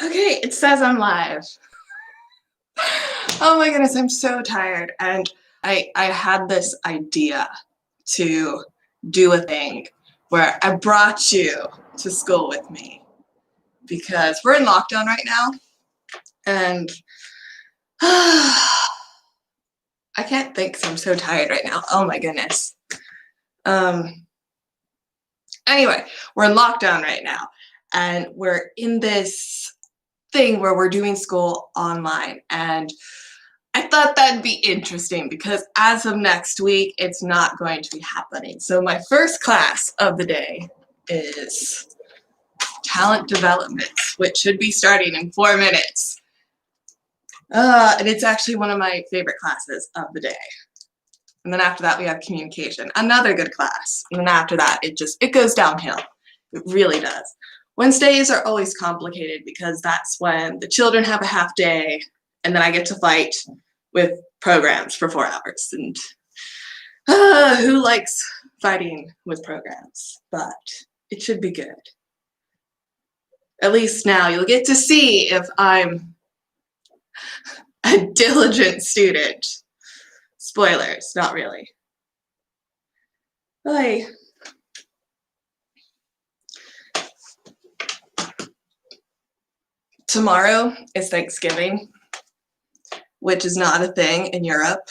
Okay, it says I'm live. Oh my goodness, I'm so tired. And I had this idea to do a thing where I brought you to school with me because we're in lockdown right now and I can't think because I'm so tired right now. Oh my goodness. Anyway, we're in lockdown right now and we're in this thing where we're doing school online, and I thought that'd be interesting because as of next week, it's not going to be happening. So my first class of the day is talent development, which should be starting in 4 minutes. And it's actually one of my favorite classes of the day. And then after that, we have communication, another good class. And then after that, it goes downhill. It really does. Wednesdays are always complicated because that's when the children have a half day and then I get to fight with programs for 4 hours. And who likes fighting with programs? But it should be good. At least now you'll get to see if I'm a diligent student. Spoilers, not really. Bye. Tomorrow is Thanksgiving, which is not a thing in Europe.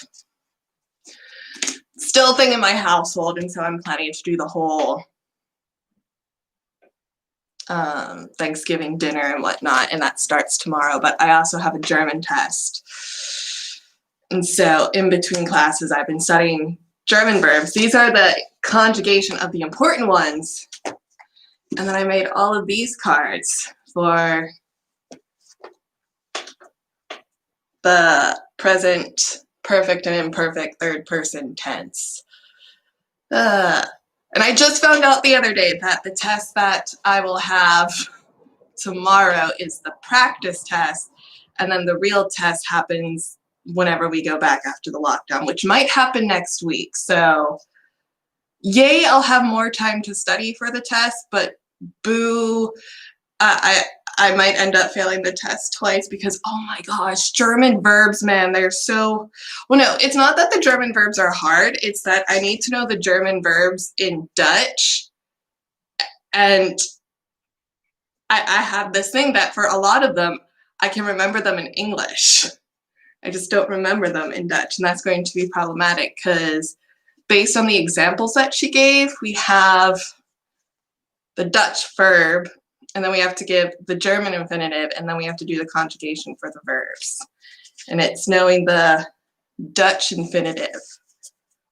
Still a thing in my household, and so I'm planning to do the whole Thanksgiving dinner and whatnot, and that starts tomorrow. But I also have a German test. And so in between classes, I've been studying German verbs. These are the conjugation of the important ones. And then I made all of these cards for the present, perfect, and imperfect third person tense. And I just found out the other day that the test that I will have tomorrow is the practice test, and then the real test happens whenever we go back after the lockdown, which might happen next week. So yay, I'll have more time to study for the test, but boo, I might end up failing the test twice because, oh my gosh, German verbs, man, they're so, well, no, it's not that the German verbs are hard, it's that I need to know the German verbs in Dutch, and I have this thing that for a lot of them, I can remember them in English. I just don't remember them in Dutch, and that's going to be problematic because based on the examples that she gave, we have the Dutch verb, and then we have to give the German infinitive, and then we have to do the conjugation for the verbs. And it's knowing the Dutch infinitive,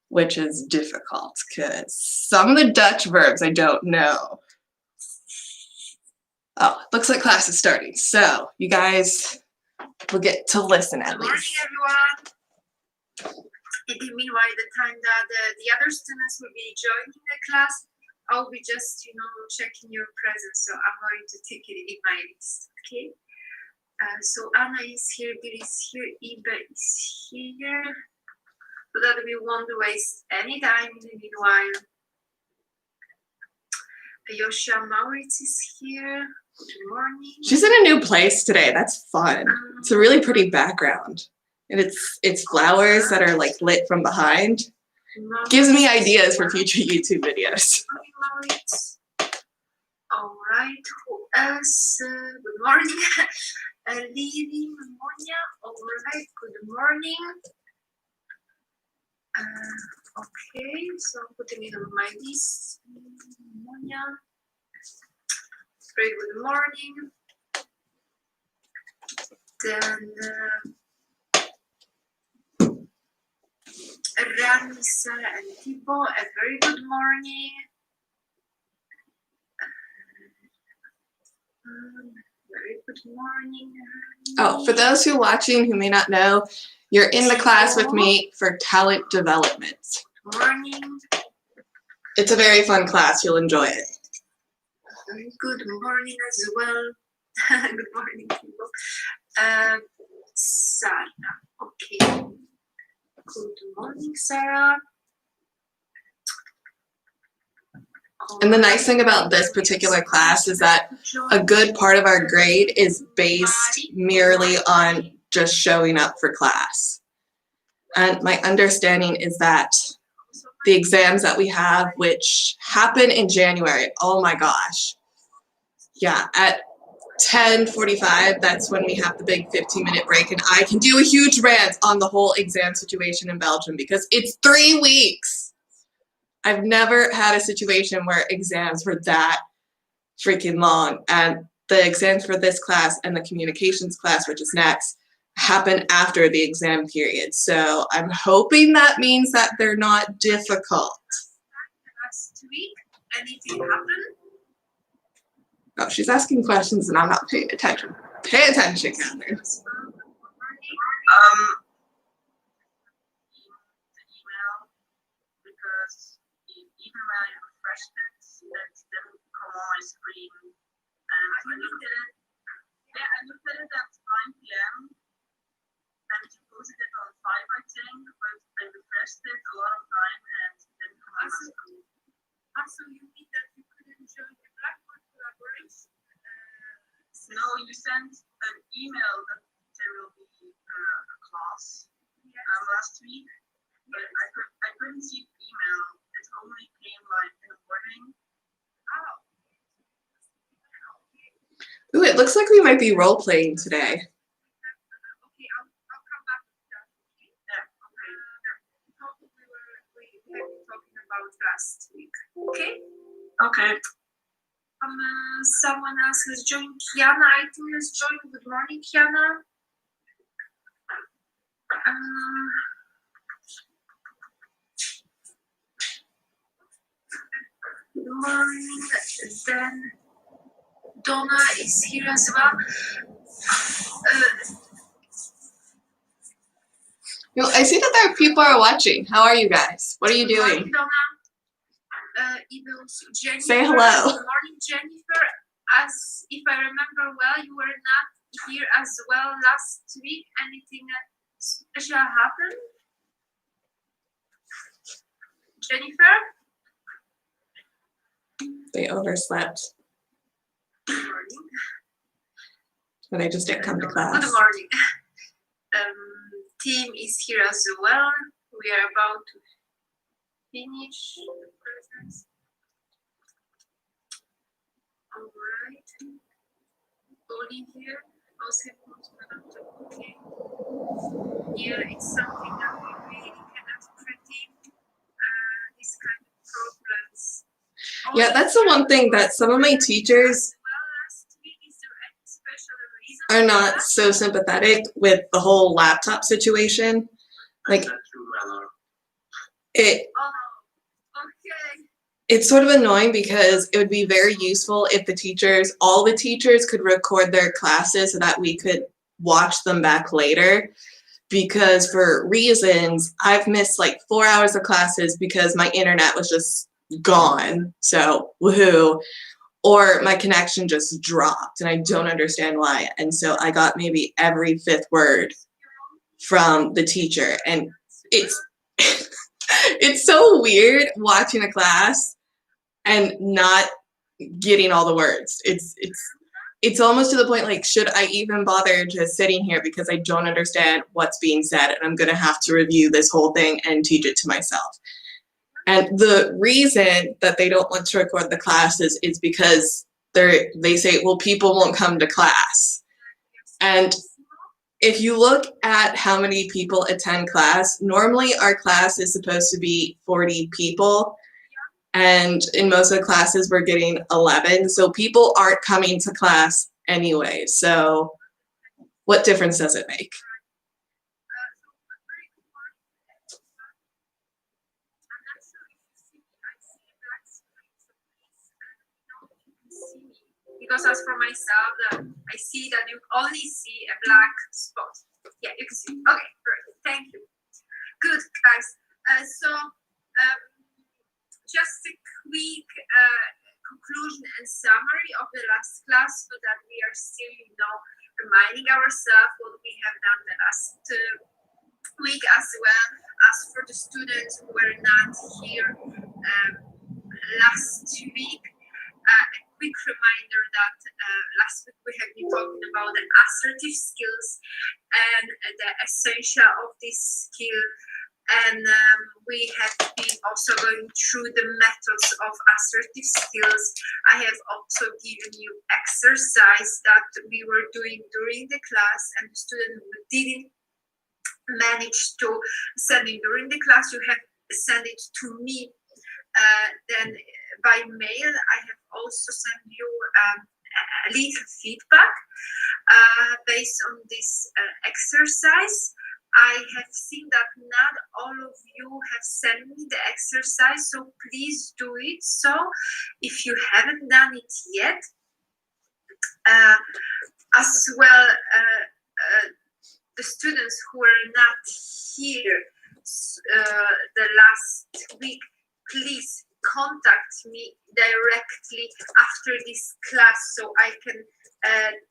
which is difficult because some of the Dutch verbs I don't know. Oh, looks like class is starting. So you guys will get to listen at least. Good morning, everyone. In the meanwhile, the time that the other students will be joining the class, I'll be just, checking your presence. So I'm going to take it in my list, okay? So Anna is here, Bill is here, Ibe is here. So that we won't waste any time in the meanwhile. Yoshia Maurits is here. Good morning. She's in a new place today. That's fun. It's a really pretty background. And it's flowers that are like lit from behind. Gives me ideas for future YouTube videos. All right, who else? Good morning. Lily, Monia. All right, good morning. Okay, so I'm putting it on my list. Monia. Very good morning. Then Rami, Sarah, and Thibaut, a very good morning. Very good morning. Oh, for those who are watching who may not know, you're in the class with me for talent development. Good morning. It's a very fun class. You'll enjoy it. Good morning as well. Good morning, Thibaut. Sarah. Okay. Good morning, Sarah. And the nice thing about this particular class is that a good part of our grade is based merely on just showing up for class. And my understanding is that the exams that we have, which happen in January, oh my gosh. Yeah, at 10:45, that's when we have the big 15-minute break, and I can do a huge rant on the whole exam situation in Belgium because it's 3 weeks. I've never had a situation where exams were that freaking long, and the exams for this class and the communications class, which is next, happen after the exam period. So I'm hoping that means that they're not difficult. Last week, anything happened? Oh, she's asking questions and I'm not paying attention. Pay attention, Kathryn. Because even when I refreshed it, it didn't come on my screen. And I looked at it. Yeah, I looked at it at 9 p.m. and you posted it on 5, I think, but I refreshed it a lot of time and it didn't come on my screen. Also, you mean that you couldn't join the Blackboard collaboration? No, you sent an email that there will be a class last week, but I couldn't see the email. It only came like in the morning. Ooh, it looks like we might be role playing today. Okay, I'll come back to that. Okay? Yeah, okay. Probably we have been talking about last week. Okay? Okay. Someone else has joined. Kiana, I think, has joined. Good morning, Kiana. Good morning. Then Donna is here as well. I see that there are people are watching. How are you guys? What are you Good doing? morning, Donna. Jennifer. Say hello. Good morning, Jennifer. As if I remember well, you were not here as well last week. Anything special happened? Jennifer? They overslept. Good morning. Or they just didn't come to class. Good morning. Team is here as well. We are about to finish the presents. All right. Olivia also comes okay. Yeah, it's something that we really cannot predict. These kind of problems. Yeah, that's the one thing that some of my teachers are not so sympathetic with the whole laptop situation. Like, it's sort of annoying because it would be very useful if all the teachers could record their classes so that we could watch them back later. Because for reasons, I've missed like 4 hours of classes because my internet was just gone. So, woohoo. Or my connection just dropped and I don't understand why. And so I got maybe every 5th word from the teacher. And it's it's so weird watching a class and not getting all the words. It's almost to the point like, should I even bother just sitting here because I don't understand what's being said and I'm gonna have to review this whole thing and teach it to myself. And the reason that they don't want to record the classes is because they say, well, people won't come to class. And if you look at how many people attend class, normally our class is supposed to be 40 people. And in most of the classes, we're getting 11. So people aren't coming to class anyway. So what difference does it make? Because as for myself, I see that you only see a black spot. Yeah, you can see. Okay, great. Thank you. Good, guys. Just a quick conclusion and summary of the last class so that we are still, reminding ourselves what we have done the last week as well as for the students who were not here last week. A quick reminder that last week we have been talking about the assertive skills and the essential of this skill, and we have been also going through the methods of assertive skills. I have also given you exercise that we were doing during the class, and the student who didn't manage to send it during the class, you have sent it to me then by mail. I have also sent you a little feedback based on this exercise. I have seen that not all of you have sent me the exercise, so please do it. So if you haven't done it yet, as well, the students who are not here the last week, please contact me directly after this class so I can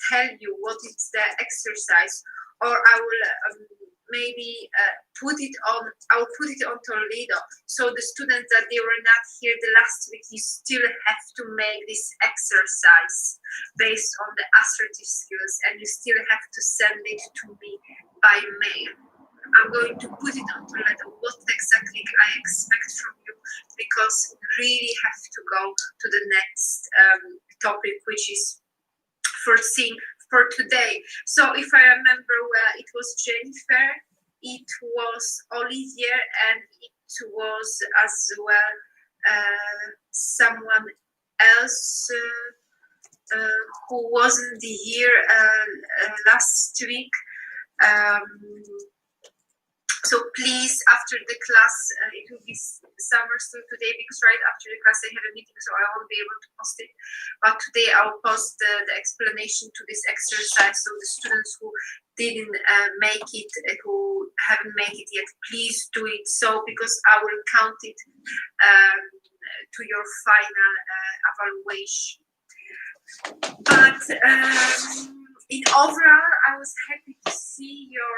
tell you what is the exercise, or I will maybe put it on Toledo, so the students that they were not here the last week, you still have to make this exercise based on the assertive skills, and you still have to send it to me by mail. I'm going to put it on Toledo what exactly I expect from you, because we really have to go to the next topic, which is foreseen for today. So if I remember well, it was Jennifer, it was Olivier, and it was as well someone else who wasn't here last week. So please, after the class, it will be summer still today, because right after the class I have a meeting, so I won't be able to post it. But today I'll post the explanation to this exercise, so the students who didn't make it, who haven't made it yet, please do it. So because I will count it to your final evaluation. But in overall, I was happy to see your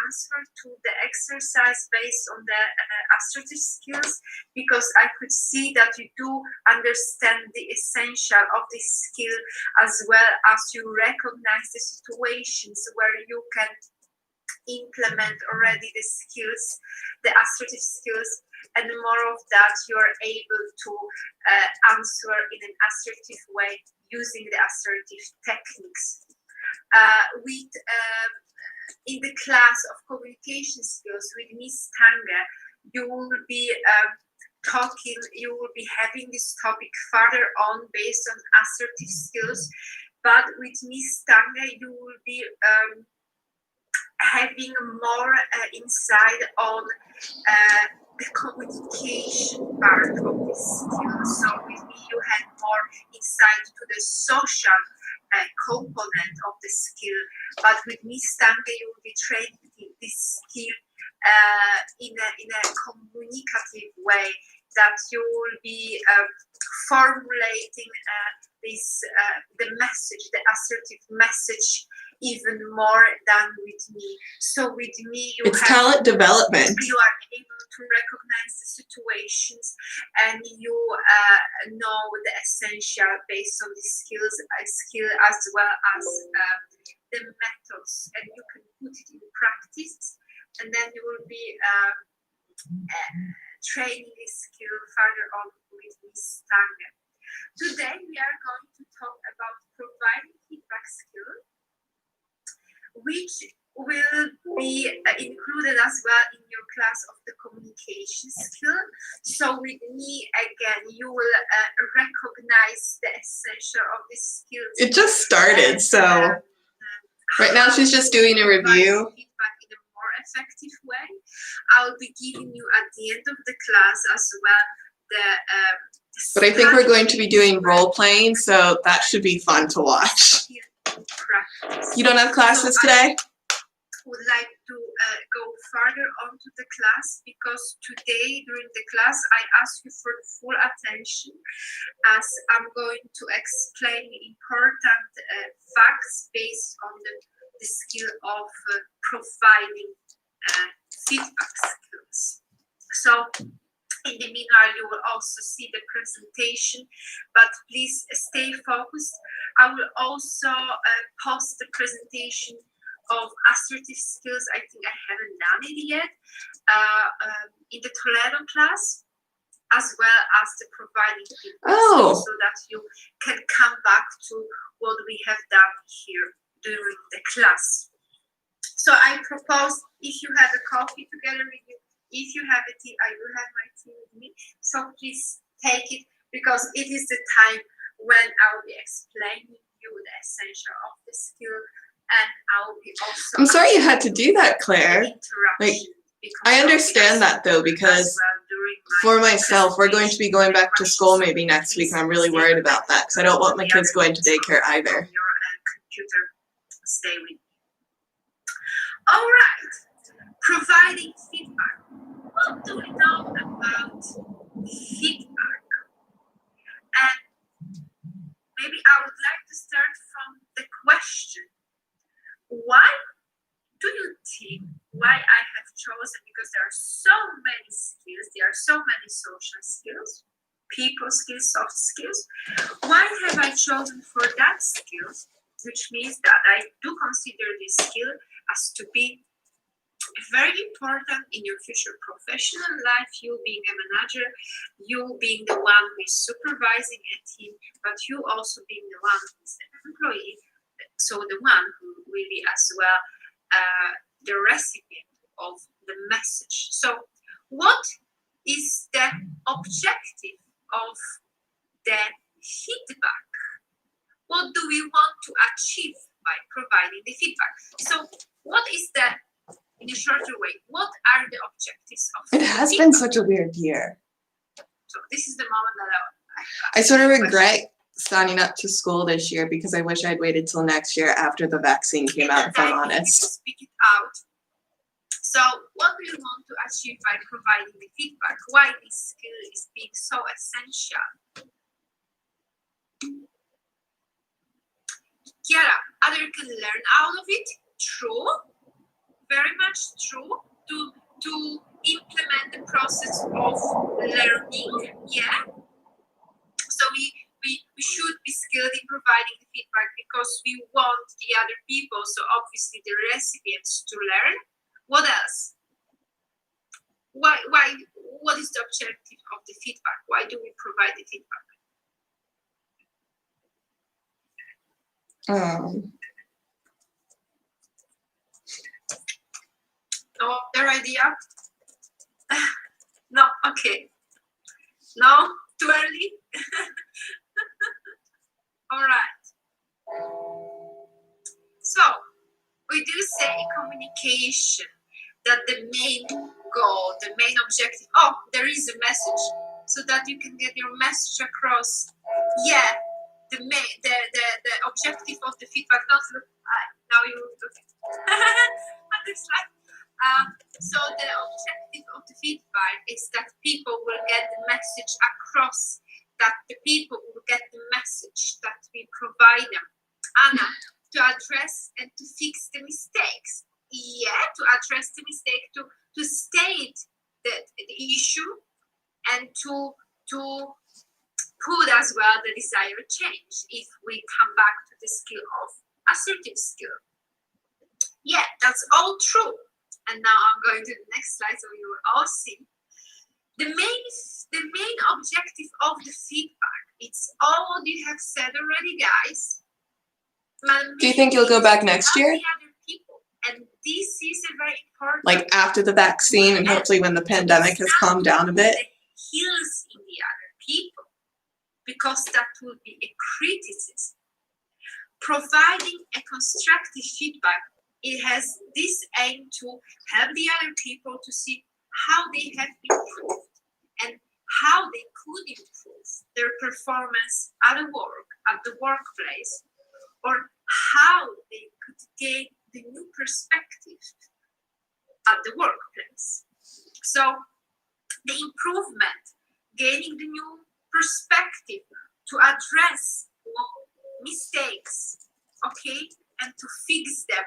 answer to the exercise based on the assertive skills, because I could see that you do understand the essential of this skill, as well as you recognize the situations where you can implement already the skills, the assertive skills, and more of that you are able to answer in an assertive way using the assertive techniques. In the class of communication skills with Miss Tanga, you will be you will be having this topic further on based on assertive skills, but with Miss Tanga you will be having more insight on the communication part of this skill. So with me you had more insight to the social component of the skill, but with Miss Tanga you will be training this skill in a communicative way, that you will be formulating the message, the assertive message, even more than with me. So with me, it's talent development. You are able to recognize the situations, and you know the essential based on the skill as well as the methods, and you can put it in practice, and then you will be training this skill further on with Miss Tanga. Today we are going to talk about providing feedback skill, which will be included as well in your class of the communication skill. So with me, again, you will recognize the essential of this skill. It just started, so right now she's just doing a review. Feedback in a more effective way. I'll be giving you at the end of the class as well but I think we're going to be doing role playing, so that should be fun to watch. You don't have classes today? Would like to go further on to the class, because today during the class I ask you for full attention, as I'm going to explain important facts based on the skill of providing feedback skills. So In the meanwhile, you will also see the presentation, but please stay focused. I will also post the presentation of assertive skills. I think I haven't done it yet in the Toledo class, as well as the providing feedback skills, so that you can come back to what we have done here during the class. So I propose, if you have a coffee together with you, if you have a tea, I do have my tea with me, so please take it, because it is the time when I will be explaining you the essential of the skill, and I will be also... I'm sorry you had to do that, Claire. Like, I understand that though, because for myself, we're going to be going back to school maybe next week, and I'm really worried about that, because I don't want my kids going to daycare either. Stay with me. All right, providing feedback. What do we know about feedback? And maybe I would like to start from the question, why do you think, why I have chosen, because there are so many skills, there are so many social skills, people skills, soft skills, why have I chosen for that skill, which means that I do consider this skill as to be very important in your future professional life, you being a manager, you being the one who is supervising a team, but you also being the one who is an employee, so the one who really as well the recipient of the message. So what is the objective of the feedback? What do we want to achieve by providing the feedback? So what is the, in a shorter way, what are the objectives of It has been such a weird year. So this is the moment that I sort of regret signing up to school this year, because I wish I'd waited till next year after the vaccine came out, if I'm honest. Speak it out. So what do you want to achieve by providing the feedback? Why this skill is being so essential? Chiara, other can learn out of it. True. Very much true. To implement the process of learning. Yeah. So we should be skilled in providing the feedback, because we want the other people, so obviously the recipients, to learn. What else? Why? What is the objective of the feedback? Why do we provide the feedback? No other idea? No, okay. No, too early? All right. So, we do say in communication that the main goal, the main objective, oh, there is a message, so that you can get your message across. Yeah, the objective of the feedback, not look, now you look at the slide. So the objective of the feedback is that people will get the message across, that the people will get the message that we provide them. Anna, to address and to fix the mistakes. Yeah, to address the mistake, to state the issue, and to put as well the desired change, if we come back to the skill of assertive skill. Yeah, that's all true. And now I'm going to the next slide, so you will all see. The main objective of the feedback, it's all what you have said already, guys. Do you think you'll go back next year? And this is a very important, like after the vaccine, and hopefully when the pandemic has calmed down a bit? Heals in the other people, because that will be a criticism. Providing a constructive feedback, it has this aim to help the other people to see how they have improved and how they could improve their performance at work, at the workplace, or how they could gain the new perspective at the workplace. So the improvement, gaining the new perspective to address mistakes, okay, and to fix them,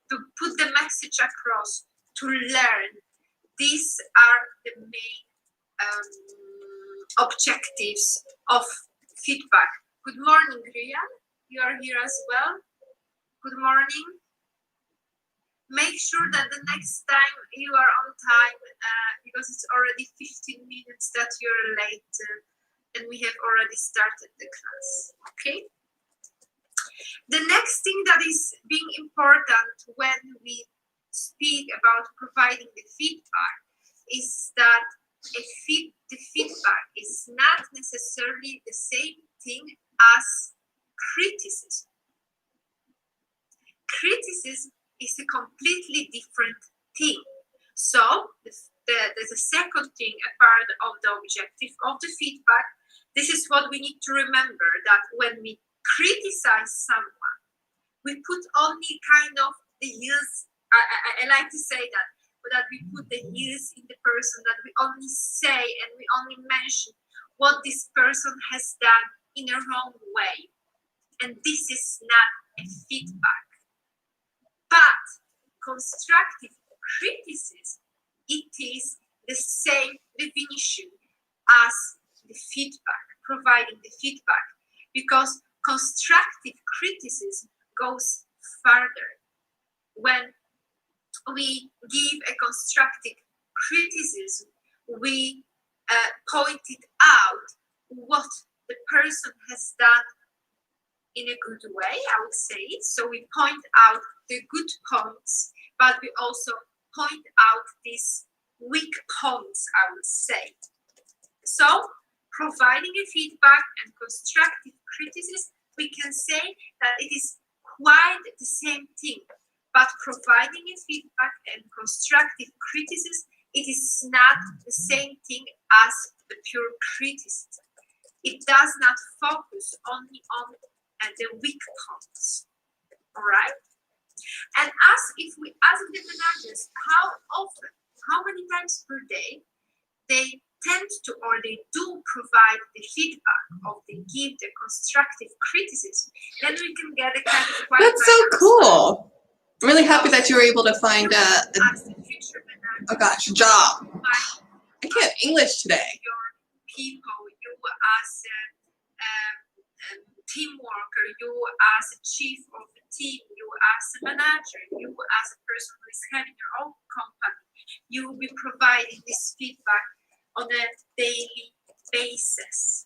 to put the message across, to learn. These are the main objectives of feedback. Good morning, Rian. You are here as well. Good morning. Make sure that the next time you are on time, because it's already 15 minutes that you're late, and we have already started the class. Okay. The next thing that is being important when we speak about providing the feedback is that the feedback is not necessarily the same thing as criticism. Criticism is a completely different thing. So there's a second thing, a part of the objective of the feedback. This is what we need to remember, that when we criticize someone, we put only kind of the heels. I like to say that we put the heels in the person, that we only say and we only mention what this person has done in a wrong way. And this is not a feedback. But constructive criticism, it is the same definition as the feedback, providing the feedback, because constructive criticism goes further. When we give a constructive criticism, we pointed out what the person has done in a good way, I would say. So we point out the good points, but we also point out these weak points, I would say. So providing a feedback and constructive criticism, we can say that it is quite the same thing. But providing a feedback and constructive criticism, it is not the same thing as the pure criticism. It does not focus only on the weak points. All right? And if we ask the managers how often, how many times per day they tend to, or they do provide the feedback, or they give the constructive criticism, then we can get a kind of quite. That's so cool. I'm really happy that you were able to find a job. I can't English today. Your people, you as a team worker, you as a chief of the team, you as a manager, you as a person who is having your own company, you will be providing this feedback on a daily basis.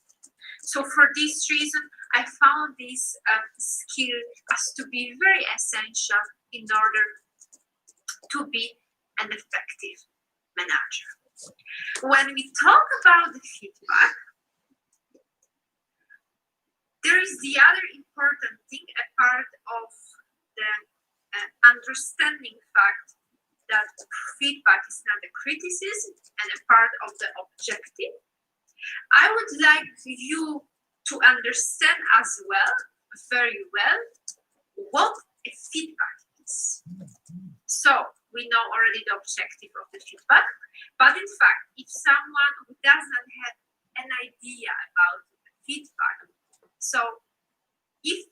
So for this reason, I found this skill as to be very essential in order to be an effective manager. When we talk about the feedback, there is the other important thing, a part of the understanding fact that feedback is not a criticism and a part of the objective. I would like you to understand as well, very well, what a feedback is. So we know already the objective of the feedback, but in fact, if someone who doesn't have an idea about the feedback, so if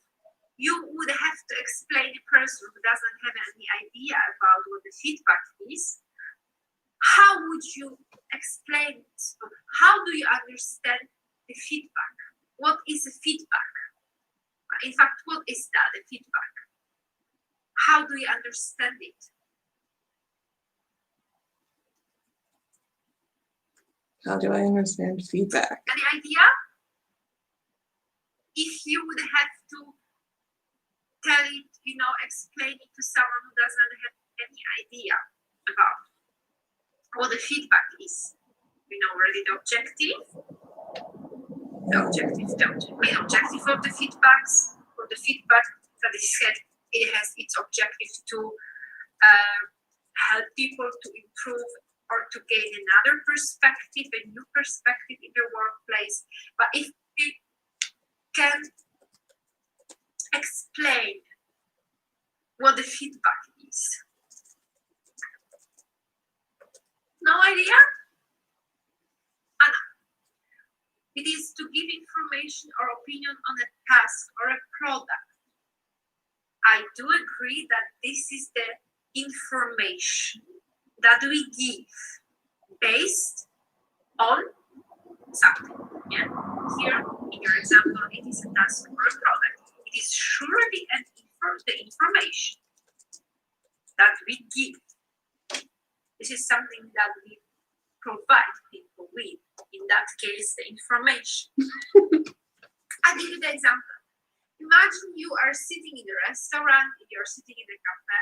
you would have to explain a person who doesn't have any idea about what the feedback is, how would you explain it? How do you understand the feedback? What is a feedback? In fact, what is that, a feedback? How do you understand it? How do I understand feedback? Any idea? If you would have to tell it, explain it to someone who doesn't have any idea about what the feedback is. We know already the objective. The main objective of the feedbacks, or the feedback that is said, it has its objective to help people to improve or to gain another perspective, a new perspective in the workplace. But if we can explain what the feedback is. No idea? Anna. It is to give information or opinion on a task or a product. I do agree that this is the information that we give based on something. Yeah. Here in your example, it is a task or a product. It is surely the information that we give. This is something that we provide people with. In that case, the information. I'll give you the example. Imagine you are sitting in a restaurant, you're sitting in a cafe.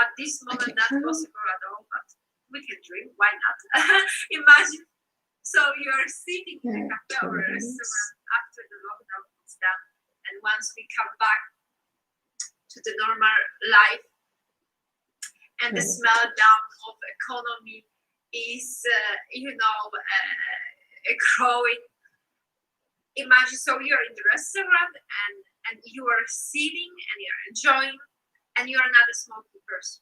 At this moment, not possible at all, but we can drink, why not? Imagine, so you're sitting in a cafe or a restaurant after the lockdown is done, and once we come back to the normal life, and the smell down of economy is, growing. Imagine, so you're in the restaurant and you are sitting and you're enjoying, and you are not a smoking person.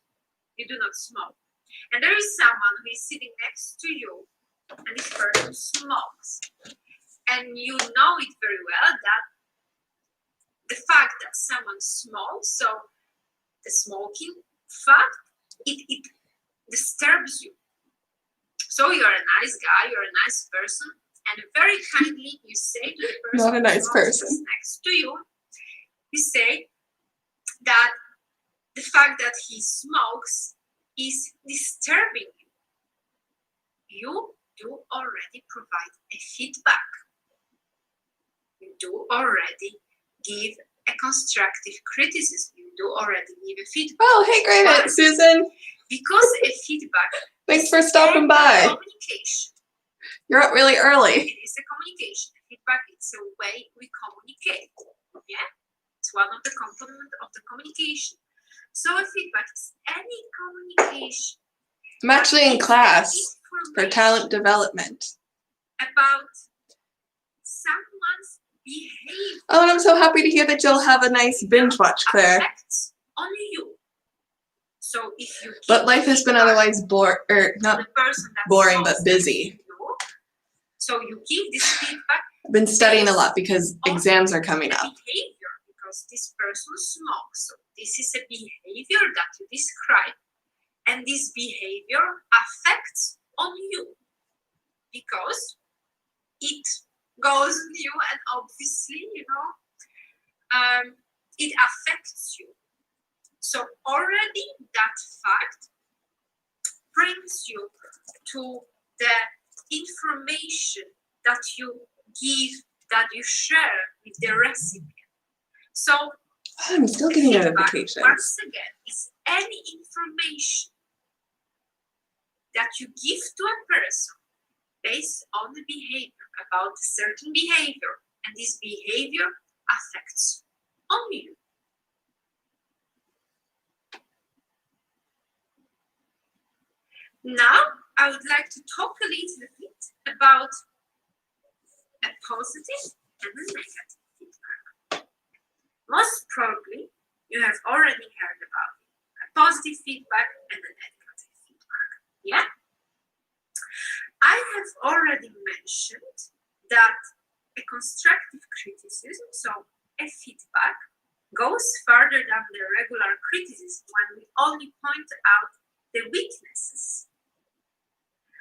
You do not smoke. And there is someone who is sitting next to you, and this person smokes. And you know it very well that the fact that someone smokes, so the smoking fact, it disturbs you. So you're a nice guy, you're a nice person, and very kindly you say to the person Not a nice person next to you, you say that the fact that he smokes is disturbing you. You do already provide a feedback. You do already give a constructive criticism. You do already give a feedback. Oh, hey, great, Susan. Because a feedback. Thanks for stopping by. Communication. You're up really early. It is a communication. Feedback, it's a way we communicate. Yeah? It's one of the components of the communication. So a feedback is any communication. I'm actually in class for talent development. About someone's behavior. Oh, and I'm so happy to hear that you'll have a nice binge watch, Claire. Affects on you. So if you but life has been otherwise not boring, but busy. So you give this feedback. I've been studying a lot because exams are coming up. Behavior, because this person smokes. So this is a behavior that you describe, and this behavior affects on you because it goes on you, and obviously, it affects you. So already that fact brings you to the information that you give, that you share with the recipient. So I'm still getting notifications. Once again, is any information that you give to a person based on the behavior, about a certain behavior, and this behavior affects on you. Now, I would like to talk a little bit about a positive and a negative feedback. Most probably, you have already heard about a positive feedback and a negative feedback. Yeah? I have already mentioned that a constructive criticism, so a feedback, goes further than the regular criticism when we only point out the weaknesses.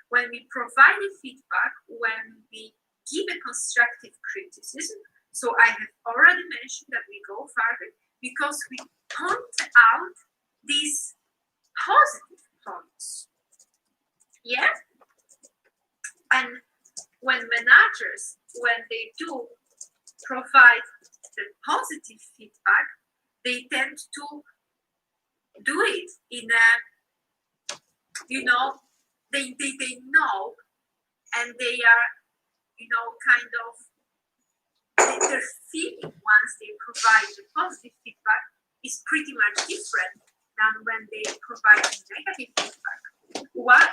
When we provide a feedback, when we give a constructive criticism, so I have already mentioned that we go further because we point out these positive points. Yeah? And when managers, when they do provide the positive feedback, they tend to do it in a, they know, and they are, kind of, their feeling once they provide the positive feedback is pretty much different than when they provide negative feedback. Why?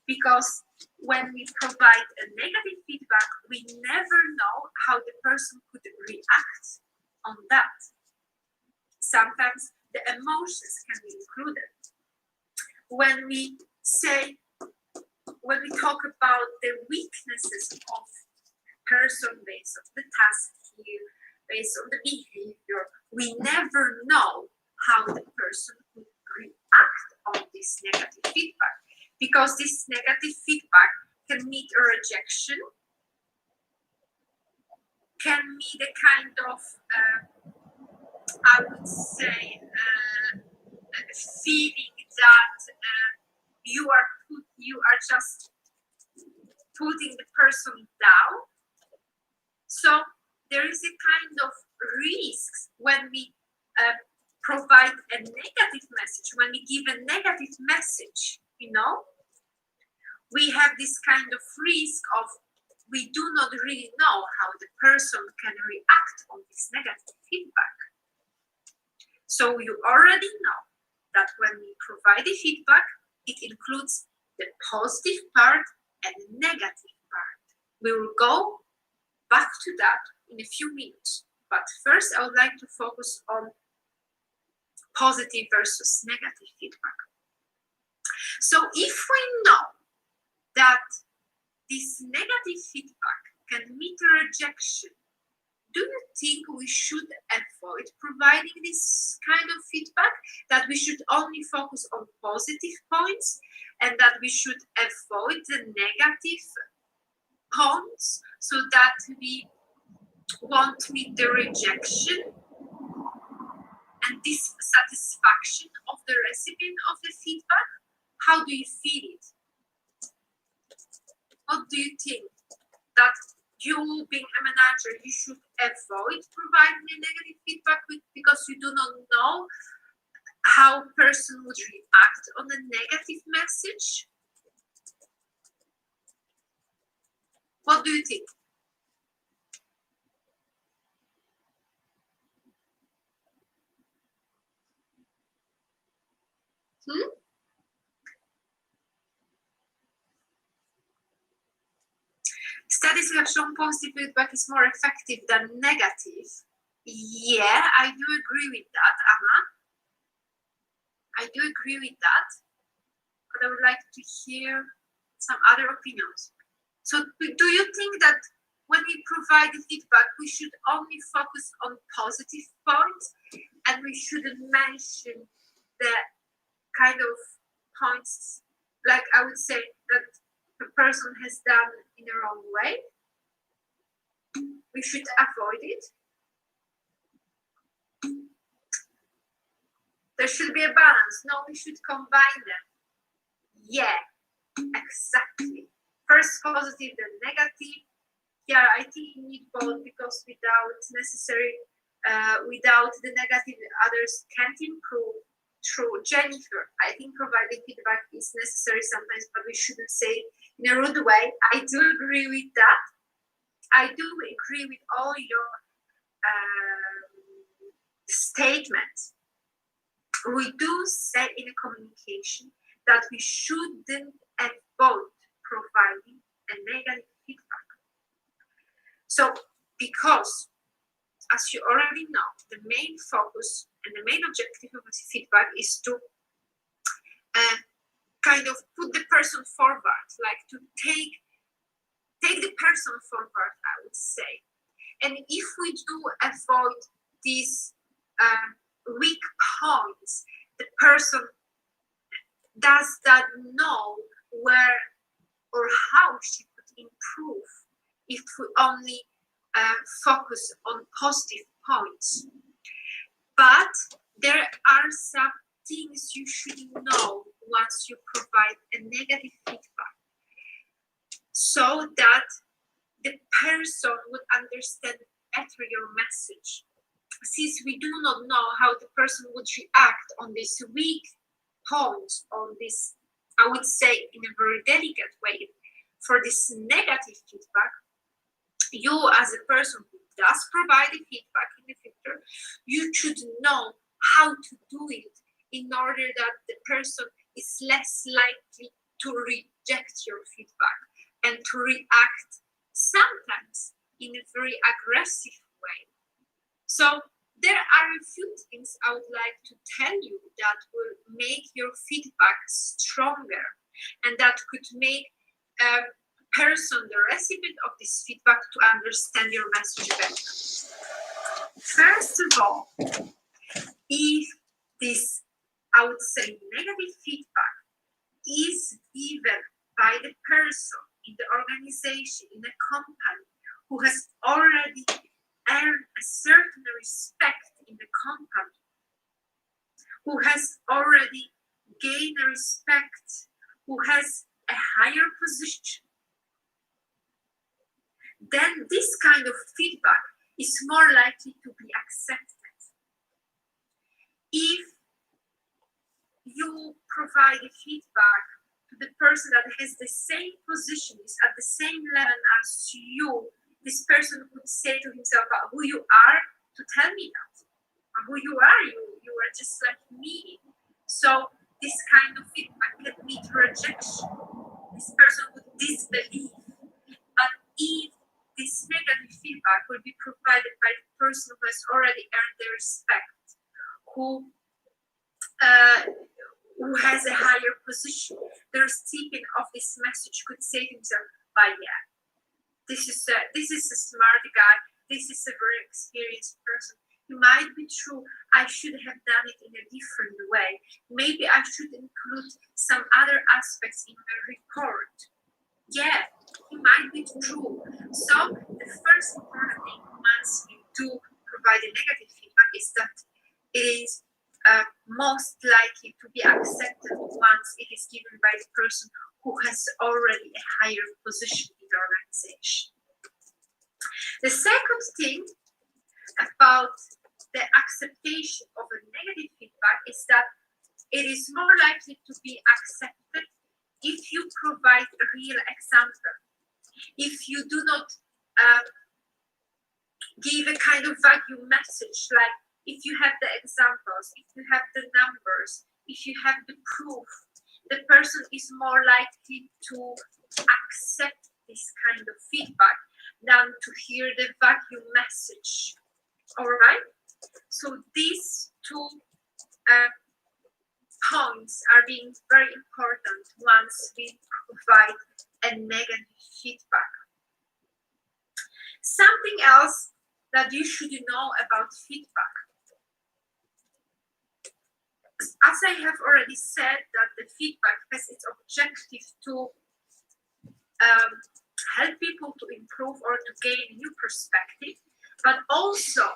Because when we provide a negative feedback, we never know how the person could react on that. Sometimes the emotions can be included. When we talk about the weaknesses of a person based on the task here, based on the behavior, we never know how the person would react on this negative feedback. Because this negative feedback can meet a rejection, can meet a kind of, I would say, feeling that you are just putting the person down. So there is a kind of risk when we provide a negative message, when we give a negative message, you know, we have this kind of risk of we do not really know how the person can react on this negative feedback. So you already know that when we provide the feedback, it includes the positive part and the negative part. We will go back to that in a few minutes. But first, I would like to focus on positive versus negative feedback. So if we know that this negative feedback can meet a rejection, do you think we should avoid providing this kind of feedback? That we should only focus on positive points and that we should avoid the negative points so that we won't meet the rejection and dissatisfaction of the recipient of the feedback? How do you feel it? What do you think? That you, being a manager, you should avoid providing a negative feedback because you do not know how a person would react on a negative message? What do you think? Studies have shown positive feedback is more effective than negative. Yeah, I do agree with that, Anna. I do agree with that. But I would like to hear some other opinions. So do you think that when we provide the feedback, we should only focus on positive points and we shouldn't mention the kind of points, like I would say, that the person has done in the wrong way? We should avoid it. There should be a balance. No, we should combine them. Yeah, exactly. First positive, then negative. Yeah, I think you need both because without the negative, others can't improve. True, Jennifer. I think providing feedback is necessary sometimes, but we shouldn't say it in a rude way. I do agree with that. I do agree with all your statements. We do say in a communication that we shouldn't avoid providing a negative feedback. So, because, as you already know, the main focus and the main objective of the feedback is to kind of put the person forward, like to take the person forward, I would say. And if we do avoid these weak points, the person does not know where or how she could improve if we only focus on positive points. But there are some things you should know once you provide a negative feedback, so that the person would understand better your message. Since we do not know how the person would react on this weak points, on this, I would say in a very delicate way, for this negative feedback, you as a person who does provide the feedback in the future, you should know how to do it in order that the person is less likely to reject your feedback and to react sometimes in a very aggressive way. So there are a few things I would like to tell you that will make your feedback stronger and that could make a person, the recipient of this feedback, to understand your message better. First of all, if this, I would say, negative feedback is given by the person in the organization, in the company, who has already earned a certain respect in the company, who has already gained respect, who has a higher position, then this kind of feedback is more likely to be accepted. If you provide a feedback to the person that has the same position, is at the same level as you, this person would say to himself, who you are to tell me that. Who you are, you are just like me. So this kind of feedback can lead to rejection. This person would disbelieve. But if this negative feedback will be provided by the person who has already earned their respect, who has a higher position, the recipient of this message could say to himself, yeah, this is a smart guy, this is a very experienced person. It might be true, I should have done it in a different way. Maybe I should include some other aspects in my report. Yeah, it might be true. So the first important thing once you do provide a negative feedback is that it is most likely to be accepted once it is given by the person who has already a higher position in the organization. The second thing about the acceptation of a negative feedback is that it is more likely to be accepted if you provide a real example. If you do not give a kind of vague message, like if you have the examples, if you have the numbers, if you have the proof, the person is more likely to accept this kind of feedback than to hear the vague message. All right? So these two points are being very important once we provide a negative feedback. Something else that you should know about feedback. As I have already said, that the feedback has its objective to help people to improve or to gain new perspective, but also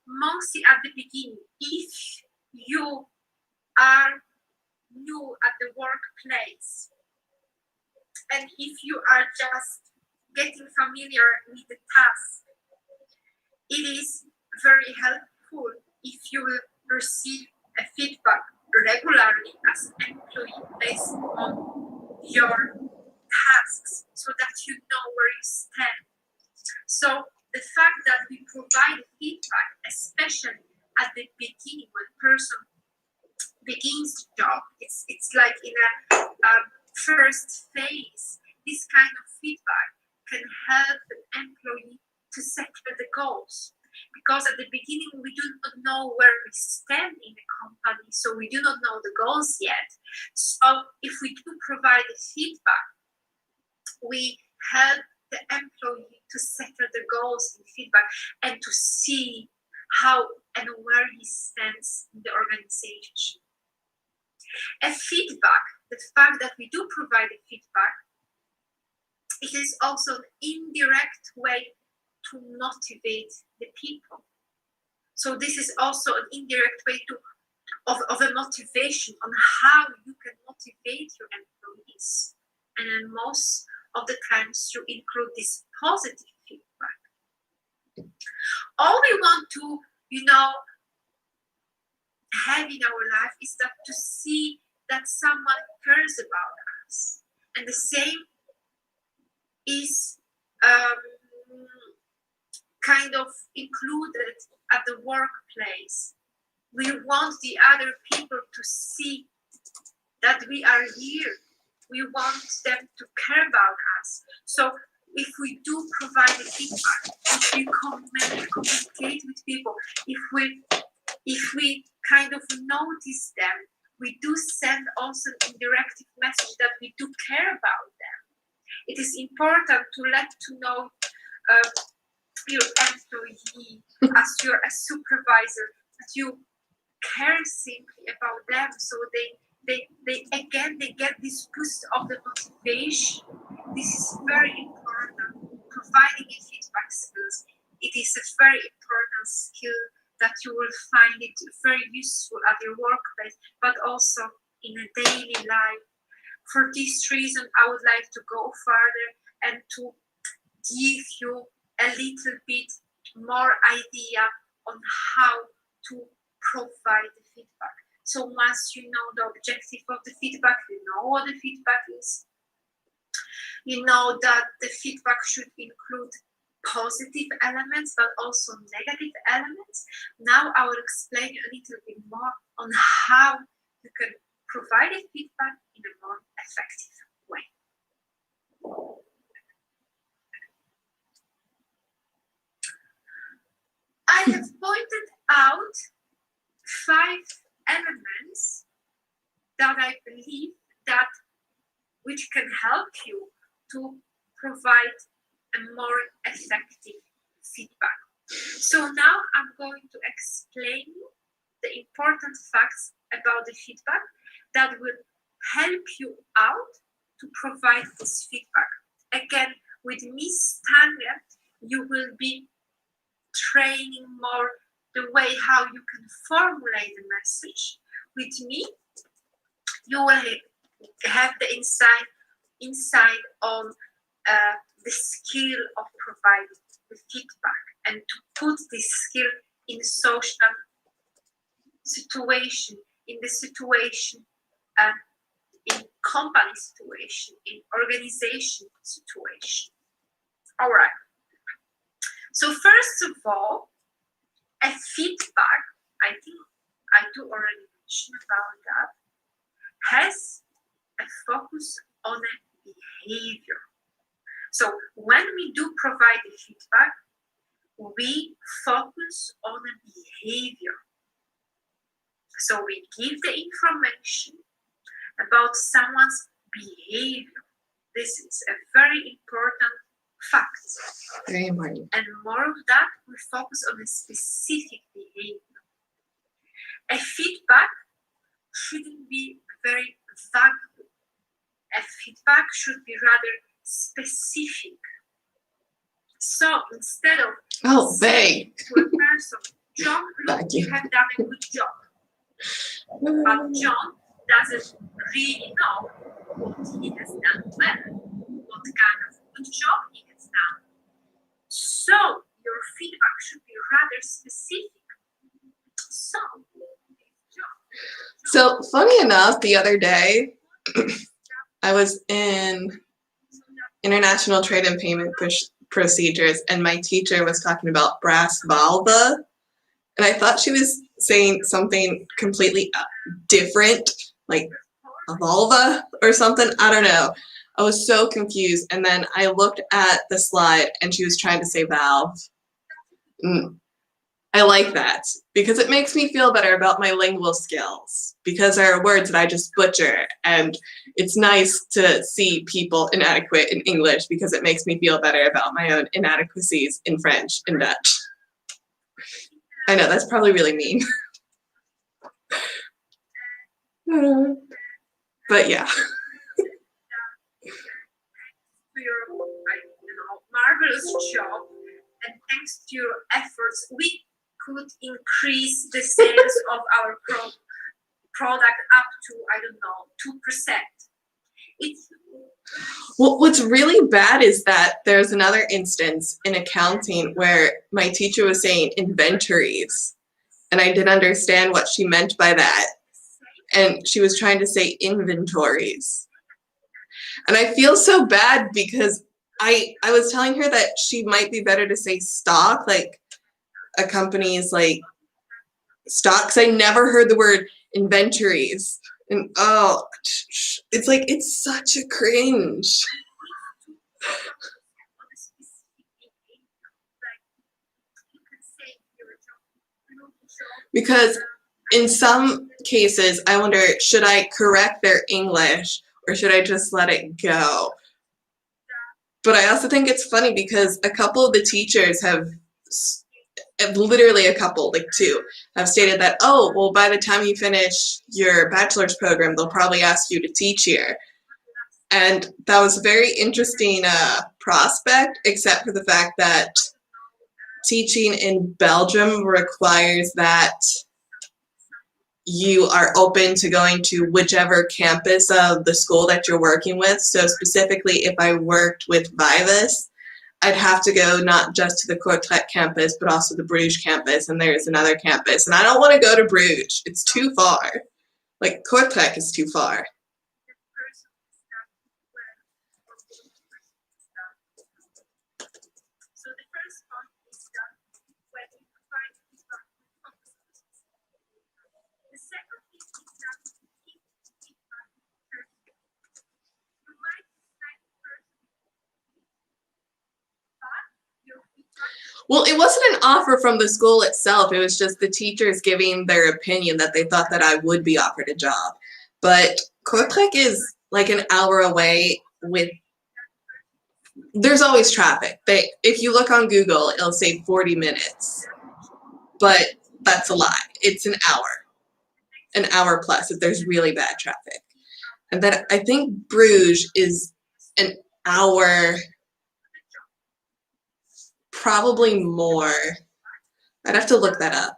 mostly at the beginning, if you are new at the workplace and if you are just getting familiar with the task, it is very helpful if you will receive a feedback regularly as an employee based on your tasks so that you know where you stand. So the fact that we provide feedback, especially at the beginning when person begins the job, it's like in a first phase, this kind of feedback can help an employee to set the goals. Because at the beginning we do not know where we stand in the company, so we do not know the goals yet. So if we do provide the feedback, we help the employee to settle the goals in feedback and to see how and where he stands in the organization. A feedback, the fact that we do provide a feedback, it is also an indirect way to motivate the people. So this is also an indirect way of a motivation on how you can motivate your employees. And then most of the times you include this positive feedback. All we want to, have in our life is that to see that someone cares about us. And the same is kind of included at the workplace. We want the other people to see that we are here. We want them to care about us. So if we do provide the feedback, if we communicate with people, if we kind of notice them, we do send also an indirect message that we do care about them. It is important to let to know your employee, as you're a supervisor, that you care simply about them, so they get this boost of the motivation. this is very important. Providing a feedback skills, it is a very important skill that you will find it very useful at your workplace, but also in a daily life. For this reason, I would like to go further and to give you a little bit more idea on how to provide the feedback. So once you know the objective of the feedback, you know what the feedback is, you know that the feedback should include positive elements but also negative elements. Now I will explain a little bit more on how you can provide a feedback in a more effective way. I have pointed out 5 elements that I believe that which can help you to provide a more effective feedback. So now I'm going to explain the important facts about the feedback that will help you out to provide this feedback. Again, with Miss Tanya, you will be training more the way how you can formulate the message. With me, you will have the insight on the skill of providing the feedback and to put this skill in social situation, in the situation, in company situation, in organization situation. All right. So first of all, a feedback, I think I do already mention about that, has a focus on a behavior. So when we do provide the feedback, we focus on a behavior. So we give the information about someone's behavior. This is a very important fact. Very important. And more of that, we focus on a specific behavior. A feedback shouldn't be very vague. A feedback should be rather specific. So instead of saying to a person, John, look, you have done a good job. But John doesn't really know what he has done well, what kind of good job he has done. So your feedback should be rather specific. So funny enough, the other day, I was in international trade and payment procedures, and my teacher was talking about brass valve, and I thought she was saying something completely different, like a vulva or something. I don't know. I was so confused, and then I looked at the slide, and she was trying to say valve. I like that because it makes me feel better about my lingual skills, because there are words that I just butcher, and it's nice to see people inadequate in English because it makes me feel better about my own inadequacies in French and Dutch. I know, that's probably really mean. But yeah. To your marvelous job, and thanks to your efforts, we could increase the sales of our product up to, I don't know, 2%. Well, what's really bad is that there's another instance in accounting where my teacher was saying inventories, and I didn't understand what she meant by that. And she was trying to say inventories. And I feel so bad because I was telling her that she might be better to say stock, like a company's like stocks. I never heard the word inventories. And oh, it's like, it's such a cringe. Because in some cases, I wonder, should I correct their English or should I just let it go? But I also think it's funny because a couple of the teachers have literally a couple, like 2, have stated that, oh, well, by the time you finish your bachelor's program, they'll probably ask you to teach here. And that was a very interesting prospect, except for the fact that teaching in Belgium requires that you are open to going to whichever campus of the school that you're working with. So specifically, if I worked with Vives, I'd have to go not just to the Kortrijk campus, but also the Bruges campus, and there's another campus. And I don't want to go to Bruges. It's too far. Like, Kortrijk is too far. So the first part is done when you provide feedback with focus. The second thing is that you keep feedback personal. You might decide personally, but your feedback. Well, it wasn't an offer from the school itself. It was just the teachers giving their opinion that they thought that I would be offered a job. But Kortrijk is like an hour away with, there's always traffic. If you look on Google, it'll say 40 minutes. But that's a lie. It's an hour plus if there's really bad traffic. And then I think Bruges is an hour, probably more. I'd have to look that up.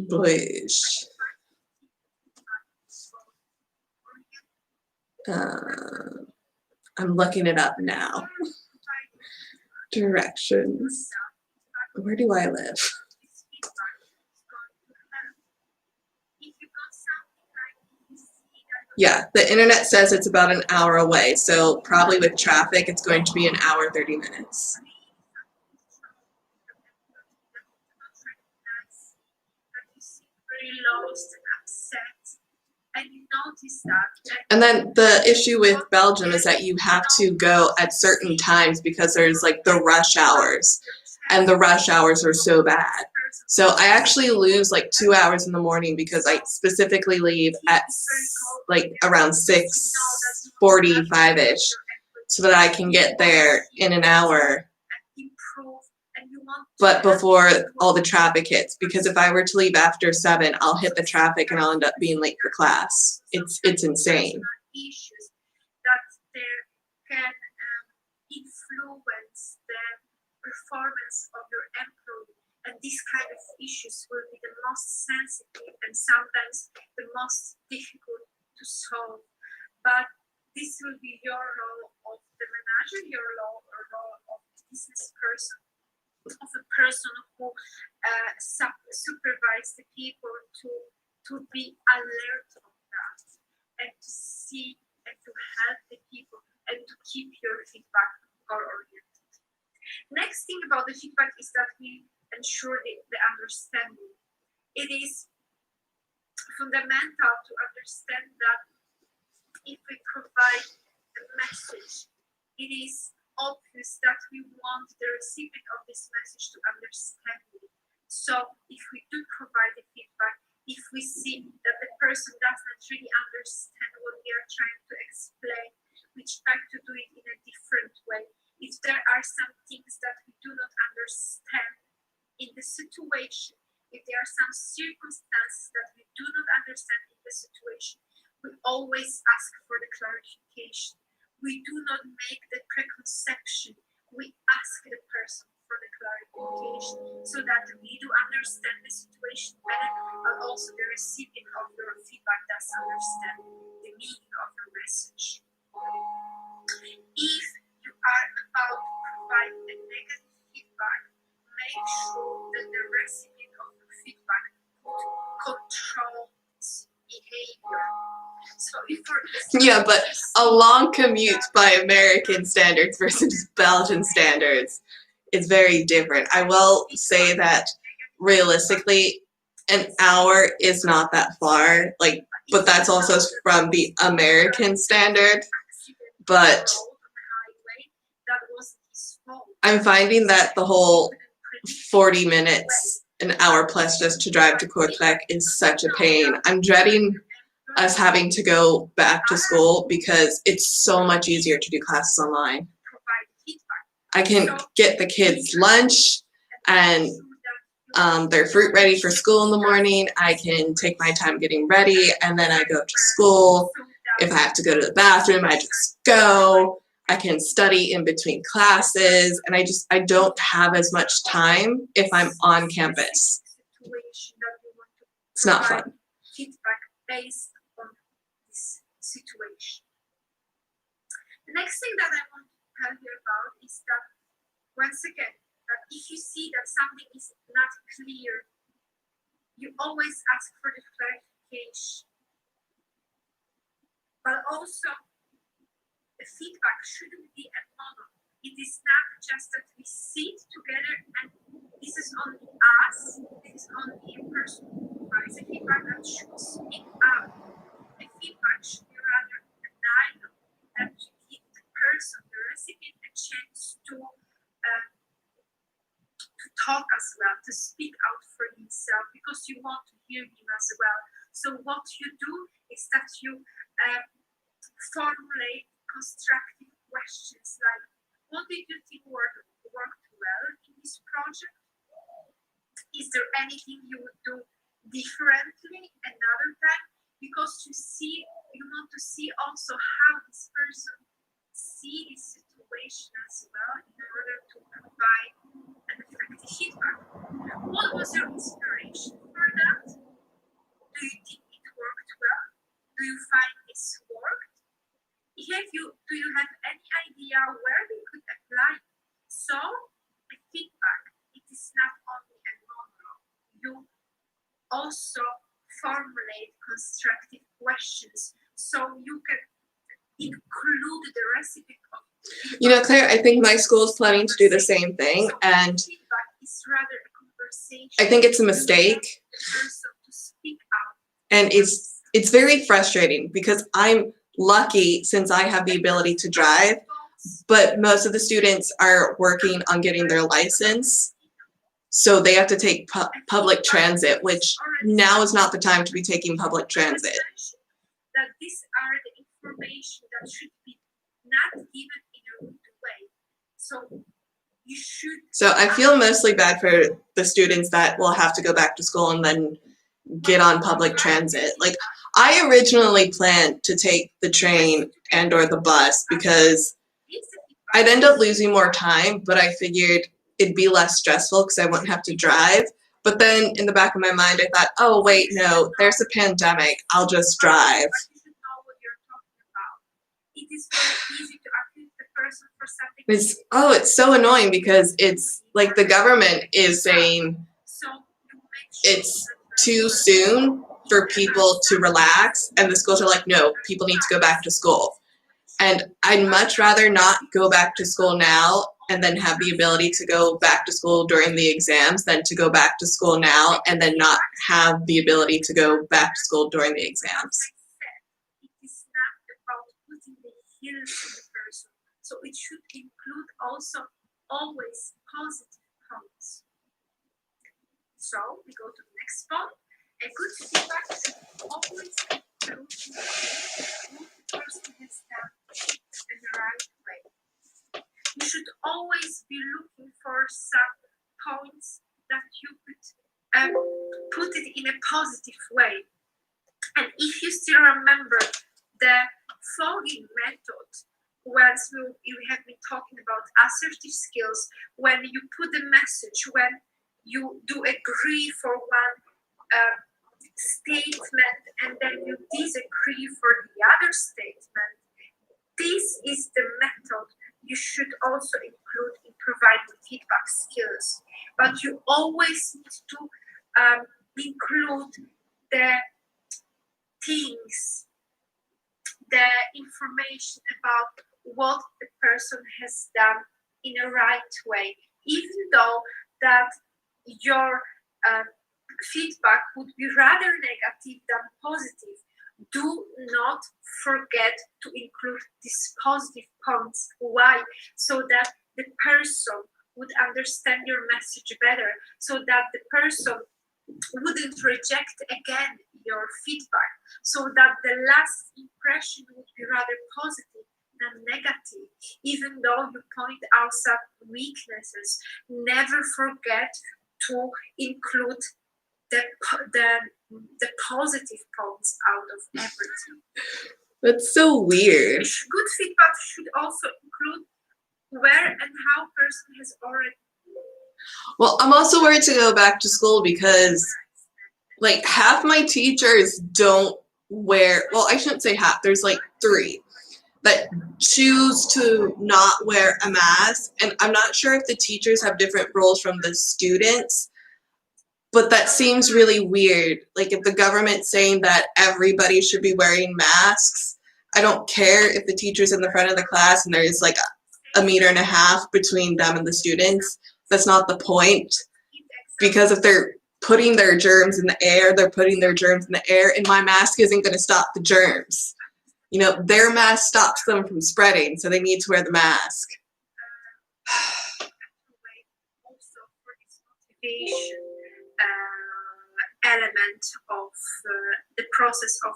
Bruges. I'm looking it up now. Directions. Where do I live? Yeah, the internet says it's about an hour away, so probably with traffic, it's going to be an hour, 30 minutes. Very lost and upset, and you notice that. And then the issue with Belgium is that you have to go at certain times because there's like the rush hours, and the rush hours are so bad. So I actually lose like 2 hours in the morning because I specifically leave at like around 6:45-ish so that I can get there in an hour, but before all the traffic hits, because if I were to leave after 7, I'll hit the traffic and I'll end up being late for class. It's insane. Issues that there can influence the performance of your employee, and these kind of issues will be the most sensitive and sometimes the most difficult to solve. But this will be your role of the manager, your role of the business person, of a person who supervise the people to be alert on that and to see and to help the people and to keep your feedback goal oriented. Next thing about the feedback is that we ensure the understanding. It is fundamental to understand that if we provide a message, it is obvious that we want the recipient of this message to understand it. So if we do provide the feedback, if we see that the person does not really understand what we are trying to explain, we try to do it in a different way. If there are some things that we do not understand in the situation, if there are some circumstances that we do not understand in the situation, we always ask for the clarification. We do not make the preconception. We ask the person for the clarification so that we do understand the situation better, but also the recipient of your feedback does understand the meaning of your message. If you are about to provide a negative feedback, make sure that the recipient of your feedback controls behavior. So yeah, but a long commute by American standards versus Belgian standards is very different. I will say that realistically, an hour is not that far, like, but that's also from the American standard. But I'm finding that the whole 40 minutes, an hour plus just to drive to Kortrijk is such a pain. I'm dreading us having to go back to school because it's so much easier to do classes online. I can get the kids lunch and their fruit ready for school in the morning. I can take my time getting ready, and then I go to school, If I have to go to the bathroom, I just go. I can study in between classes, and I don't have as much time if I'm on campus. It's not fun. Feedback based on this situation. The next thing that I want to tell you about is that, once again, that if you see that something is not clear, you always ask for the clarification. But also, the feedback shouldn't be a monologue. It is not just that we sit together and this is only us, this is only a person who provides a feedback that should speak out. The feedback should be rather a dialogue that to give the person, the recipient, a chance to talk as well, to speak out for himself, because you want to hear him as well. So what you do is that you formulate constructive questions like, what did you think worked well in this project? Is there anything you would do differently another time? Because you want to see also how this person sees the situation as well in order to provide an effective feedback. What was your inspiration for that? Do you think it worked well? Do you find this worked? Do you have any idea where we could apply it? So, the feedback, it is not only a monologue. You also formulate constructive questions so you can include the recipient of feedback. You know, Claire, I think my school is planning to do the same thing, and feedback is rather a conversation. I think it's a mistake, The person to speak out. and it's very frustrating because I'm lucky since I have the ability to drive, but most of the students are working on getting their license, so they have to take public transit, which now is not the time to be taking public transit. That these are the information that should be not given in a rude way. So you should. So I feel mostly bad for the students that will have to go back to school and then get on public transit. Like, I originally planned to take the train and or the bus because I'd end up losing more time, but I figured it'd be less stressful because I wouldn't have to drive. But then in the back of my mind, I thought, oh, wait, no, there's a pandemic. I'll just drive. You should know what you're talking about. It is very easy to accuse the person for something. It's so annoying because it's like the government is saying So you make sure it's too soon for people to relax, and the schools are like, no, people need to go back to school. And I'd much rather not go back to school now and then have the ability to go back to school during the exams than to go back to school now and then not have the ability to go back to school during the exams. It is not about putting the heels in the person. So it should include also always positive comments. So we go to the next point. A good feedback should always include what the person has done in the right way. You should always be looking for some points that you could put it in a positive way. And if you still remember the fogging method, once we have been talking about assertive skills, when you put the message, when you do agree for one statement and then you disagree for the other statement, this is the method you should also include in providing feedback skills. But you always need to include the things, the information about what the person has done in a right way, even though that your feedback would be rather negative than positive. Do not forget to include these positive points. Why? So that the person would understand your message better, so that the person wouldn't reject again your feedback, so that the last impression would be rather positive than negative. Even though you point out some weaknesses, never forget to include the positive points out of everything. That's so weird. Good feedback should also include where and how person has already. Well, I'm also worried to go back to school because like half my teachers don't wear, well, I shouldn't say half, there's like 3 that choose to not wear a mask. And I'm not sure if the teachers have different roles from the students, but that seems really weird. Like if the government's saying that everybody should be wearing masks, I don't care if the teacher's in the front of the class and there's like a meter and a half between them and the students. That's not the point. Because if they're putting their germs in the air, they're putting their germs in the air, and my mask isn't going to stop the germs. You know, their mask stops them from spreading, so they need to wear the mask. Also for this motivation element of the process of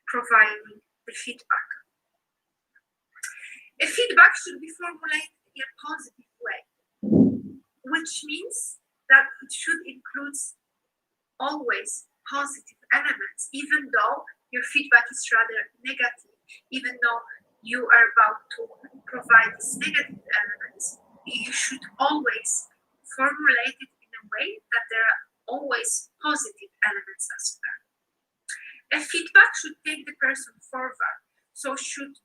providing the feedback. A feedback should be formulated in a positive way, which means that it should include always positive elements, even though your feedback is rather negative, even though you are about to provide these negative elements, you should always formulate it in a way that there are always positive elements as well. A feedback should take the person forward, so should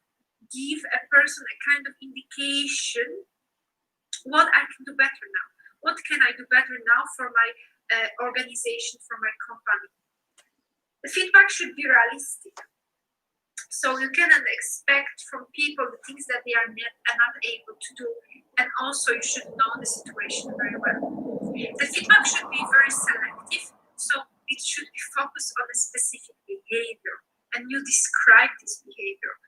give a person a kind of indication what I can do better now. What can I do better now for my organization, for my company? The feedback should be realistic. So you cannot expect from people the things that they are not able to do. And also you should know the situation very well. The feedback should be very selective. So it should be focused on a specific behavior. And you describe this behavior.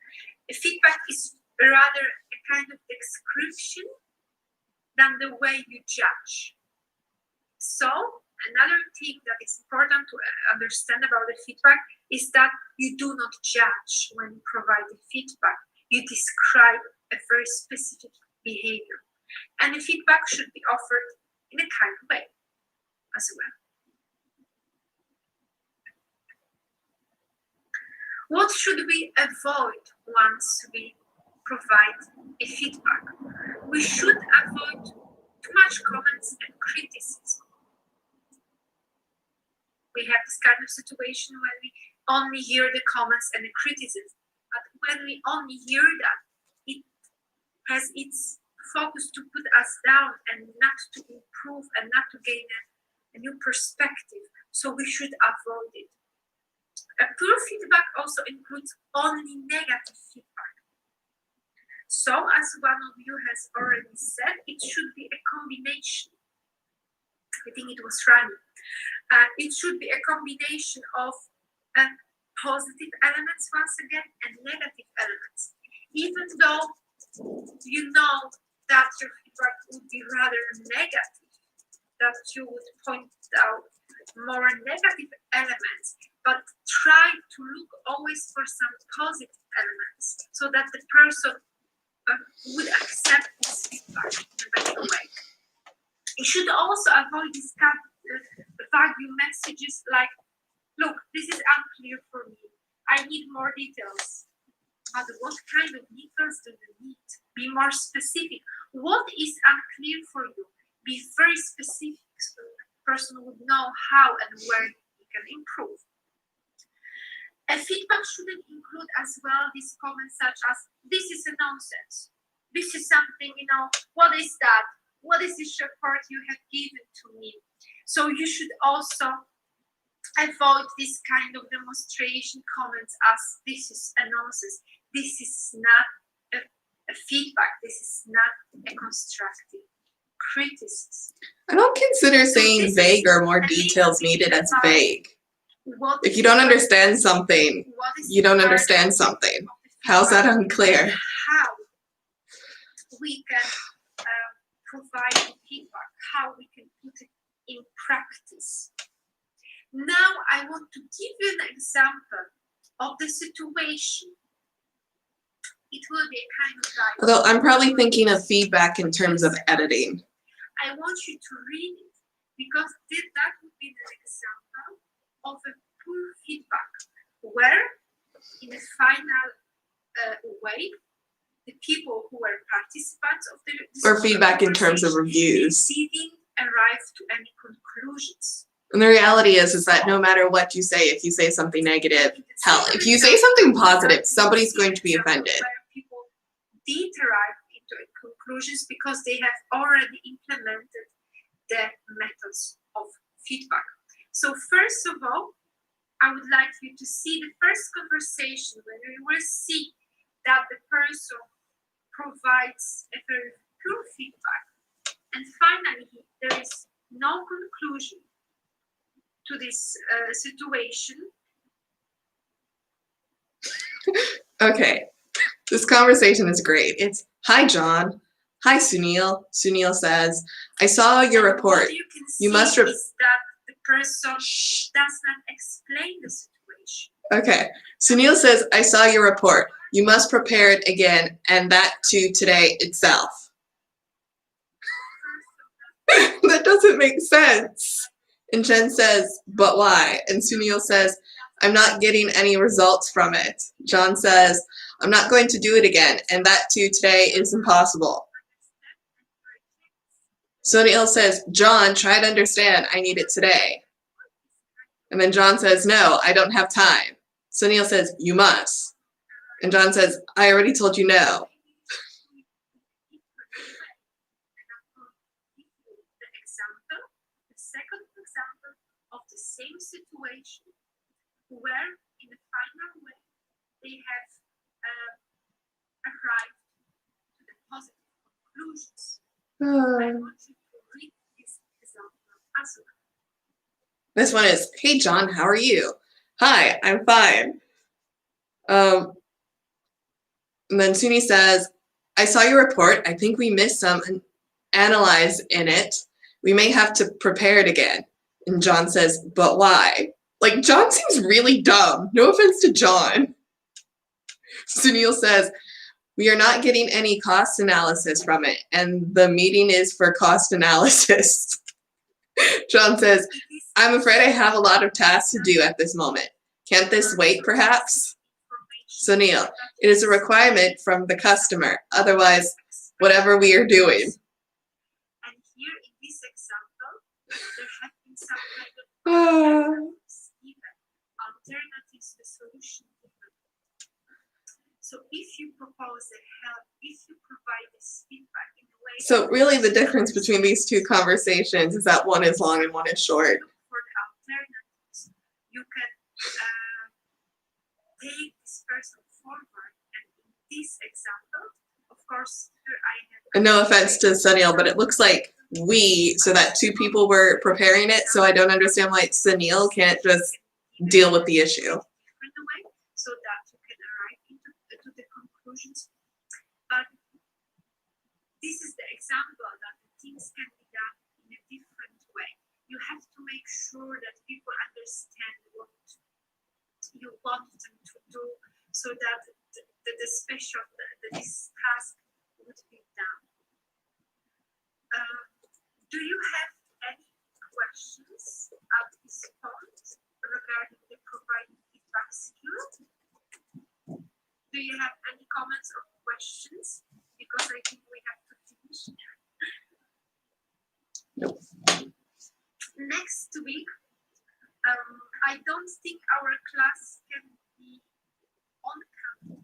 The feedback is rather a kind of description than the way you judge. So another thing that is important to understand about the feedback is that you do not judge when you provide the feedback. You describe a very specific behavior. And the feedback should be offered in a kind way as well. What should we avoid once we provide a feedback? We should avoid too much comments and criticism. We have this kind of situation when we only hear the comments and the criticism. But when we only hear that, it has its focus to put us down and not to improve and not to gain a new perspective. So we should avoid it. A poor feedback also includes only negative feedback. So, as one of you has already said, it should be a combination. I think it was rhyming. It should be a combination of positive elements once again and negative elements. Even though you know that your feedback would be rather negative, that you would point out more negative elements, but try to look always for some positive elements so that the person would accept this feedback in a better way. You should also avoid these vague messages like, look, this is unclear for me. I need more details. But what kind of details do you need? Be more specific. What is unclear for you? Be very specific so the person would know how and where he can improve. A feedback shouldn't include as well these comments such as, this is a nonsense. This is something, what is that? What is this report you have given to me? So you should also avoid this kind of demonstration comments as, this is a nonsense. This is not a feedback. This is not a constructive criticism. I don't consider saying vague or more details needed as vague. If you don't understand something, you don't understand something. How's that unclear? How we can provide feedback, how we can put it in practice. Now I want to give you an example of the situation. It will be a kind of guide. Although I'm probably thinking of feedback in terms of editing. I want you to read it because that would be an example of a poor feedback where in in the final way, the people who were participants of the Or feedback in terms of conversation reviews. didn't arrive to any conclusions. And the reality is that no matter what you say, if you say something negative, hell, if you say something positive, somebody's going to be offended. Where people did arrive into conclusions because they have already implemented the methods of feedback. So first of all, I would like you to see the first conversation where you will see that the person provides a very pure feedback. And finally, there is no conclusion to this situation. Okay, this conversation is great. It's, hi, John. Hi, Sunil. Sunil says, I saw your report. What you can see You must is that the person does not explain the situation. Okay, Sunil says, I saw your report. You must prepare it again, and that too today itself. That doesn't make sense. And Jen says, but why? And Sunil says, I'm not getting any results from it. John says, I'm not going to do it again, and that too today is impossible. Sunil says, John, try to understand, I need it today. And then John says, no, I don't have time. Sunil says, you must. And John says, I already told you no. The second example of the same situation where in the final way they have arrived to the positive conclusions. I want you to read this example as well. This one is, hey, John, how are you? Hi, I'm fine. And then Suni says, I saw your report. I think we missed some analyze in it. We may have to prepare it again. And John says, but why? Like, John seems really dumb. No offense to John. Sunil says, we are not getting any cost analysis from it, and the meeting is for cost analysis. John says, I'm afraid I have a lot of tasks to do at this moment. Can't this wait, perhaps? Sunil, it is a requirement from the customer. Otherwise, whatever we are doing. And here in this example, there have been some kind of alternatives to solution. So if you propose a help, if you provide this feedback in a way. So really the difference between these two conversations is that one is long and one is short. For the alternatives, you can take this person forward. And in this example, of course, here I have. And no offense to Sunil, but it looks like we, so that two people were preparing it. So I don't understand why Sunil can't just deal with the issue. So that you can arrive to the conclusions. But this is the example that the things can be done in a different way. You have to make sure that people understand what you want them to do, so that this task would be done. Do you have any questions at this point regarding the providing feedback skill? Do you have any comments or questions? Because I think we have to finish. Nope. Next week, I don't think our class can be on campus.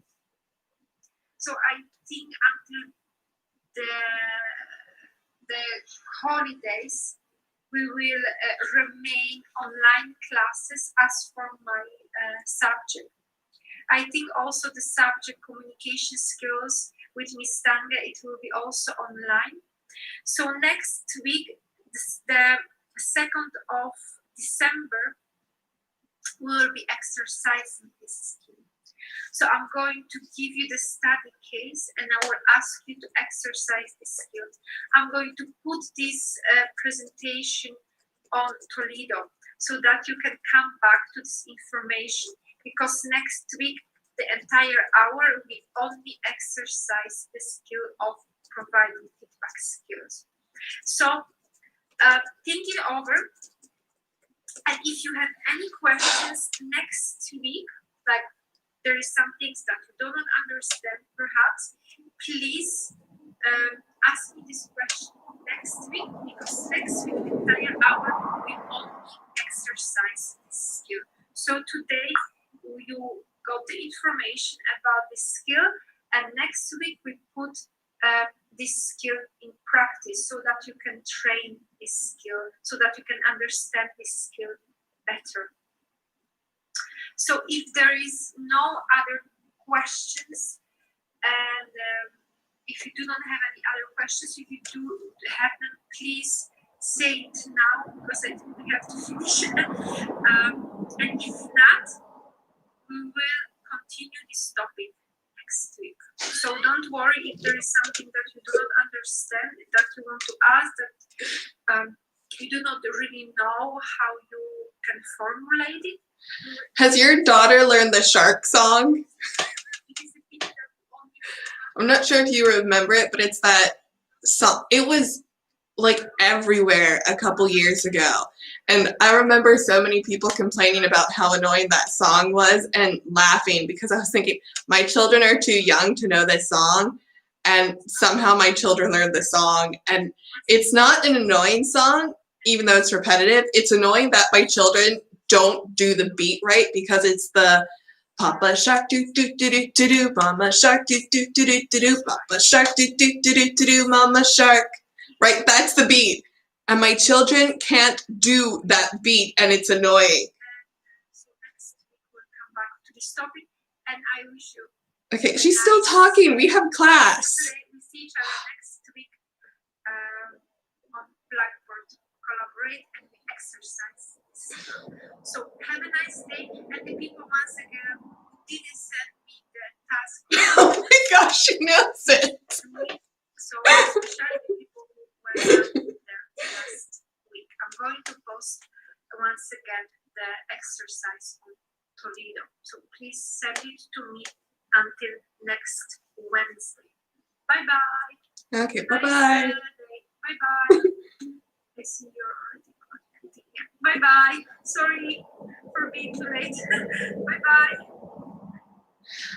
So I think until the holidays, we will remain online classes as for my subject. I think also the subject communication skills with Miss Tanga, it will be also online. So next week, the 2nd of December, we will be exercising this skill. So I'm going to give you the study case and I will ask you to exercise this skill. I'm going to put this presentation on Toledo so that you can come back to this information. Because next week, the entire hour, we only exercise the skill of providing feedback skills. So, thinking over, and if you have any questions next week, like there is some things that you do not understand, perhaps, please ask me this question next week, because next week, the entire hour, we only exercise this skill. So today, you got the information about this skill, and next week we put this skill in practice so that you can train this skill, so that you can understand this skill better. So if there is no other questions, and if you do not have any other questions, if you do have them, please say it now, because I think we have to finish. And if not, we will continue this topic next week. So don't worry if there is something that you do not understand, that you want to ask, that you do not really know how you can formulate it. Has your daughter learned the shark song? I'm not sure if you remember it, but it's that song. It was like everywhere a couple years ago. And I remember so many people complaining about how annoying that song was and laughing, because I was thinking, my children are too young to know this song, and somehow my children learned the song. And it's not an annoying song, even though it's repetitive. It's annoying that my children don't do the beat right, because it's the Papa Shark do do do do do do, Mama Shark do do do do do do, Papa Shark do do do do do do, Mama Shark. Right, that's the beat. And my children can't do that beat, and it's annoying. So next week we'll come back to this topic, and I wish you. Okay, she's still talking. We have class. We see each other next week on Blackboard. Collaborate and we exercise. So have a nice day, and the people once again who didn't send me the task. Oh my gosh, she knows it. So especially the people who were there last week. I'm going to post once again the exercise on Toledo. So please send it to me until next Wednesday. Bye bye. Okay, bye bye. Bye bye. I see your article. Bye bye. Sorry for being too late. Bye bye.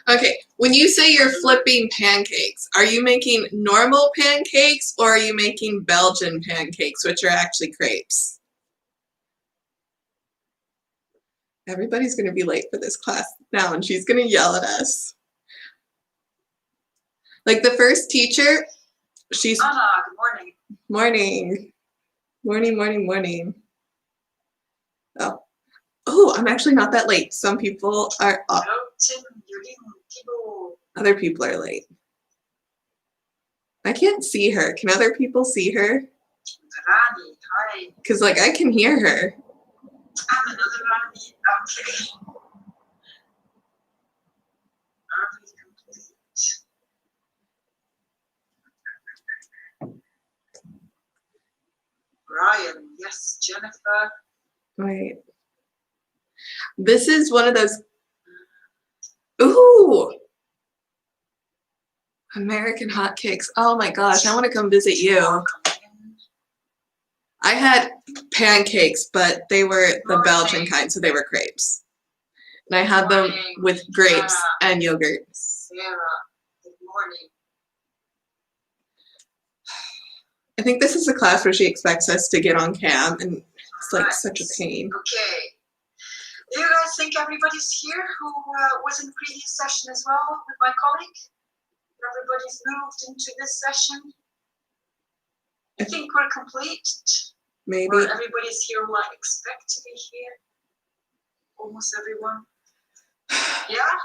Okay, when you say you're flipping pancakes, are you making normal pancakes, or are you making Belgian pancakes, which are actually crepes? Everybody's going to be late for this class now, and she's going to yell at us. Like the first teacher, she's... Anna, good morning. Morning. Morning, morning, morning. Oh, I'm actually not that late. Some people are up. Other people are late. I can't see her. Can other people see her? Rani, hi. Because, like, I can hear her. I'm another Rani. Okay. Are we complete? Brian, yes. Jennifer. Wait. This is one of those... Ooh! American hotcakes. Oh my gosh, I want to come visit you. I had pancakes, but they were the Belgian kind, so they were crepes. And I had them with grapes and yogurt. Sarah, good morning. I think this is a class where she expects us to get on cam, and it's like such a pain. Okay. Do you guys think everybody's here who was in the previous session as well with my colleague? Everybody's moved into this session. I think we're complete. Maybe. Or everybody's here who I expect to be here. Almost everyone. Yeah?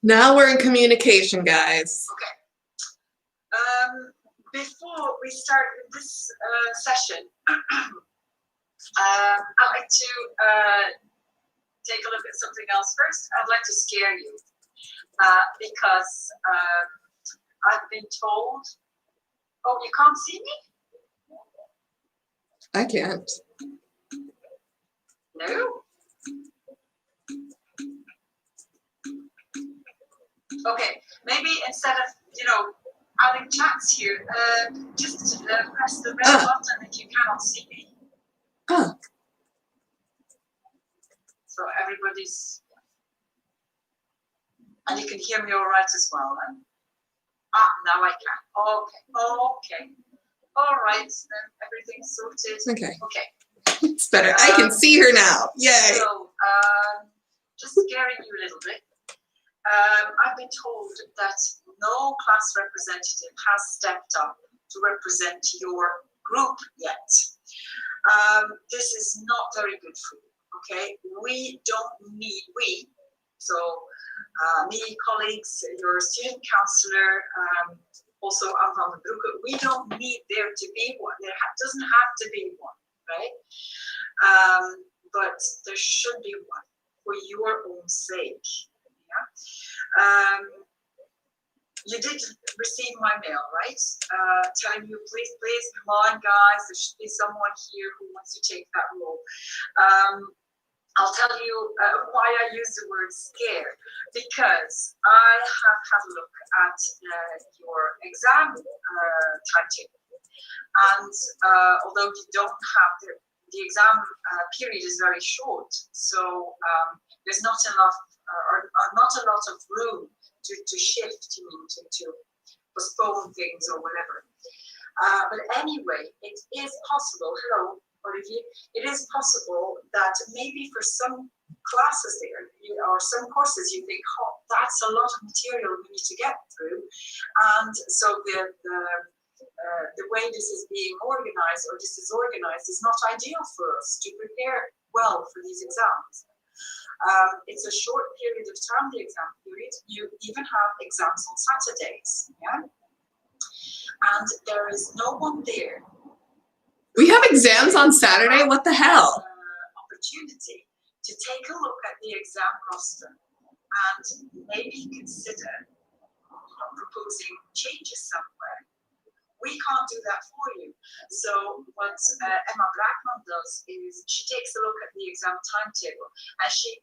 Now we're in communication, guys. Okay. Before we start this session, I'd like to take a look at something else first. I'd like to scare you because I've been told. Oh, you can't see me? I can't. No. Okay, maybe instead of adding chats here, just press the red button if you cannot see me. Huh. So everybody's. And you can hear me all right as well then? Ah, now I can. Okay. All right, then everything's sorted. Okay. Okay. It's better. I can see her now. Yay. So, just scaring you a little bit. I've been told that no class representative has stepped up to represent your group yet. This is not very good for you, okay? We don't need, me, colleagues, your student counselor, also Anne van den Broeke, we don't need there to be one. There doesn't have to be one, right? But there should be one for your own sake. Yeah. You did receive my mail, right? Telling you, please, come on, guys. There should be someone here who wants to take that role. I'll tell you why I use the word scare, because I have had a look at your exam timetable, and although you don't have the exam period is very short, so there's not enough or not a lot of room to shift, to postpone things or whatever. But anyway, it is possible. Hello, Olivier. It is possible that maybe for some classes there or some courses you think, oh, that's a lot of material we need to get through, and so the way this is being organized or this is organized is not ideal for us to prepare well for these exams. It's a short period of time, the exam period. You even have exams on Saturdays, yeah? And there is no one there. We have exams on Saturday? What the hell? Opportunity to take a look at the exam roster and maybe consider proposing changes somewhere. We can't do that for you. So what Emma Brackman does is she takes a look at the exam timetable and she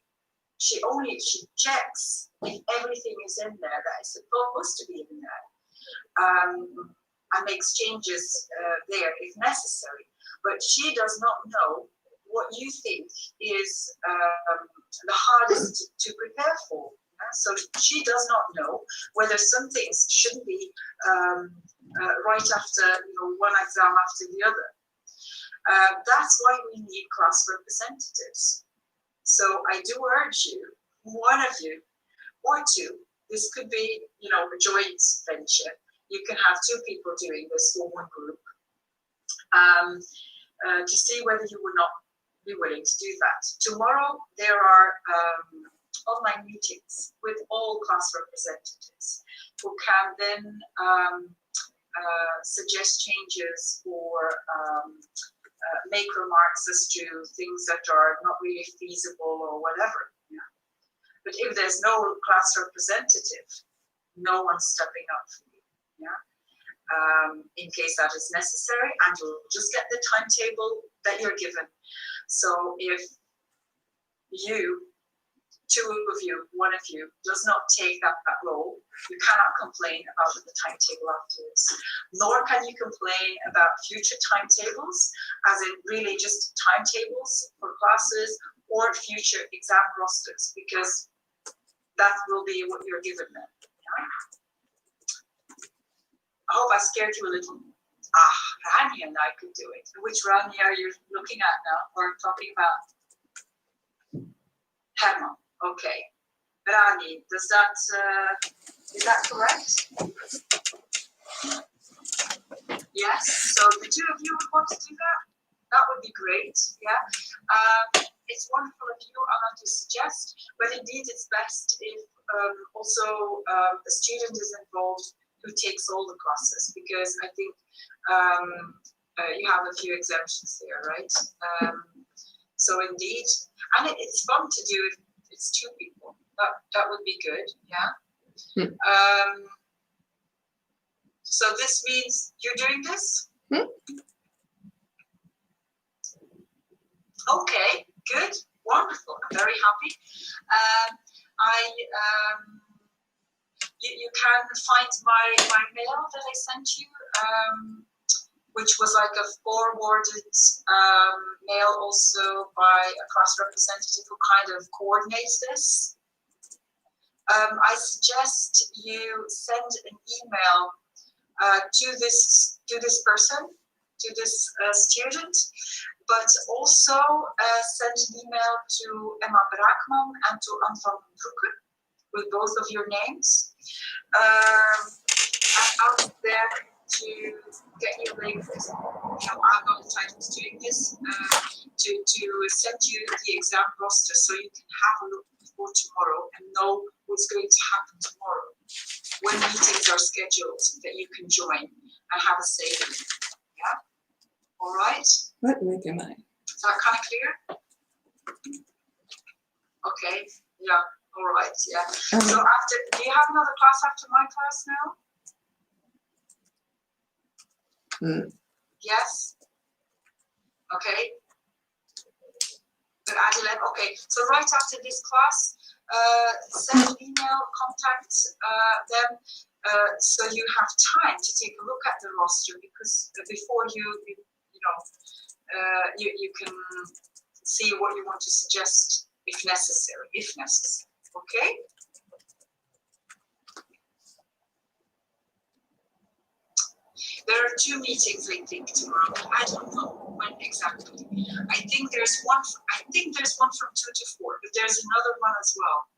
checks if everything is in there that is supposed to be in there, and makes changes there if necessary. But she does not know what you think is the hardest to prepare for. So she does not know whether some things shouldn't be right after one exam after the other. That's why we need class representatives. So I do urge you, one of you or two, this could be a joint venture. You can have two people doing this for one group, to see whether you would not be willing to do that. Tomorrow there are online meetings with all class representatives who can then suggest changes or make remarks as to things that are not really feasible or whatever. Yeah. But if there's no class representative, no one's stepping up for you. Yeah. In case that is necessary, and you'll just get the timetable that you're given. So if two of you, one of you, does not take that role, you cannot complain about the timetable afterwards. Nor can you complain about future timetables, as in really just timetables for classes or future exam rosters, because that will be what you're given then. Yeah? I hope I scared you a little. Rania and I could do it. Which Rania are you looking at now or talking about? Herman. Okay. Rani, is that correct? Yes. So the two of you would want to do that? That would be great. Yeah. It's wonderful of you, Anna, to suggest, but indeed it's best if also a student is involved who takes all the classes, because I think you have a few exemptions there, right? So indeed, and it's fun to do if it's two people. That would be good, yeah. So this means you're doing this? Okay, good, wonderful. I'm very happy. You can find my mail that I sent you, which was like a forwarded mail also by a class representative who kind of coordinates this. I suggest you send an email to this person, to this student, but also send an email to Emma Braakman and to Anne van den Broeke with both of your names. And ask them to get you linked. I'm not entitled to doing this, to send you the exam roster so you can have a look before tomorrow and know what's going to happen tomorrow, when meetings are scheduled that you can join and have a say in it. Yeah? All right? What link am I? Is that kind of clear? Okay, yeah, all right, yeah. So after, do you have another class after my class now? Yes? Okay. But at 11, okay, so right after this class, send an email, contact them, so you have time to take a look at the roster, because before you can see what you want to suggest if necessary, okay? There are 2 meetings, I think, tomorrow. I don't know when exactly. I think there's one from 2 to 4, but there's another one as well.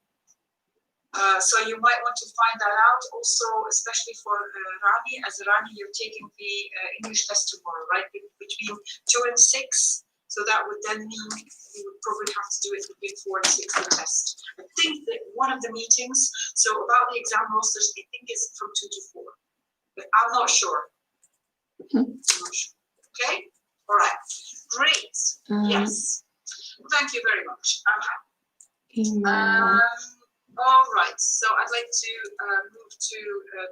So you might want to find that out also, especially for Rani. As Rani, you're taking the English test tomorrow, right? Between 2 and 6. So that would then mean you would probably have to do it between 4 and 6, the test. I think that one of the meetings, so about the exam rosters, I think is from 2 to 4. But I'm not sure. Okay, all right, great. Yes, thank you very much. I'm happy. All right, so I'd like to move to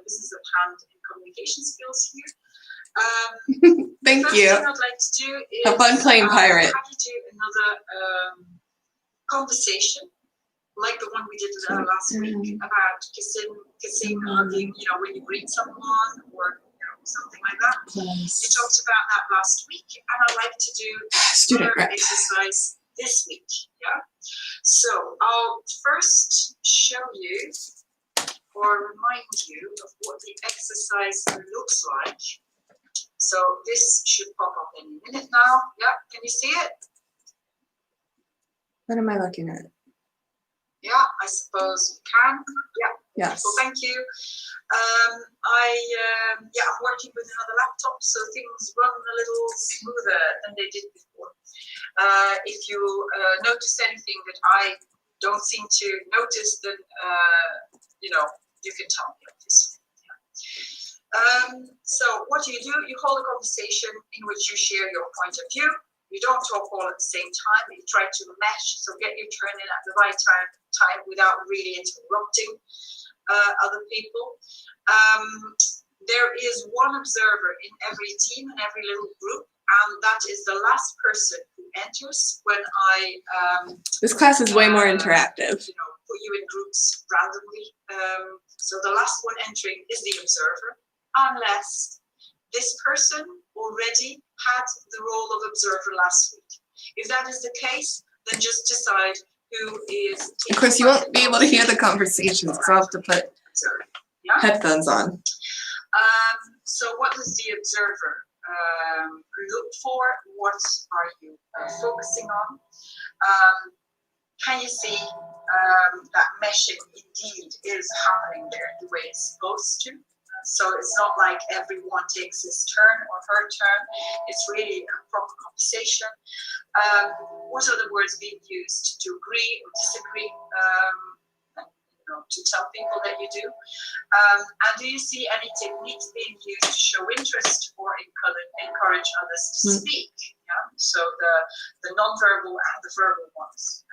business at hand and communication skills here. Thank first you. thing I'd like to do is have fun playing pirate. Have you do another conversation like the one we did last week about kissing, hugging, when you greet someone or something like that. You talked about that last week, and I'd like to do another exercise this week. Yeah. So I'll first show you or remind you of what the exercise looks like. So this should pop up in a minute now. Yeah. Can you see it? What am I looking at? Yeah, I suppose you can. Yeah. Yes. Well, thank you. I'm working with another laptop, so things run a little smoother than they did before. If you notice anything that I don't seem to notice, then you can tell me, obviously. So what do? You hold a conversation in which you share your point of view. You don't talk all at the same time. You try to mesh, so get your turn in at the right time without really interrupting other people. There is one observer in every team, in every little group, and that is the last person who enters when I this class is way more interactive. Put you in groups randomly. So the last one entering is the observer, unless this person already had the role of observer last week. If that is the case, then just decide who is. Of course, you won't be able to hear the conversations because I'll have to put headphones on. So what does the observer look for? What are you focusing on? Can you see that meshing indeed is happening there the way it's supposed to? So it's not like everyone takes his turn or her turn. It's really a proper conversation. What are the words being used to agree or disagree? To tell people that you do. And do you see any techniques being used to show interest or encourage others to speak? Yeah? So the non-verbal and the verbal ones.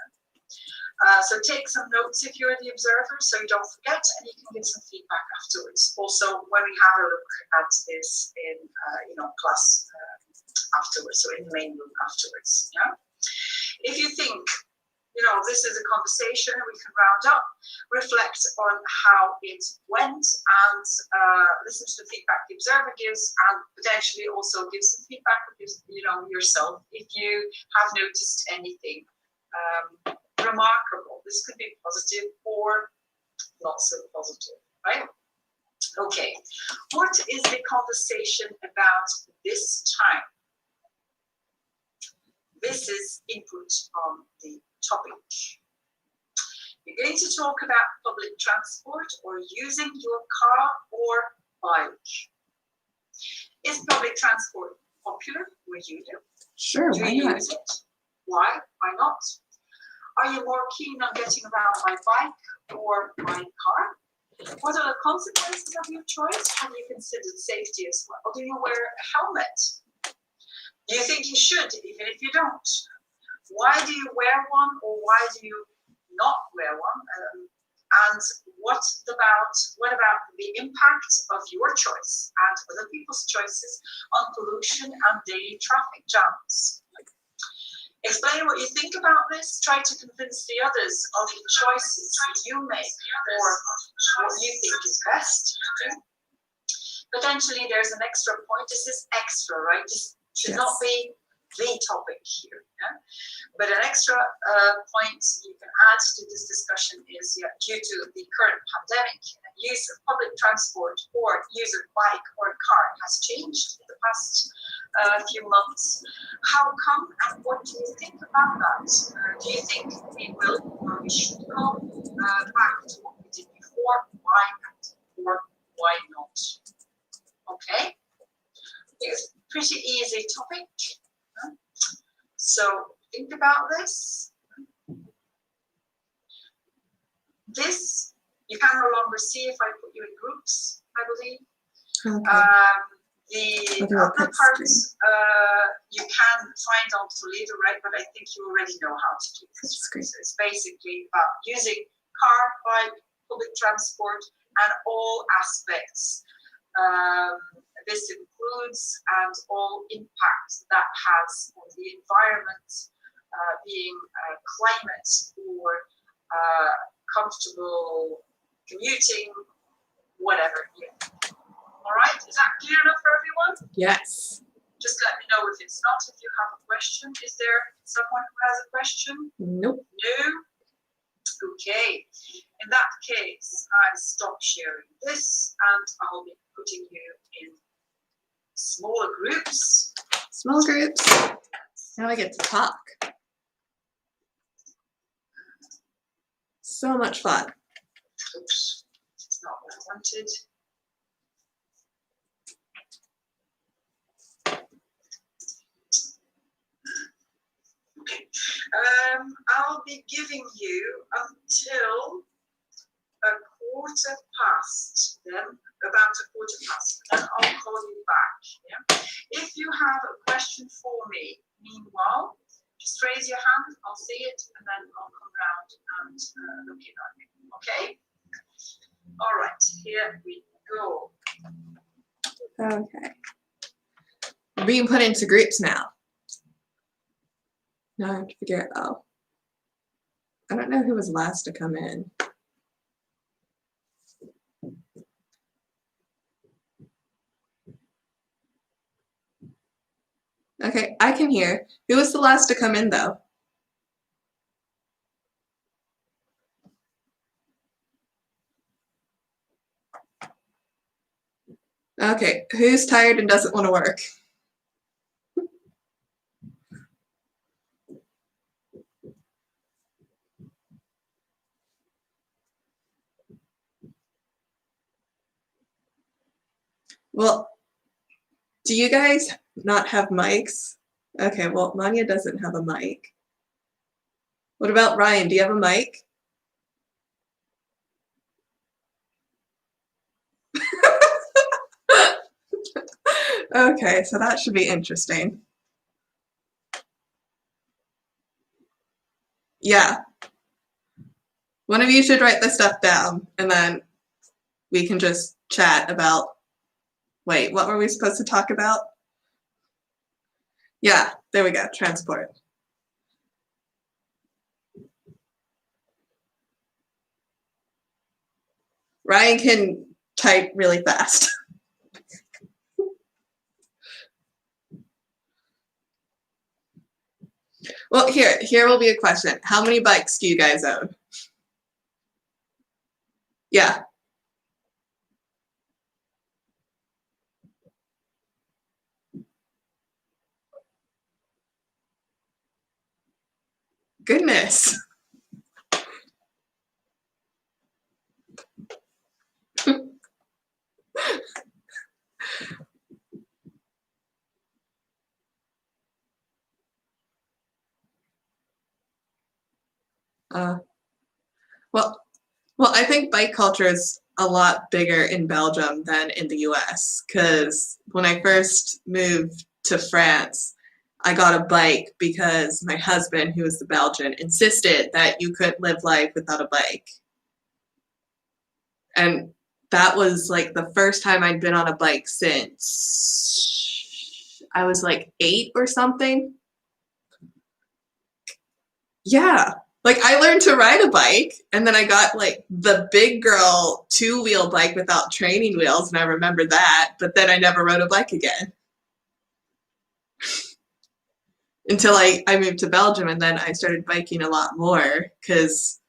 So take some notes if you're the observer, so you don't forget, and you can give some feedback afterwards. Also, when we have a look at this in class afterwards, so in the main room afterwards. Yeah. If you think this is a conversation, we can round up, reflect on how it went, and listen to the feedback the observer gives, and potentially also give some feedback yourself if you have noticed anything remarkable. This could be positive or not so positive, right? Okay, what is the conversation about this time? This is input on the topic. You're going to talk about public transport or using your car or bike. Is public transport popular where you live? Sure, Do why you not? use it? Why? Why not? Are you more keen on getting around by bike or by car? What are the consequences of your choice? Have you considered safety as well? Do you wear a helmet? Do you think you should, even if you don't? Why do you wear one or why do you not wear one? And what about the impact of your choice and other people's choices on pollution and daily traffic jams? Explain what you think about this. Try to convince the others of the choices that you make or what you think is best. Potentially there's an extra point. This is extra, right? This should not be the topic here. Yeah? But an extra point you can add to this discussion is due to the current pandemic, use of public transport or use of bike or car has changed in the past few months. How come and what do you think about that? Do you think we will or we should go back to what we did before? Why or why not? Okay, it's a pretty easy topic. So think about this. This you can no longer see if I put you in groups, I believe. Okay. The other parts you can find on Toledo, right? But I think you already know how to do this. Right? So it's basically about using car, bike, public transport, and all aspects. This includes and all impacts that has on the environment, being climate or comfortable commuting, whatever. Yeah. All right, is that clear enough for everyone? Yes. Just let me know if it's not, if you have a question. Is there someone who has a question? Nope. No? Okay. In that case, I stop sharing this and I'll be putting you in smaller groups. Small groups. Now I get to talk. So much fun. Oops, it's not what I wanted. Okay. I'll be giving you until a quarter past, then about a quarter past, then I'll call you back. Yeah? If you have a question for me, meanwhile, just raise your hand, I'll see it, and then I'll come round and look in on you. Okay? All right, here we go. Okay. We're being put into groups now. Now I have to figure out, oh. I don't know who was last to come in. Okay, I can hear. Who was the last to come in though? Okay, who's tired and doesn't want to work? Well, do you guys not have mics? Okay, well, Manya doesn't have a mic. What about Ryan? Do you have a mic? Okay, so that should be interesting. Yeah. One of you should write this stuff down and then we can just chat about, wait, what were we supposed to talk about? Yeah, there we go, transport. Ryan can type really fast. Well, here will be a question. How many bikes do you guys own? Yeah. Goodness. Uh, well, well, I think bike culture is a lot bigger in Belgium than in the US because when I first moved to France, I got a bike because my husband, who was the Belgian, insisted that you couldn't live life without a bike. And that was like the first time I'd been on a bike since I was like 8 or something. Yeah. Like I learned to ride a bike and then I got like the big girl 2-wheel bike without training wheels and I remember that, but then I never rode a bike again. Until I moved to Belgium and then I started biking a lot more because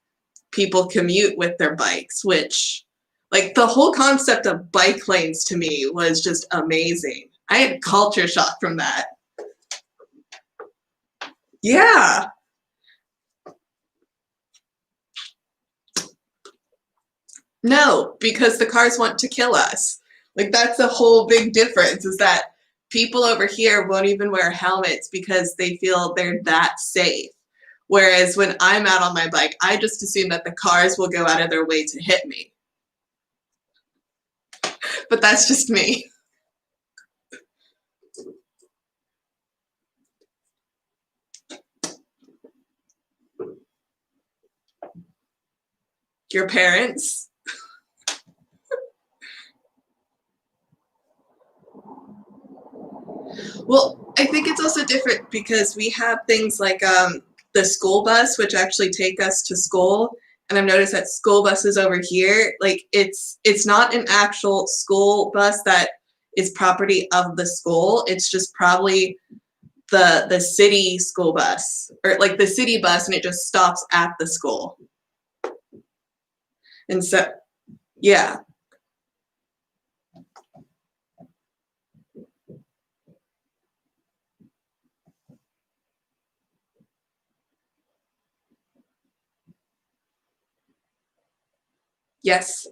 people commute with their bikes, which like the whole concept of bike lanes to me was just amazing. I had culture shock from that. Yeah. No, because the cars want to kill us. Like that's the whole big difference is that people over here won't even wear helmets because they feel they're that safe. Whereas when I'm out on my bike, I just assume that the cars will go out of their way to hit me. But that's just me. Your parents? Well, I think it's also different because we have things like the school bus, which actually take us to school. And I've noticed that school buses over here, like it's not an actual school bus that is property of the school. It's just probably the city school bus or like the city bus, and it just stops at the school. And so, yeah, yes.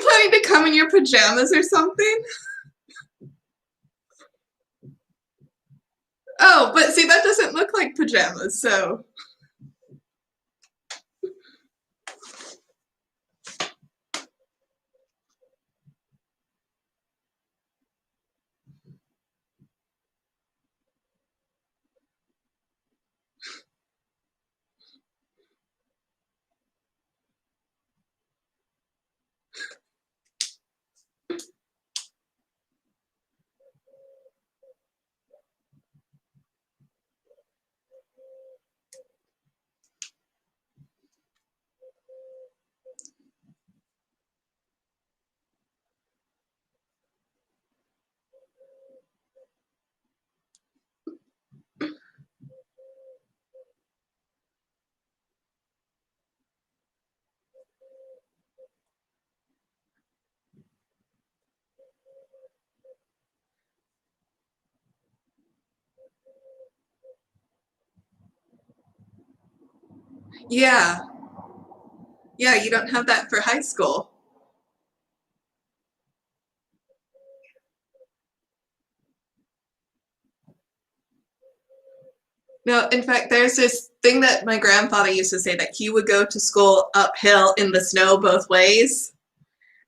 planning to come in your pajamas or something? Oh, but see, that doesn't look like pajamas, so. Yeah. Yeah, you don't have that for high school. No, in fact, there's this thing that my grandfather used to say that he would go to school uphill in the snow both ways.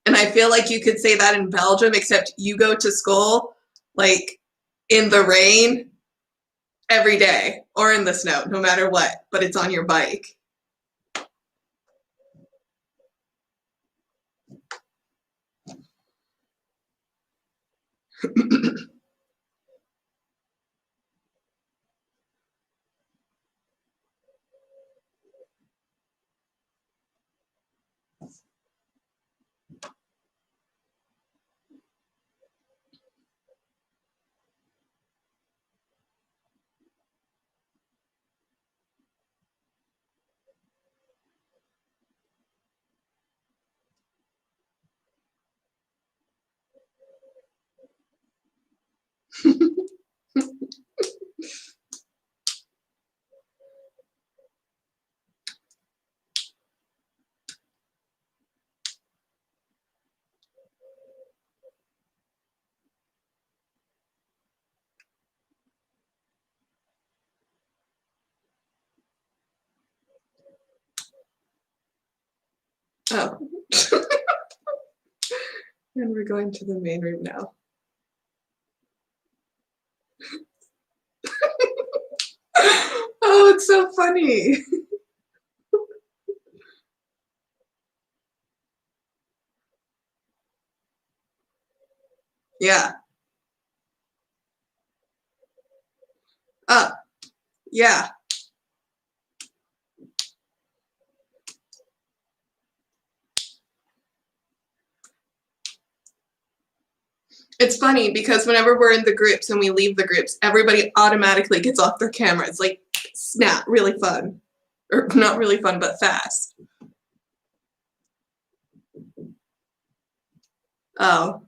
And I feel like you could say that in Belgium, except you go to school like in the rain every day or in the snow, no matter what, but it's on your bike. Oh. And we're going to the main room now. Oh, it's so funny. Yeah. Yeah. It's funny because whenever we're in the groups and we leave the groups, everybody automatically gets off their camera. It's like, snap, really fun. Or not really fun, but fast. Oh.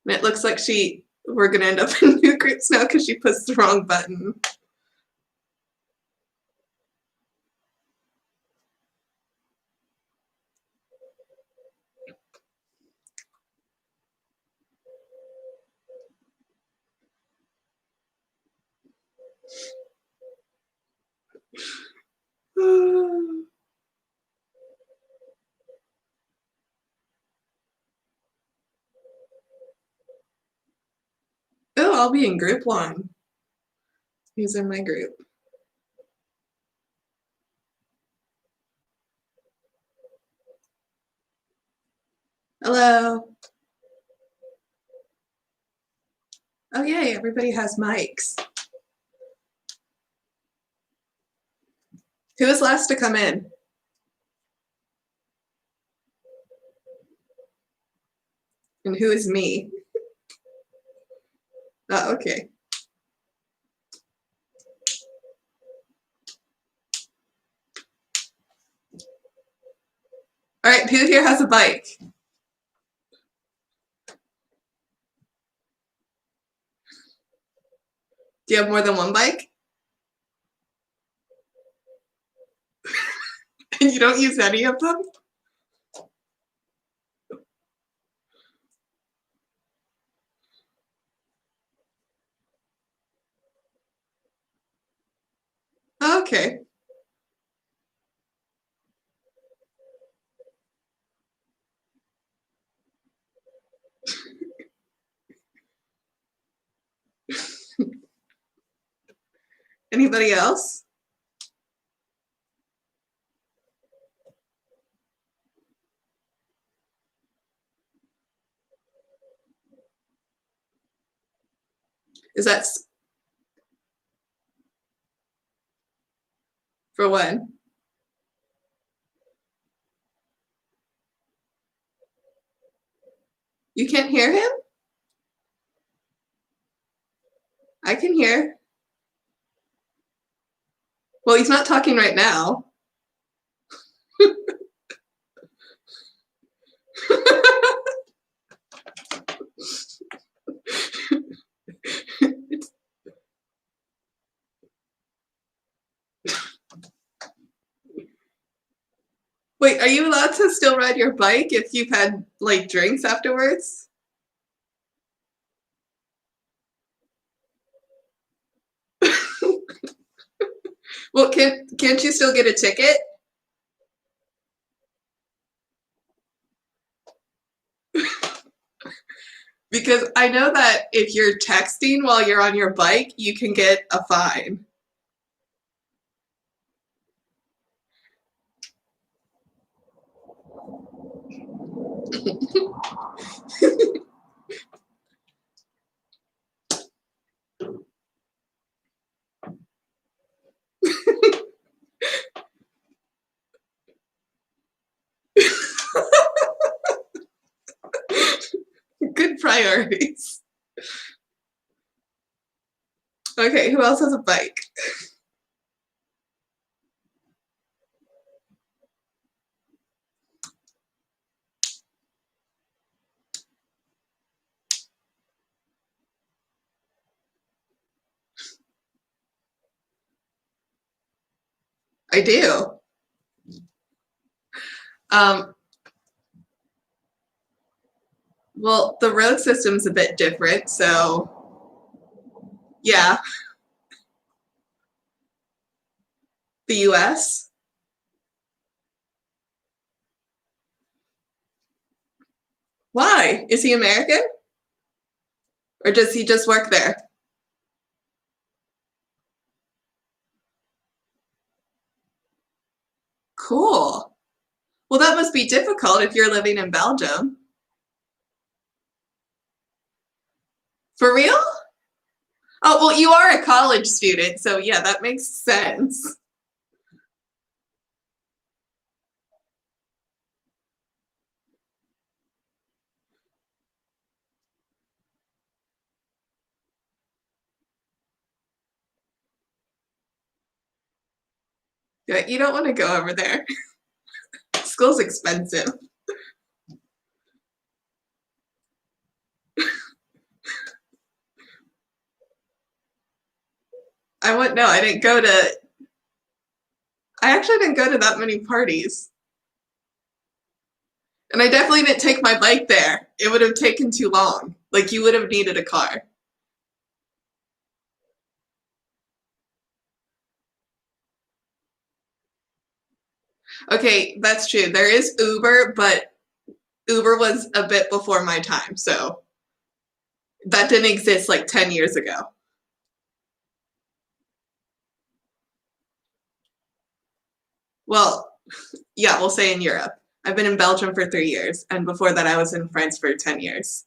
And it looks like we're gonna end up in new groups now because she pushed the wrong button. Oh, I'll be in group 1. Who's in my group? Hello. Oh, yay, everybody has mics. Who was last to come in? And who is me? Oh, okay. All right, who here has a bike? Do you have more than one bike? And you don't use any of them? Okay. Anybody else? Is that for when? You can't hear him? I can hear. Well, he's not talking right now. Wait, are you allowed to still ride your bike if you've had like drinks afterwards? Well, can't you still get a ticket? Because I know that if you're texting while you're on your bike, you can get a fine. Good priorities. Okay, who else has a bike? I do. Well, the road system's a bit different, so yeah. The US? Why? Is he American? Or does he just work there? Cool. Well, that must be difficult if you're living in Belgium. For real? Oh, well, you are a college student, so yeah, that makes sense. Yeah, you don't want to go over there. School's expensive. I didn't go to, I actually didn't go to that many parties. And I definitely didn't take my bike there. It would have taken too long. Like, you would have needed a car. Okay, that's true. There is Uber, but Uber was a bit before my time, so that didn't exist like 10 years ago. Well, yeah, we'll say in Europe. I've been in Belgium for 3 years, and before that I was in France for 10 years.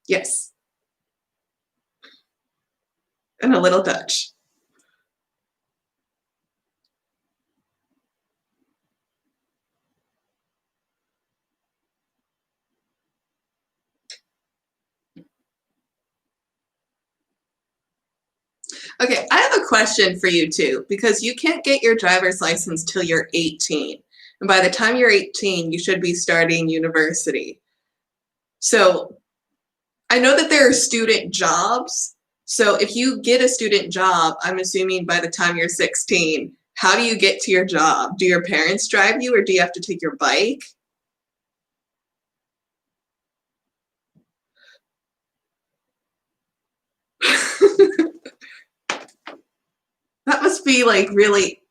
Yes, and a little Dutch. Okay, I have a question for you too, because you can't get your driver's license till you're 18. And by the time you're 18, you should be starting university. So I know that there are student jobs. So if you get a student job, I'm assuming by the time you're 16, how do you get to your job? Do your parents drive you or do you have to take your bike? That must be like really.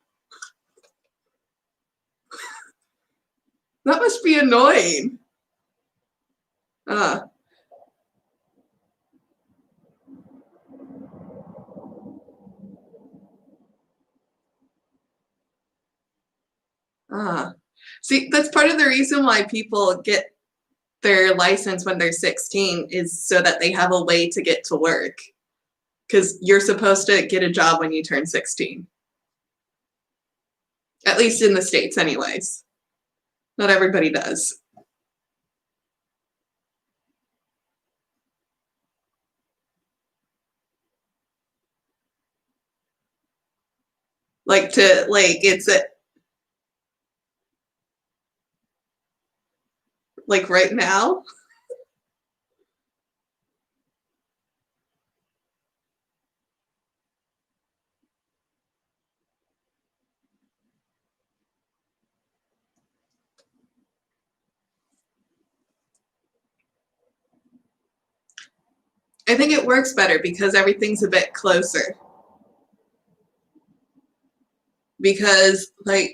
That must be annoying. Uh. See, that's part of the reason why people get their license when they're 16 is so that they have a way to get to work. Because you're supposed to get a job when you turn 16. At least in the States, anyways. Not everybody does. Like it's a, like right now. I think it works better because everything's a bit closer. Because like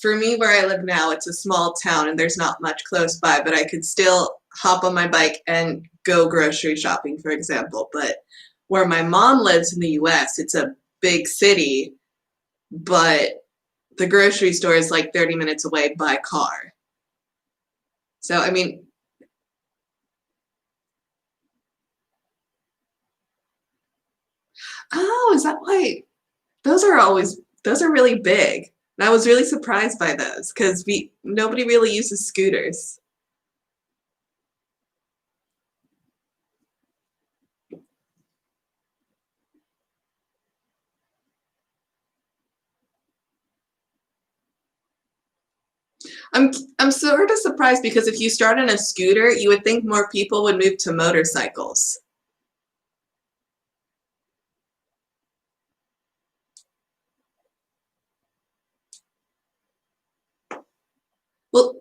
for me where I live now, it's a small town and there's not much close by, but I could still hop on my bike and go grocery shopping, for example. But where my mom lives in the US, it's a big city, but the grocery store is like 30 minutes away by car. So, I mean, oh, is that why? Those are really big. And I was really surprised by those because nobody really uses scooters. I'm sort of surprised because if you start on a scooter, you would think more people would move to motorcycles. Well,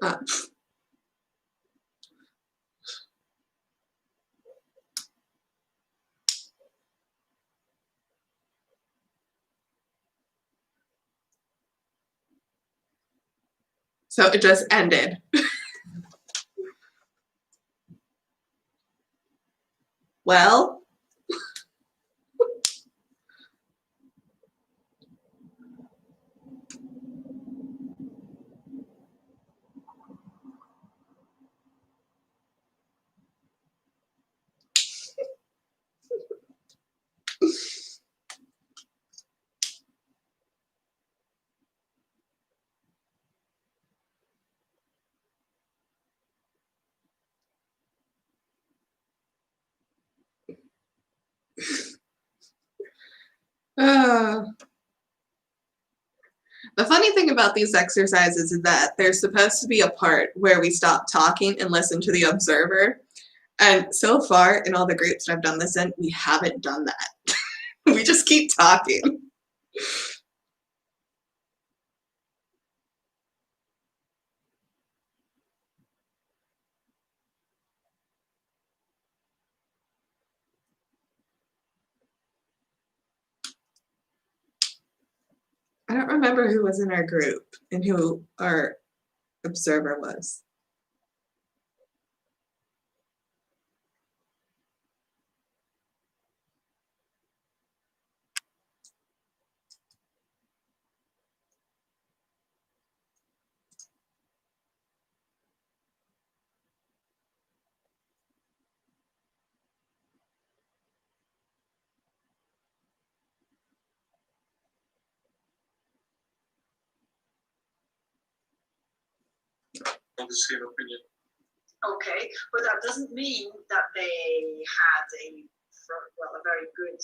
uh, so it just ended. Well, uh, the funny thing about these exercises is that there's supposed to be a part where we stop talking and listen to the observer. And so far in all the groups that I've done this in, we haven't done that. We just keep talking. I don't remember who was in our group and who our observer was. Not the same opinion. Okay, but that doesn't mean that they had a very good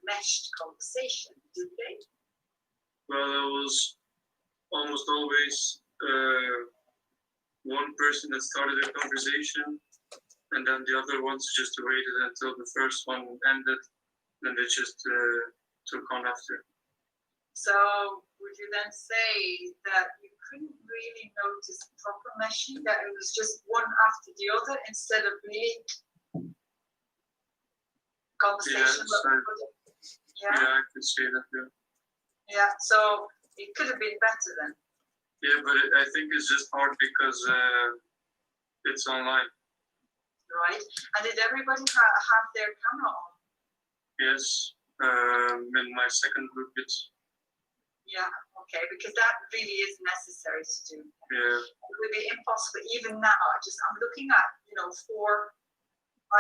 meshed conversation, did they? Well, there was almost always one person that started a conversation, and then the other ones just waited until the first one ended, then they just took on after. So would you then say that you couldn't really notice proper meshing, that it was just one after the other instead of really conversation? Yeah, I could say that. Yeah, so it could have been better then. Yeah, but I think it's just hard because it's online. Right. And did everybody have their camera on? Yes. In my second group, it's. Yeah, okay, because that really is necessary to do. Yeah. It would be impossible even now. I'm looking at, 4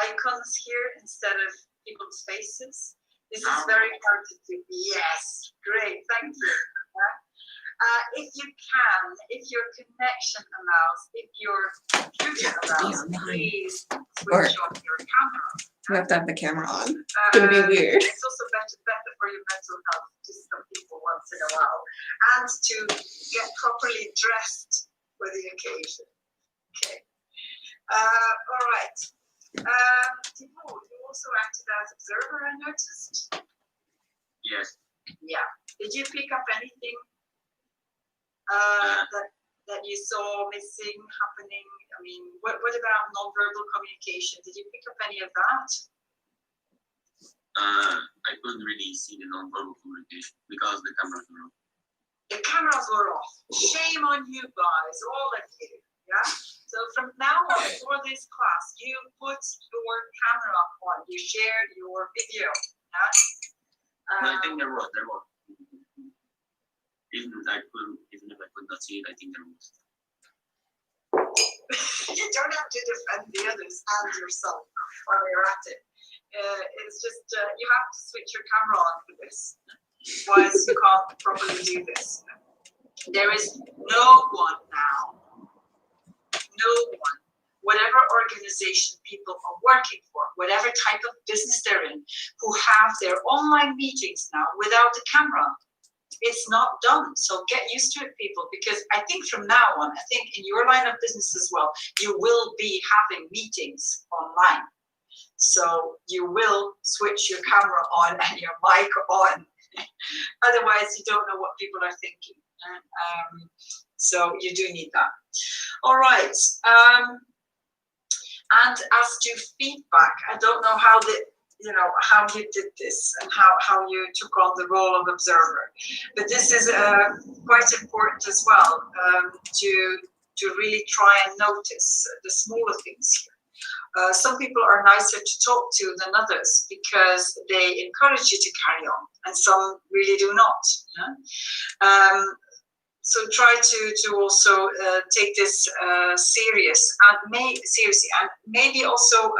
icons here instead of people's faces. This is very hard to do. Yes, great, thank you. If you can, if your connection allows, if your computer allows, please switch on your camera. You have to have the camera on. It's gonna be weird. It's also better for your mental health, just some people once in a while, and to get properly dressed for the occasion. Okay. All right. Timo, you also acted as observer, I noticed. Yes. Yeah. Did you pick up anything that you saw missing, happening? I mean, what about non-verbal communication? Did you pick up any of that? I couldn't really see the non-verbal communication because the cameras were off. The cameras were off. Shame on you guys, all of you. Yeah. So from now on, for this class, you put your camera on. You shared your video. Yeah. I think there was. Even if I could not see it, I think there was. You don't have to defend the others and yourself while you're at it. It's just you have to switch your camera on for this. Otherwise, you can't properly do this. There is no one now, whatever organization people are working for, whatever type of business they're in, who have their online meetings now without the camera. It's not done. So get used to it, people, because I think from now on, I think in your line of business as well, you will be having meetings online. So you will switch your camera on and your mic on. Otherwise, you don't know what people are thinking. So you do need that. All right. And as to feedback, I don't know how how you did this and how you took on the role of observer. But this is quite important as well, to really try and notice the smaller things here. Some people are nicer to talk to than others because they encourage you to carry on, and some really do not. Yeah? So try to also take this seriously, and maybe also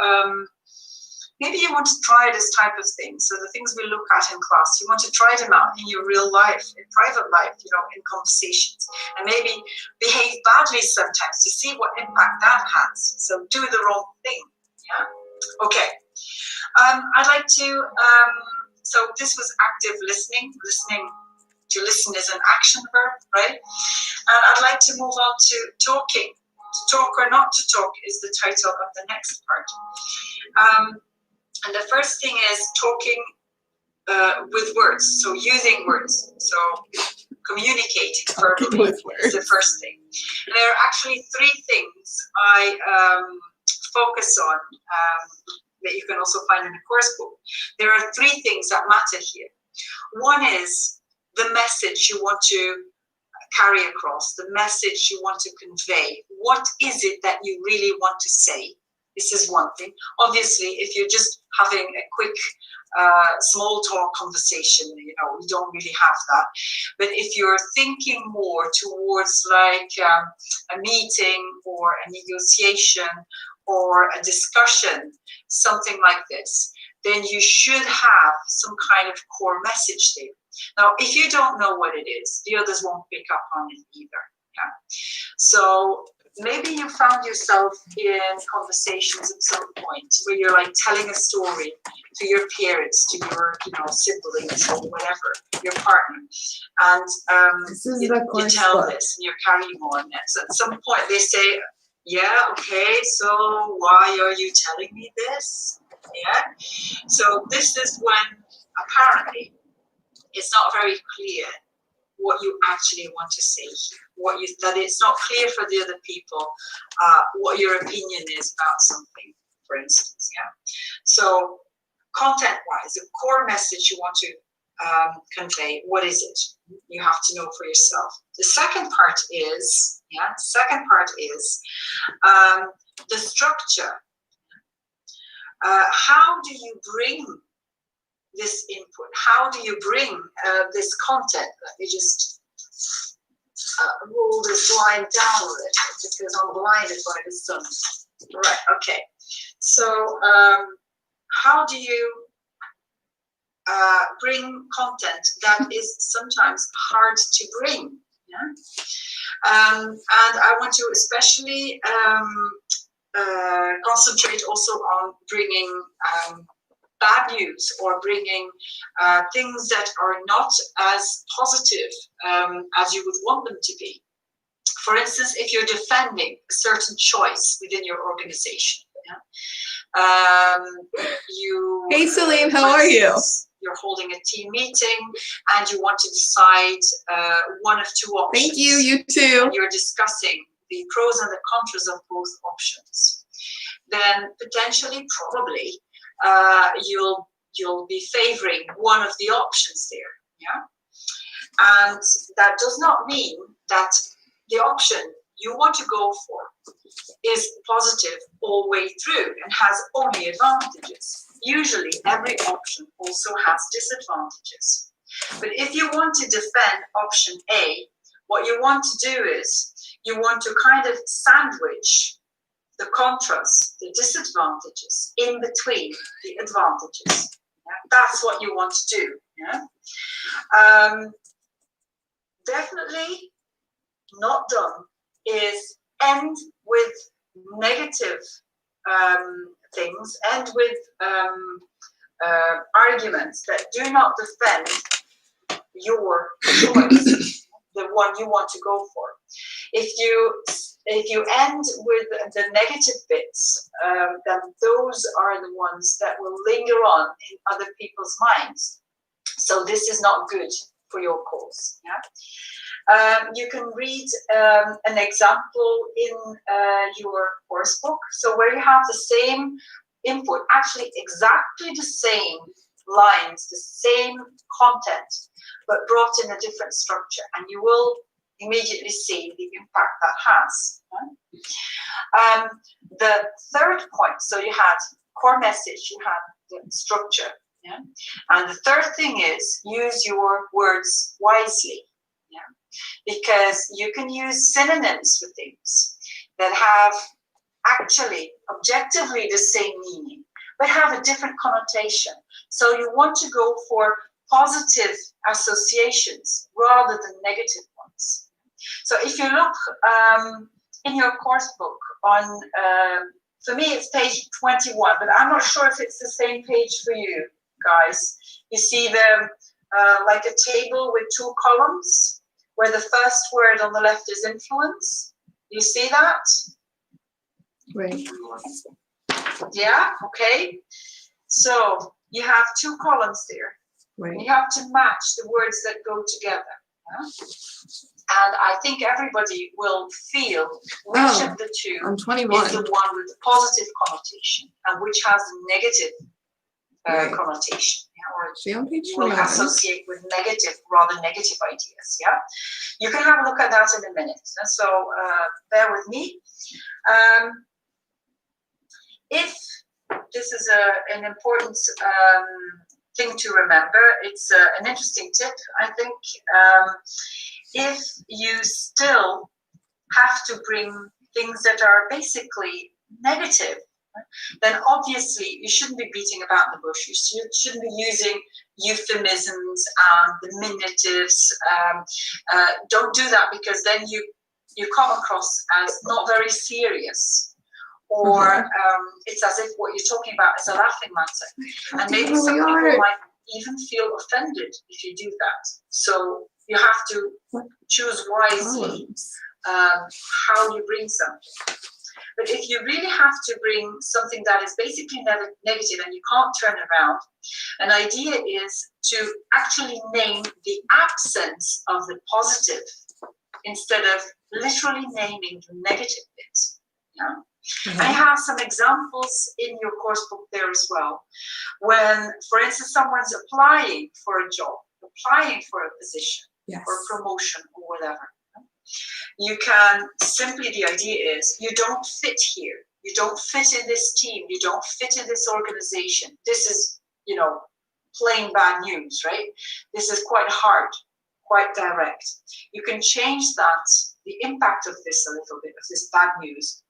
maybe you want to try this type of thing. So the things we look at in class, you want to try them out in your real life, in private life, in conversations, and maybe behave badly sometimes to see what impact that has. So do the wrong thing. Yeah. Okay. I'd like to. So this was active listening. To listen is an action verb, right? And I'd like to move on to talking. To talk or not to talk is the title of the next part. And the first thing is talking with words, so using words, so communicating verbally is the first thing. And there are actually 3 things I focus on that you can also find in the course book. There are 3 things that matter here. One is the message you want to carry across, the message you want to convey. What is it that you really want to say? This is one thing. Obviously, if you're just having a quick small talk conversation, you don't really have that. But if you're thinking more towards like a meeting or a negotiation or a discussion, something like this, then you should have some kind of core message there. Now, if you don't know what it is, the others won't pick up on it either. Yeah? So maybe you found yourself in conversations at some point where you're like telling a story to your parents, to your siblings or whatever, your partner, and you tell this and you're carrying on. And so at some point they say, yeah, okay, so why are you telling me this? Yeah. So this is when apparently it's not very clear what you actually want to say, that it's not clear for the other people what your opinion is about something, for instance. Yeah. So content-wise, the core message you want to convey, what is it? You have to know for yourself. The second part is, the structure. How do you bring this input? How do you bring this content? Let me just roll this line down a little because I'm blinded by the sun. Right, okay. So how do you bring content that is sometimes hard to bring? Yeah? And I want to especially concentrate also on bringing bad news or bringing things that are not as positive as you would want them to be. For instance, if you're defending a certain choice within your organization, Hey Celine, how are you? You're holding a team meeting and you want to decide one of two options. Thank you, you too. And you're discussing the pros and the contras of both options. Then potentially, probably, you'll be favoring one of the options there. Yeah, and that does not mean that the option you want to go for is positive all the way through and has only advantages. Usually every option also has disadvantages. But if you want to defend option A, what you want to do is you want to kind of sandwich the contrasts, the disadvantages in between the advantages. Yeah? That's what you want to do. Yeah? Definitely not done is end with negative things, end with arguments that do not defend your choice, the one you want to go for. If you end with the negative bits, then those are the ones that will linger on in other people's minds. So this is not good for your cause. Yeah? You can read an example in your course book. So where you have the same input, actually exactly the same lines, the same content, but brought in a different structure, and you will immediately see the impact that has. The third point, so you had core message, you had the structure, yeah? And the third thing is use your words wisely, yeah? Because you can use synonyms for things that have actually objectively the same meaning, but have a different connotation. So you want to go for positive associations rather than negative ones. So if you look in your course book on, for me it's page 21, but I'm not sure if it's the same page for you guys. You see the like a table with two columns where the first word on the left is influence. You see that? Right. Yeah, okay. So you have two columns there. Right. You have to match the words that go together. Yeah? And I think everybody will feel which of the two I'm 21. is the one with the positive connotation and which has a negative connotation. Yeah? Or See on page you will 21. associate with rather negative ideas. Yeah, you can have a look at that in a minute. So bear with me. If this is an important thing to remember, it's an interesting tip, I think. If you still have to bring things that are basically negative, then obviously you shouldn't be beating about the bush. You shouldn't be using euphemisms and diminutives. Don't do that, because then you come across as not very serious. Or it's as if what you're talking about is a laughing matter. And maybe some people might even feel offended if you do that. So you have to choose wisely how you bring something. But if you really have to bring something that is basically negative and you can't turn around, an idea is to actually name the absence of the positive instead of literally naming the negative bits. Yeah? Mhm. I have some examples in your course book there as well. When, for instance, someone's applying for a job, applying for a position Yes. or promotion or whatever, you can simply, the idea is you don't fit here. You don't fit in this team. You don't fit in this organization. This is, plain bad news, right? This is quite hard, quite direct. You can change that, the impact of this a little bit, of this bad news,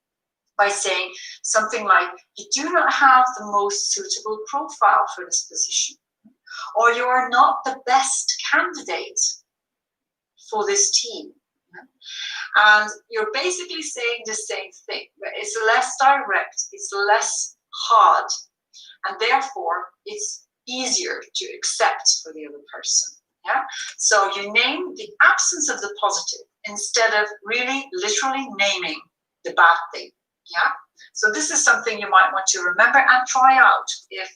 by saying something like, you do not have the most suitable profile for this position, or you are not the best candidate for this team. And you're basically saying the same thing, but it's less direct, it's less hard, and therefore it's easier to accept for the other person. Yeah. So you name the absence of the positive instead of really literally naming the bad thing. Yeah. So this is something you might want to remember and try out if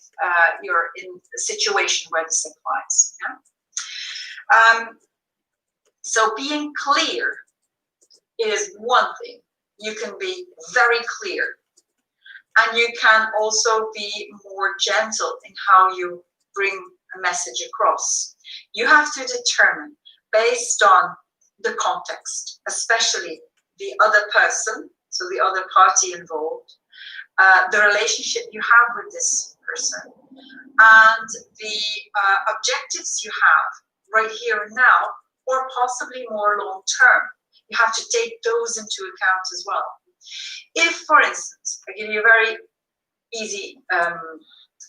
you're in a situation where this applies. Yeah. So being clear is one thing. You can be very clear, and you can also be more gentle in how you bring a message across. You have to determine, based on the context, especially the other person, so the other party involved, the relationship you have with this person, and the objectives you have right here and now, or possibly more long term. You have to take those into account as well. If, for instance, I give you a very easy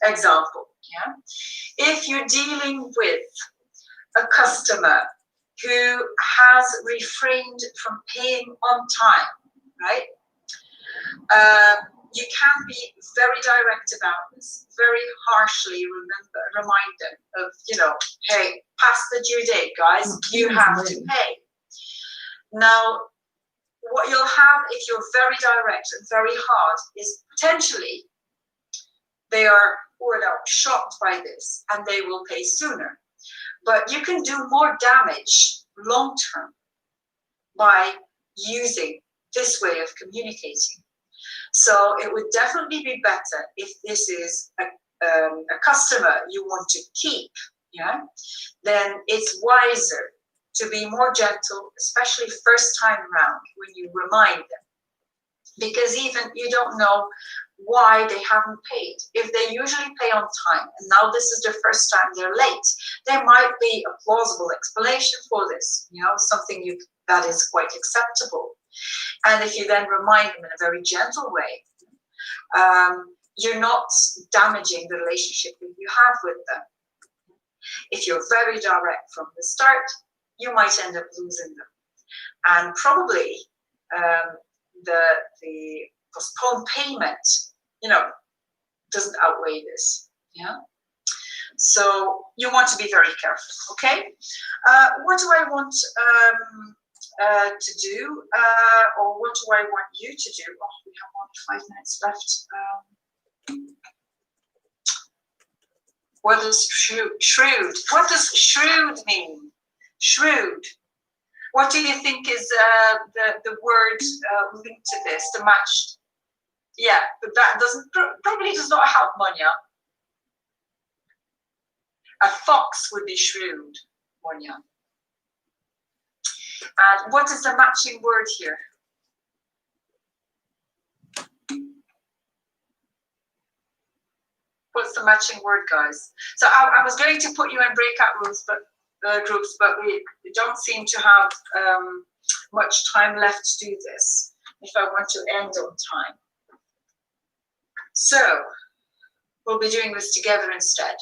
example. Yeah, if you're dealing with a customer who has refrained from paying on time, right? You can be very direct about this, very harshly remind them of, hey, past the due date, guys, you have to pay. Now, what you'll have if you're very direct and very hard is potentially they are shocked by this and they will pay sooner. But you can do more damage long term by using this way of communicating. So it would definitely be better if this is a customer you want to keep, yeah, then it's wiser to be more gentle, especially first time around when you remind them. Because even you don't know why they haven't paid. If they usually pay on time and now this is the first time they're late, there might be a plausible explanation for this, something that is quite acceptable. And if you then remind them in a very gentle way, you're not damaging the relationship that you have with them. If you're very direct from the start, you might end up losing them. And probably the postponed payment, doesn't outweigh this. Yeah. So you want to be very careful. Okay. What do I want to do, or what do I want you to do? Oh, we have only 5 minutes left. What is shrewd? What does shrewd mean? Shrewd. What do you think is the word linked to this? The match. Yeah, but that probably does not help Monia. A fox would be shrewd, Monia. And what is the matching word here? What's the matching word, guys? So I was going to put you in breakout rooms, groups, but we don't seem to have much time left to do this if I want to end on time. So we'll be doing this together instead.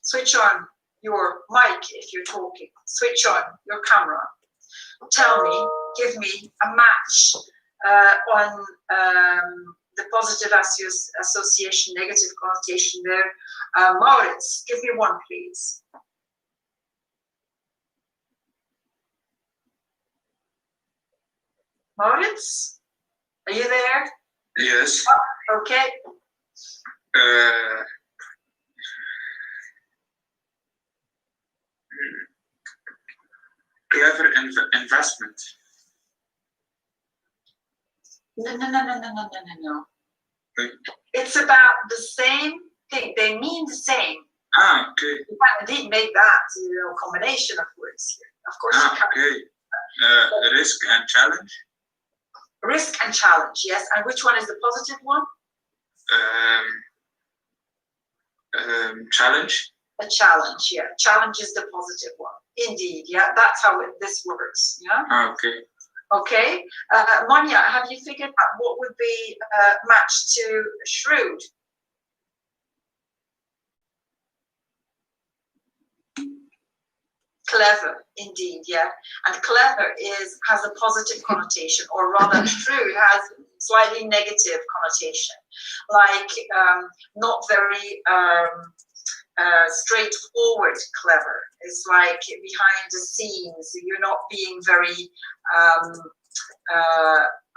Switch on your mic if you're talking. Switch on your camera. Tell me, give me a match on the positive association, negative connotation there. Maurits, give me one, please. Maurits, are you there? Yes. Okay. Clever investment. No. Okay. It's about the same thing. They mean the same. Okay. You can indeed make that combination of words here. Of course you can. Okay. Risk and challenge. Risk and challenge, yes. And which one is the positive one? Challenge. A challenge, yeah. Challenge is the positive one. Indeed, yeah. That's how this works, yeah. Okay. Okay. Manya, have you figured out what would be matched to shrewd? Clever, indeed, yeah. And clever has a positive connotation, or rather shrewd has slightly negative connotation, like not very straightforward clever. It's like behind the scenes, you're not being very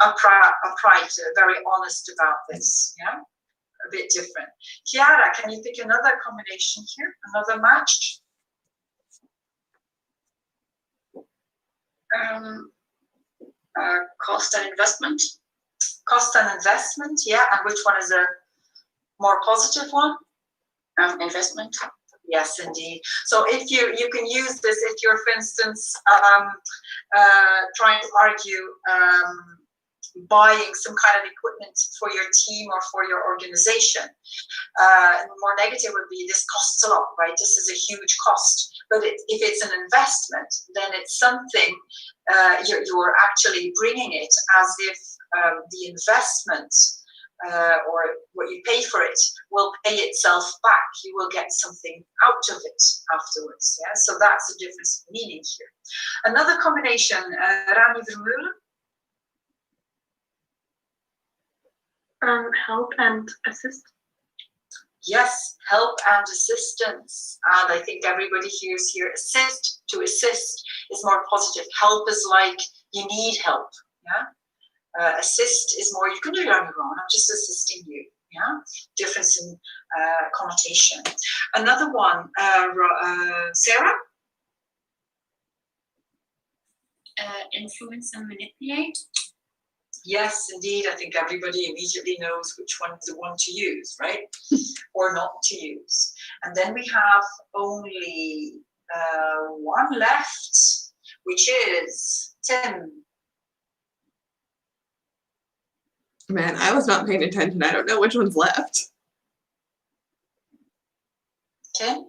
upright, very honest about this, yeah? A bit different. Chiara, can you pick another combination here, another match? Cost and investment. Cost and investment, yeah. And which one is a more positive one? Investment. Yes, indeed. So if you can use this if you're, for instance, trying to argue buying some kind of equipment for your team or for your organization. More negative would be this costs a lot, right? This is a huge cost. But if it's an investment, then it's something you're actually bringing it as if the investment or what you pay for it will pay itself back. You will get something out of it afterwards. Yeah, so that's the difference in meaning here. Another combination, Rani Vermeulen. Help and assist. Yes, help and assistance. And I think everybody hears here assist. To assist is more positive. Help is like you need help. Yeah. Assist is more you can do it on your own. I'm just assisting you. Yeah. Difference in connotation. Another one, Sarah. Influence and manipulate. Yes, indeed. I think everybody immediately knows which one is the one to use, right? Or not to use. And then we have only one left, which is Tim. Man, I was not paying attention. I don't know which one's left. Tim?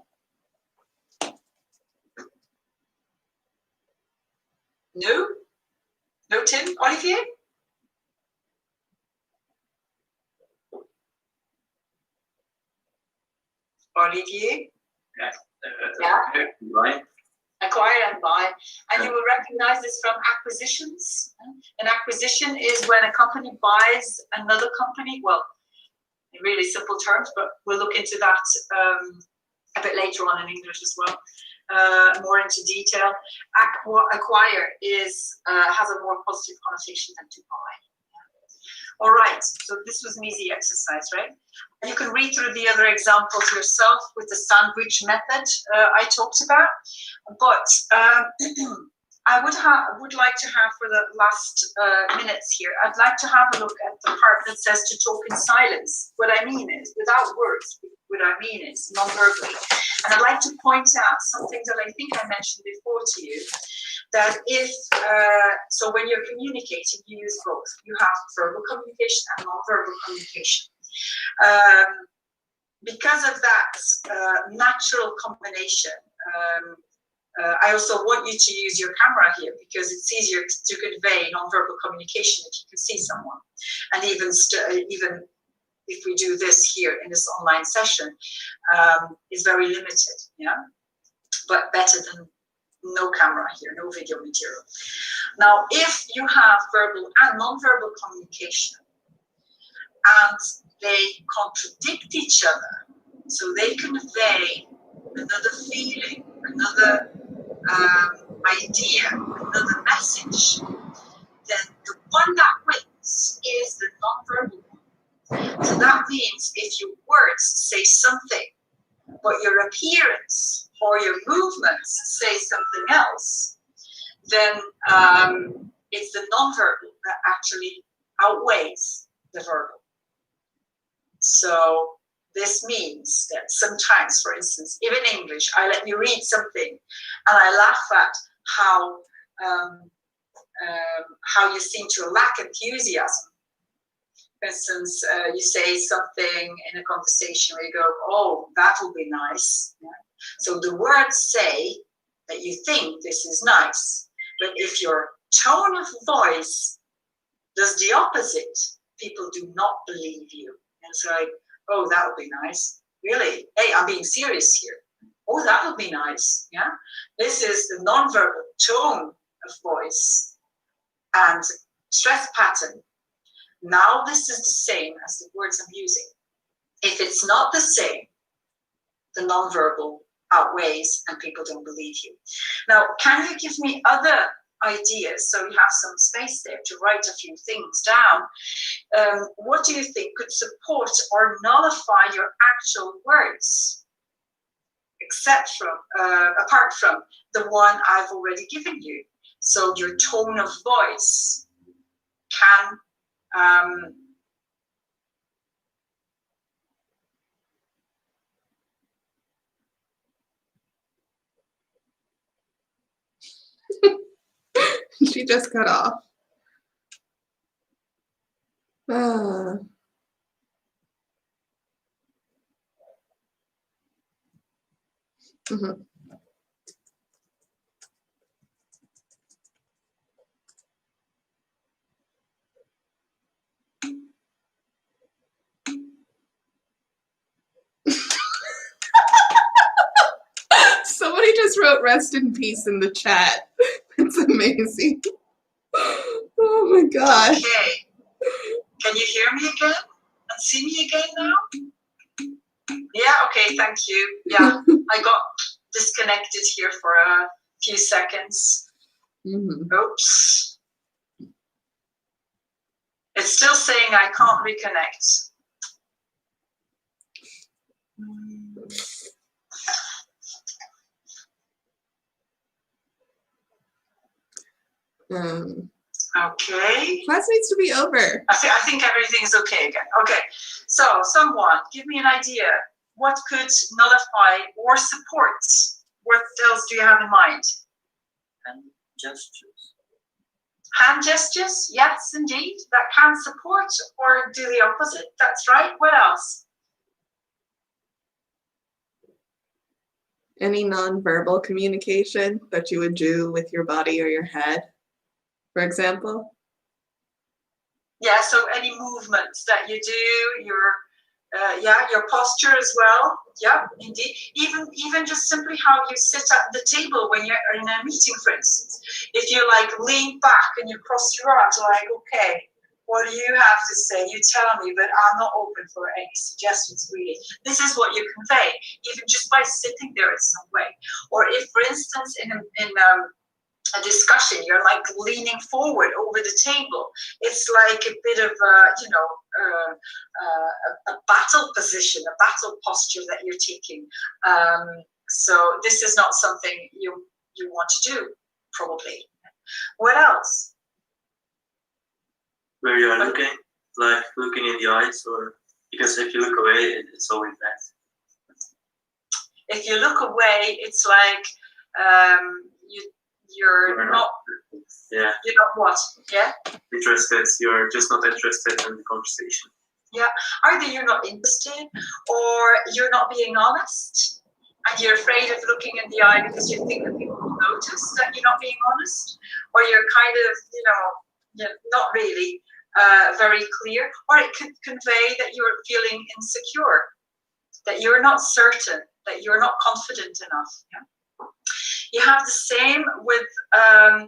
No? No, Tim? Olivier? Olivier? Yeah. Right. Acquire and buy. And you will recognize this from acquisitions. An acquisition is when a company buys another company. Well, in really simple terms, but we'll look into that a bit later on in English as well. More into detail. Acquire has a more positive connotation than to buy. All right, so this was an easy exercise, right? You can read through the other examples yourself with the sandwich method I talked about. But I would like to have, for the last minutes here, I'd like to have a look at the part that says to talk in silence. What I mean is, without words, what I mean is non-verbally. And I'd like to point out something that I think I mentioned before to you, that if, so when you're communicating, you use both. You have verbal communication and non-verbal communication. Because of that natural combination, I also want you to use your camera here because it's easier to convey non-verbal communication if you can see someone. And even if we do this here in this online session, is very limited, yeah? But better than no camera here, no video material. Now, if you have verbal and non-verbal communication and they contradict each other, so they convey another feeling, another idea, another message, then the one that wins is the non-verbal one. So that means if your words say something, but your appearance or your movements say something else, then it's the nonverbal that actually outweighs the verbal. So this means that sometimes, for instance, even in English, I let you read something and I laugh at how you seem to lack enthusiasm. For instance, you say something in a conversation where you go, oh, that will be nice. Yeah. So the words say that you think this is nice, but if your tone of voice does the opposite, people do not believe you. And it's like, oh, that would be nice. Really? Hey, I'm being serious here. Oh, that would be nice. Yeah. This is the nonverbal tone of voice and stress pattern. Now this is the same as the words I'm using. If it's not the same, the nonverbal outweighs and people don't believe you. Now, can you give me other ideas? So you have some space there to write a few things down. What do you think could support or nullify your actual words? Apart from the one I've already given you. So your tone of voice can She just got off. Mhm. Somebody just wrote rest in peace in the chat. It's amazing. Oh my gosh. Okay. Can you hear me again and see me again now? Yeah, okay, thank you. Yeah, I got disconnected here for a few seconds. Mm-hmm. Oops. It's still saying I can't reconnect. Okay. Class needs to be over. I think everything is okay again. Okay, so someone give me an idea. What could nullify or support? What else do you have in mind? And gestures. Hand gestures, yes, indeed. That can support or do the opposite. That's right. What else? Any nonverbal communication that you would do with your body or your head, for example? Yeah, so any movements that you do, your posture as well. Yeah, indeed. Even just simply how you sit at the table when you're in a meeting, for instance. If you like lean back and you cross your arms, like, okay, what do you have to say? You tell me, but I'm not open for any suggestions, really. This is what you convey, even just by sitting there in some way. Or if, for instance, in a discussion, you're like leaning forward over the table. It's like a bit of a battle position, a battle posture that you're taking. So this is not something you want to do, probably. What else? Where you are looking, like looking in the eyes, or because if you look away, it's always bad. If you look away, it's like you're not. Yeah. You're not what? Yeah. Interested. You're just not interested in the conversation. Yeah. Either you're not interested, or you're not being honest, and you're afraid of looking in the eye because you think that people will notice that you're not being honest, or you're kind of, not really very clear, or it could convey that you're feeling insecure, that you're not certain, that you're not confident enough. Yeah? You have the same with a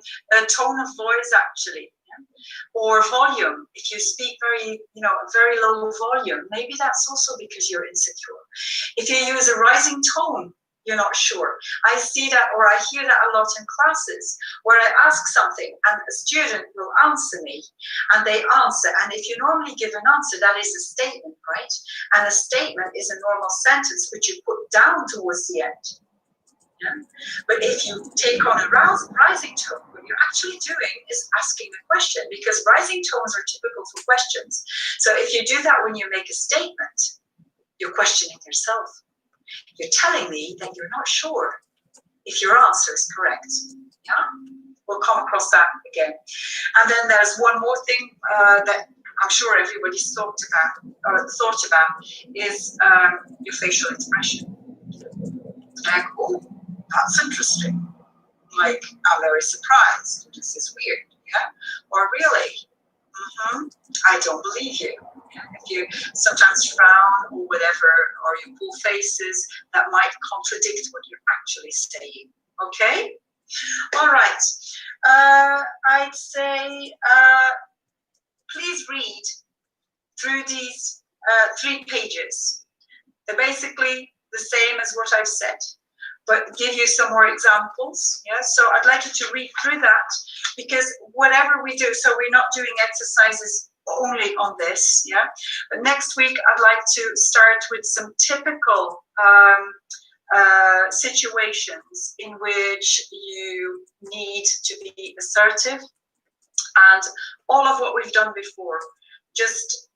tone of voice, actually, yeah? Or volume. If you speak very low volume, maybe that's also because you're insecure. If you use a rising tone, you're not sure. I see that, or I hear that a lot in classes where I ask something and a student will answer me and they answer. And if you normally give an answer, that is a statement, right? And a statement is a normal sentence which you put down towards the end. Yeah? But if you take on a rising tone, what you're actually doing is asking a question, because rising tones are typical for questions. So if you do that when you make a statement, you're questioning yourself. You're telling me that you're not sure if your answer is correct. Yeah, we'll come across that again. And then there's one more thing that I'm sure everybody's thought about is your facial expression. Like, oh, that's interesting. Like, I'm very surprised. This is weird. Yeah, or really, I don't believe you. If you sometimes frown or whatever, or you pull faces, that might contradict what you're actually saying. Okay? All right. I'd say please read through these 3 pages. They're basically the same as what I've said, but give you some more examples. Yeah, so I'd like you to read through that, because whatever we do, so we're not doing exercises only on this, yeah. But next week I'd like to start with some typical situations in which you need to be assertive, and all of what we've done before just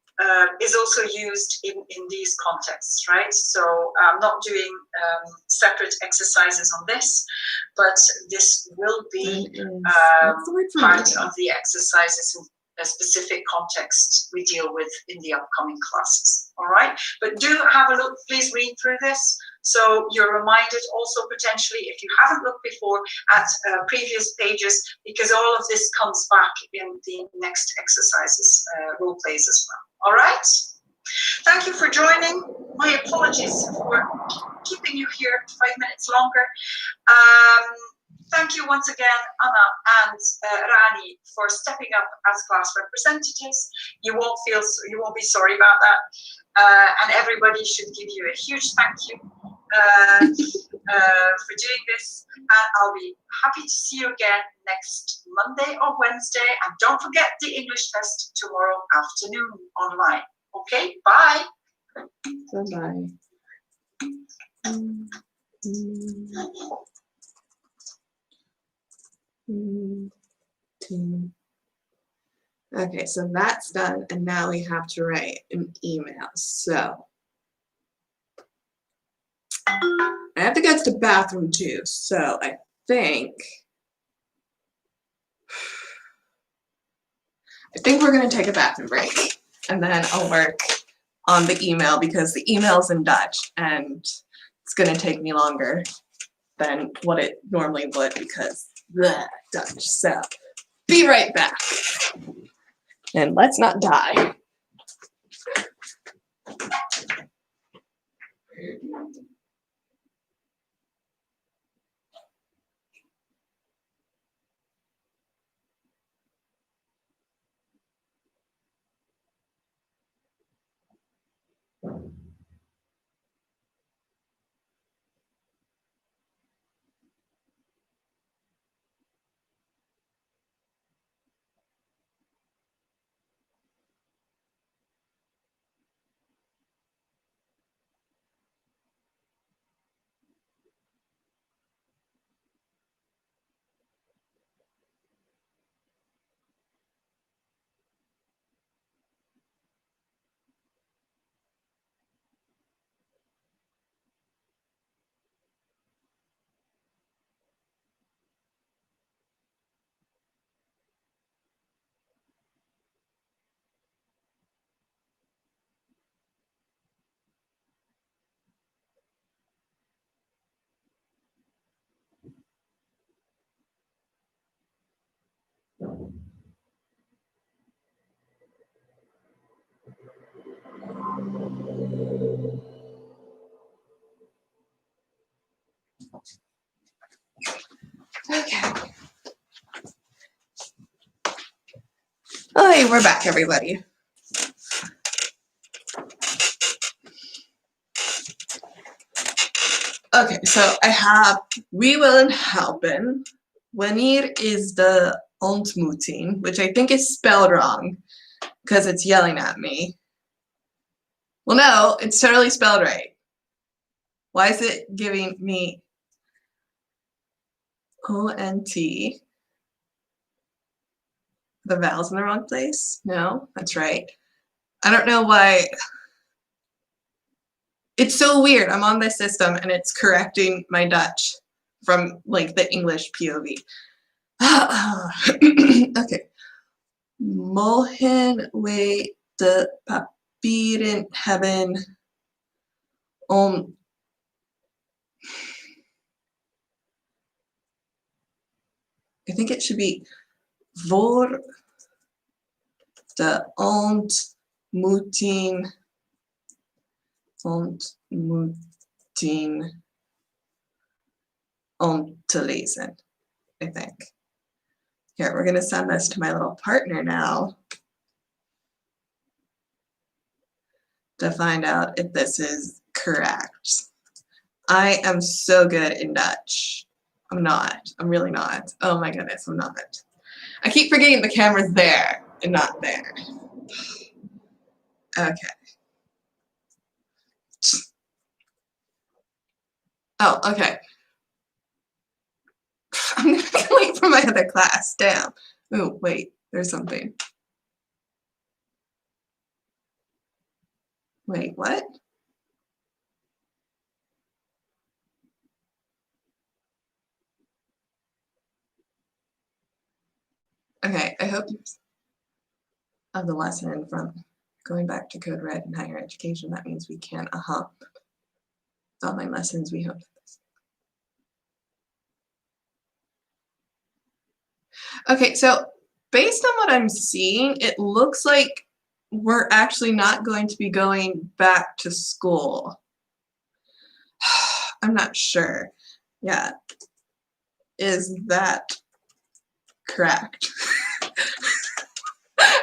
is also used in these contexts, right? So I'm not doing separate exercises on this, but this will be part of the exercises in a specific context we deal with in the upcoming classes, all right? But do have a look, please read through this, so you're reminded also potentially, if you haven't looked before, at previous pages, because all of this comes back in the next exercises, role plays as well. All right. Thank you for joining. My apologies for keeping you here 5 minutes longer. Thank you once again, Anna and Rani, for stepping up as class representatives. You won't be sorry about that. And everybody should give you a huge thank you for doing this. And I'll be happy to see you again next Monday or Wednesday. And don't forget the English test tomorrow afternoon online. Okay, bye. Bye-bye. Okay, so that's done, and now we have to write an email. So I have to go to the bathroom too, so I think we're gonna take a bathroom break, and then I'll work on the email, because the email's in Dutch and it's gonna take me longer than what it normally would, because Dutch. So be right back, and let's not die. Okay. Hey, we're back, everybody. Okay, so I have we willen helpen. Wanneer is the ontmoeting, which I think is spelled wrong because it's yelling at me. Well, no, it's totally spelled right. Why is it giving me O-N-T? The vowel's in the wrong place? No, that's right. I don't know why. It's so weird. I'm on this system and it's correcting my Dutch from like the English POV. Okay. Mogen we de papieren hebben om I think it should be voor de ontmoeting om te lezen, I think. Here, we're going to send this to my little partner now to find out if this is correct. I am so good in Dutch. I'm not. I'm really not. Oh my goodness, I'm not. I keep forgetting the camera's there and not there. Okay. Oh, okay. I'm gonna be late for my other class. Damn. Oh, wait, there's something. Wait, what? Okay, I hope you of the lesson from going back to Code Red in higher education. That means we can't, online lessons, we hope. Okay, so based on what I'm seeing, it looks like we're actually not going to be going back to school. I'm not sure. Yeah. Is that correct?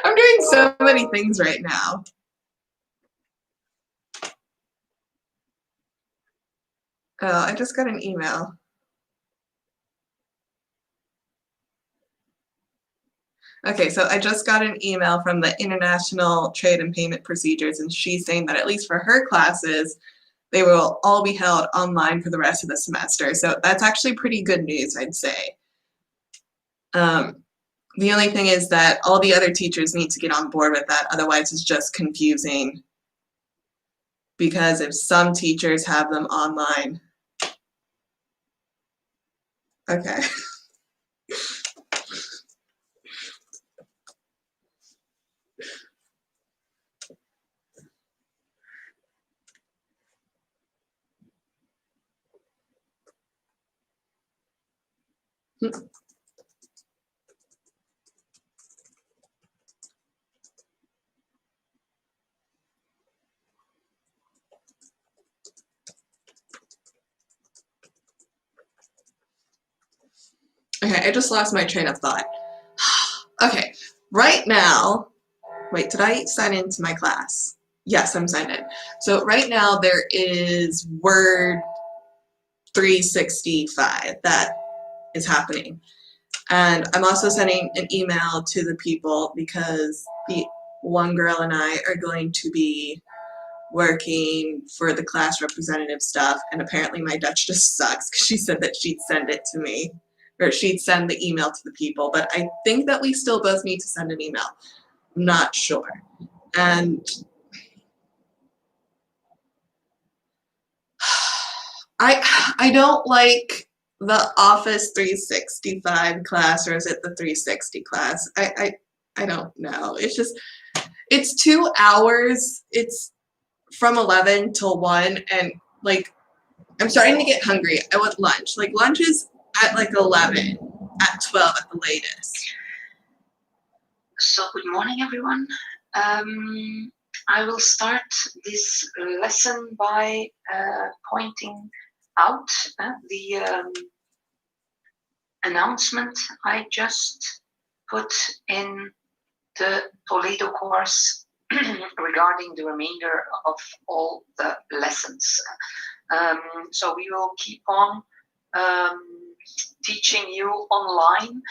I'm doing so many things right now. Oh, I just got an email. Okay, so I just got an email from the International Trade and Payment Procedures, and she's saying that at least for her classes, they will all be held online for the rest of the semester. So that's actually pretty good news, I'd say. The only thing is that all the other teachers need to get on board with that, otherwise it's just confusing. Because if some teachers have them online. Okay. Okay, I just lost my train of thought. Okay, right now, wait, did I sign into my class? Yes, I'm signed in. So right now there is Word 365 that is happening. And I'm also sending an email to the people because the one girl and I are going to be working for the class representative stuff, and apparently my Dutch just sucks because she said that she'd send it to me, or she'd send the email to the people, but I think that we still both need to send an email. I'm not sure. And I don't like the Office 365 class, or is it the 360 class? I don't know. It's just, it's 2 hours. It's from 11 till 1, and like I'm starting to get hungry. I want lunch. Like lunch is at like 11, at 12 at the latest. So good morning, everyone. I will start this lesson by pointing out the announcement I just put in the Toledo course regarding the remainder of all the lessons. So we will keep on teaching you online,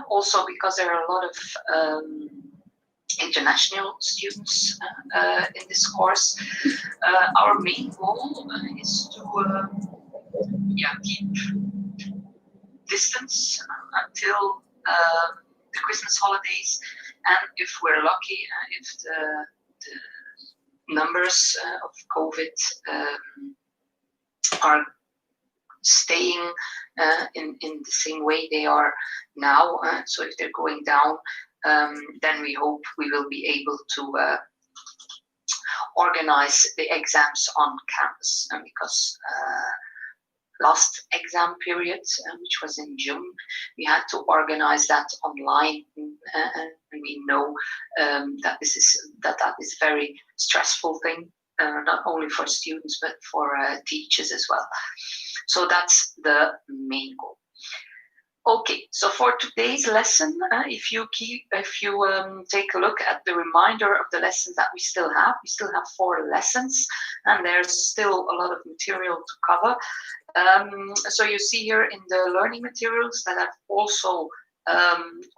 also because there are a lot of international students in this course. Our main goal is to keep distance until the Christmas holidays, and if we're lucky, if the numbers of COVID are staying in the same way they are now, so if they're going down, then we hope we will be able to organize the exams on campus, because last exam period, which was in June, we had to organize that online, and we know that that is a very stressful thing, not only for students but for teachers as well. So that's the main goal. Okay, so for today's lesson, if you take a look at the reminder of the lessons that we still have 4 lessons, and there's still a lot of material to cover. So you see here in the learning materials that I've also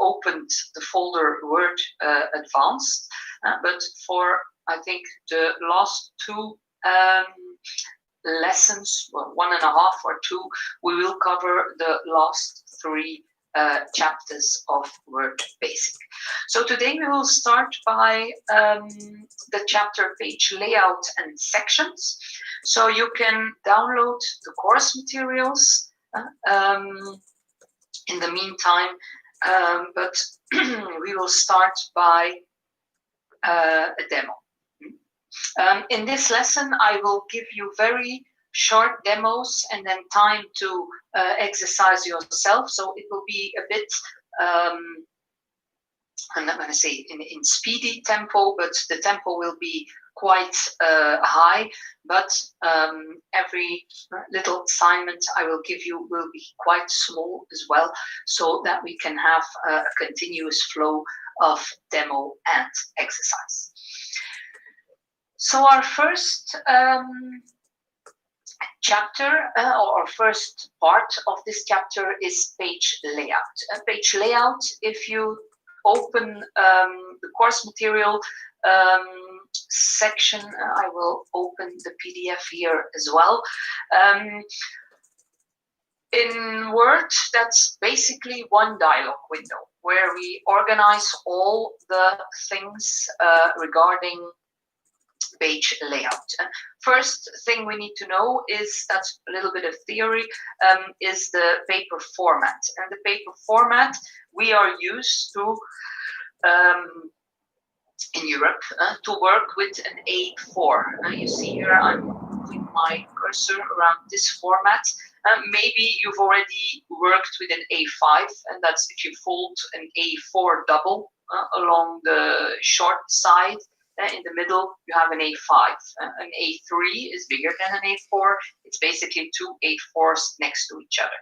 opened the folder Word Advanced, but for I think the last 2 lessons, well, 1.5 or 2, we will cover the last 3 chapters of Word Basic. So today we will start by the chapter Page Layout and Sections. So you can download the course materials in the meantime, but we will start by a demo. In this lesson, I will give you very short demos and then time to exercise yourself. So it will be a bit, I'm not going to say in speedy tempo, but the tempo will be quite high. But every little assignment I will give you will be quite small as well, so that we can have a continuous flow of demo and exercise. So our first chapter, or first part of this chapter, is page layout. Page layout, if you open the course material section, I will open the PDF here as well. In Word, that's basically one dialog window where we organize all the things regarding page layout. First thing we need to know is, that's a little bit of theory, is the paper format. And the paper format we are used to in Europe to work with an A4. You see here I'm moving my cursor around this format. Maybe you've already worked with an A5, and that's if you fold an A4 double along the short side. In the middle, you have an A5. An A3 is bigger than an A4. It's basically 2 A4s next to each other.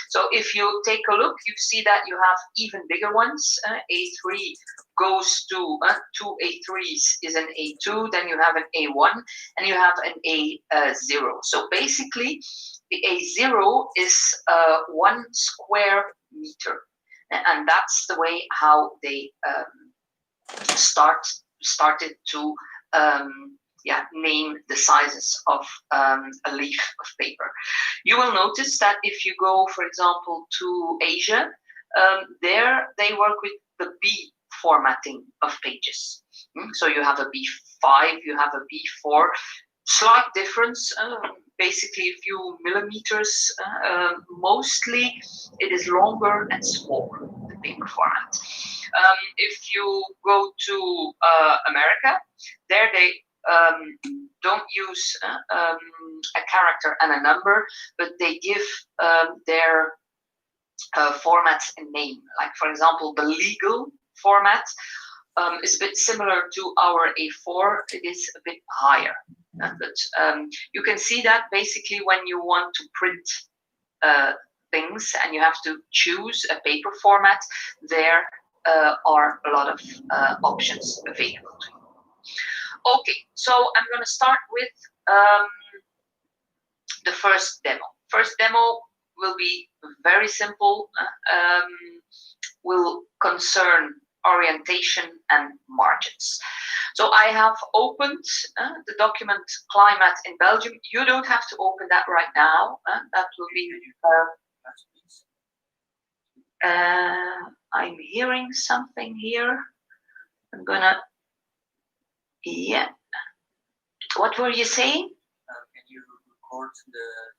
So if you take a look, you see that you have even bigger ones. A3 goes to 2 A3s is an A2, then you have an A1, and you have an A0. So basically, the A0 is 1 square meter. And that's the way how they started to name the sizes of a leaf of paper. You will notice that if you go, for example, to Asia, there they work with the B formatting of pages. So you have a B5, you have a B4, slight difference, basically a few millimeters. Mostly it is longer and smaller, the paper format. If you go to America, there they don't use a character and a number, but they give their formats a name. Like, for example, the legal format is a bit similar to our A4. It is a bit higher. But you can see that basically when you want to print things and you have to choose a paper format, there are a lot of options available to you. Okay, so I'm going to start with the first demo. First demo will be very simple, will concern orientation and margins. So I have opened the document Climate in Belgium. You don't have to open that right now. That will be... I'm hearing something here. I'm gonna... Yeah. What were you saying? Can you record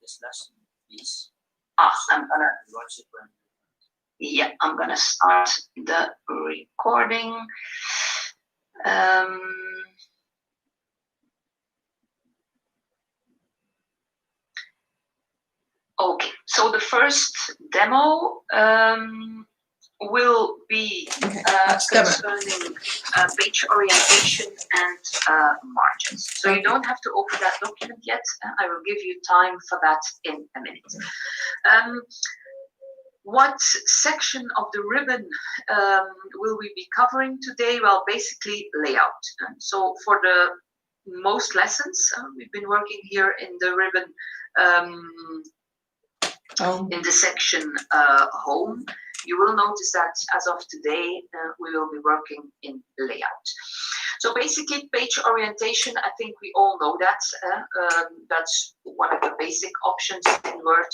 this lesson, please? I'm gonna watch it when. Yeah, I'm gonna start the recording. Okay, so the first demo will be concerning page orientation and margins. So you don't have to open that document yet. I will give you time for that in a minute. What section of the ribbon will we be covering today? Well, basically layout. So for the most lessons, we've been working here in the ribbon in the section home. You will notice that as of today, we will be working in layout. So basically page orientation, I think we all know that. That's one of the basic options in Word.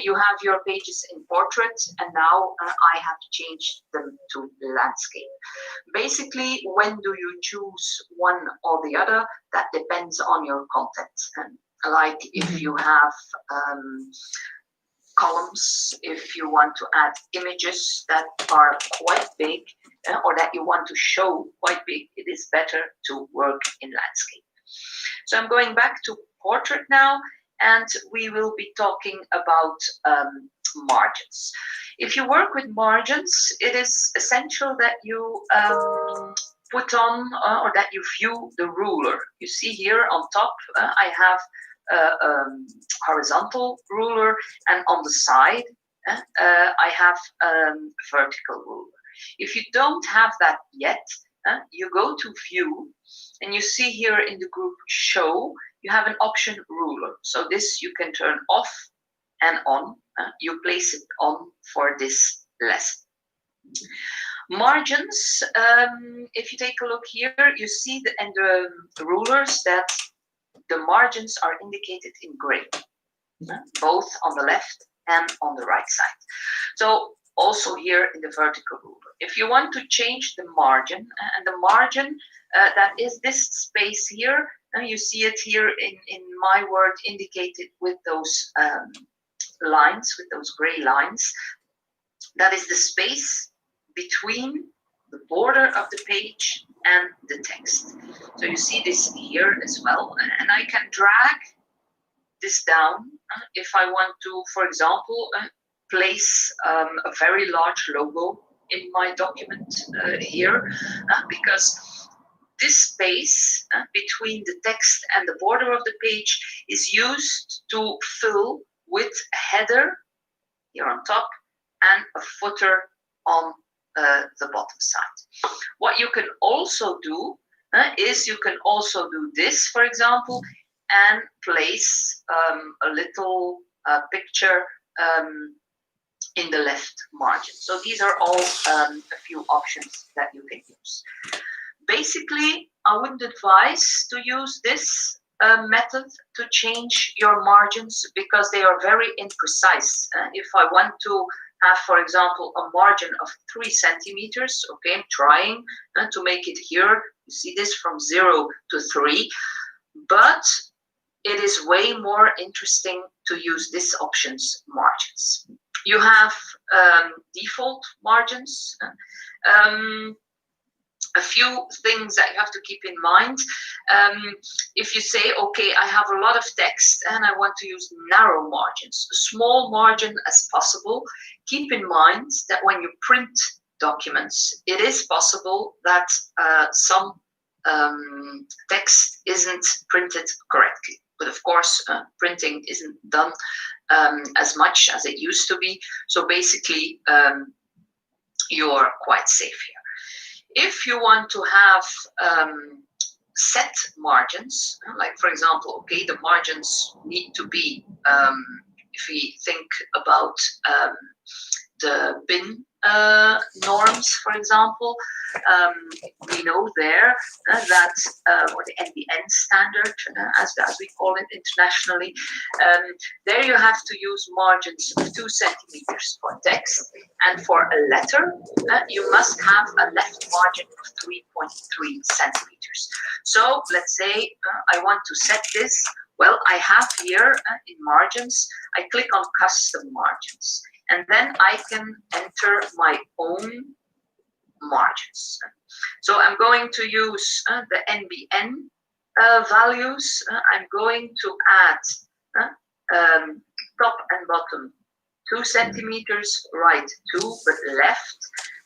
You have your pages in portrait, and now I have changed them to landscape. Basically, when do you choose one or the other? That depends on your content. Like if you have columns, if you want to add images that are quite big or that you want to show quite big, it is better to work in landscape. So I'm going back to portrait now, and we will be talking about margins. If you work with margins, it is essential that you put on or that you view the ruler. You see here on top, I have horizontal ruler, and on the side I have vertical ruler. If you don't have that yet, you go to view, and you see here in the group show, you have an option ruler. So this you can turn off and on. You place it on for this lesson. Margins, if you take a look here, you see the rulers that the margins are indicated in gray, both on the left and on the right side. So also here in the vertical ruler. If you want to change the margin, and the margin, that is this space here, you see it here in my Word indicated with those lines, with those gray lines. That is the space between the border of the page and the text. So you see this here as well, and I can drag this down if I want to, for example, place a very large logo in my document here, because this space between the text and the border of the page is used to fill with a header here on top and a footer on the bottom side. What you can also do is you can also do this, for example, and place a little picture in the left margin. So these are all a few options that you can use. Basically, I wouldn't advise to use this method to change your margins because they are very imprecise. If I want to have, for example, a margin of 3 centimeters, okay, I'm trying to make it here. You see this from 0 to 3, but it is way more interesting to use this option's margins. You have default margins. A few things that you have to keep in mind. If you say, okay, I have a lot of text and I want to use narrow margins, a small margin as possible, keep in mind that when you print documents, it is possible that some text isn't printed correctly. But of course, printing isn't done as much as it used to be. So basically, you're quite safe here. If you want to have set margins, like for example, okay, the margins need to be if we think about the bin norms, for example, we know there that, or the NBN standard, as we call it internationally, there you have to use margins of 2 centimeters for text, and for a letter, you must have a left margin of 3.3 centimeters. So let's say I want to set this. Well, I have here in margins, I click on custom margins, and then I can enter my own margins. So I'm going to use the NBN values. I'm going to add top and bottom 2 centimeters, right 2, but left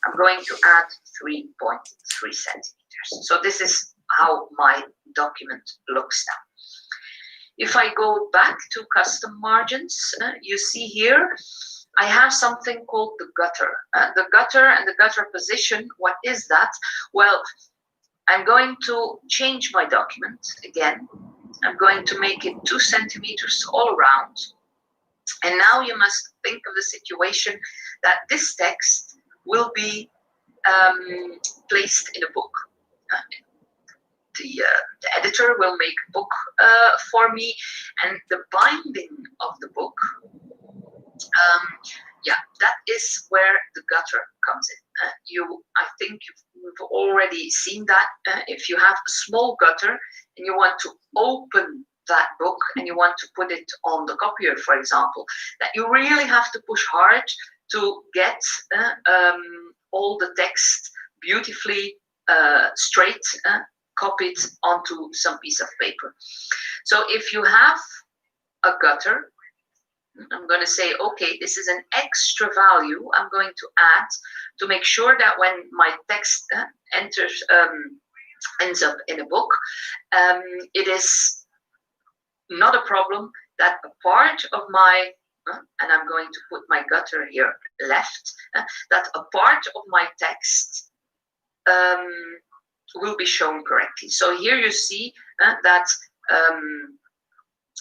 I'm going to add 3.3 centimeters. So this is how my document looks now. If I go back to custom margins, you see here, I have something called the gutter. The gutter and the gutter position, what is that? Well, I'm going to change my document again. I'm going to make it 2 centimeters all around. And now you must think of the situation that this text will be placed in a book. The editor will make a book for me, and the binding of the book, that is where the gutter comes in. I think you've already seen that. If you have a small gutter and you want to open that book and you want to put it on the copier, for example, that you really have to push hard to get all the text beautifully straight copied onto some piece of paper. So if you have a gutter, I'm going to say, okay, this is an extra value I'm going to add to make sure that when my text ends up in a book, it is not a problem that a part of my, and I'm going to put my gutter here left, that a part of my text will be shown correctly. So here you see that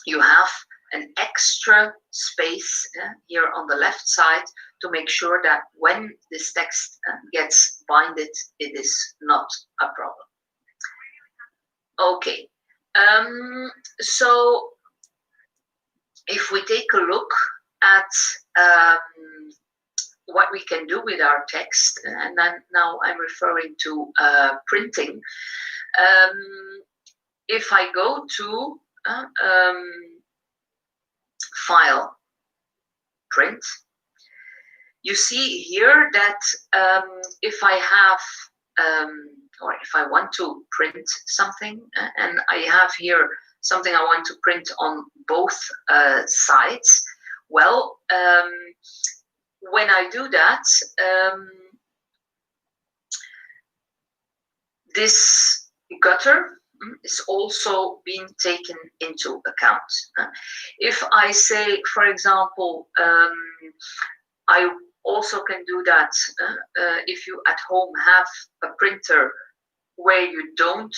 you have an extra space here on the left side to make sure that when this text gets binded, it is not a problem. Okay, so if we take a look at what we can do with our text, and then now I'm referring to printing. If I go to File, Print, you see here that if I have, or if I want to print something, and I have here something I want to print on both sides, well, when I do that, this gutter is also being taken into account. If I say, for example, I also can do that if you at home have a printer where you don't,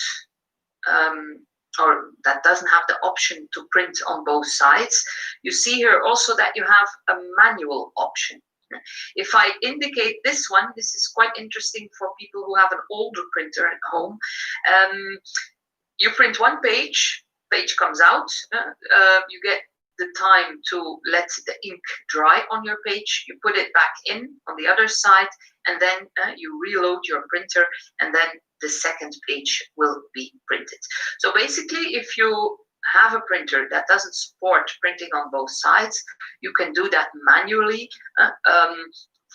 or that doesn't have the option to print on both sides. You see here also that you have a manual option. If I indicate this one, this is quite interesting for people who have an older printer at home. You print one page, page comes out, you get the time to let the ink dry on your page, you put it back in on the other side, and then you reload your printer, and then the second page will be printed. So basically, if you have a printer that doesn't support printing on both sides, you can do that manually.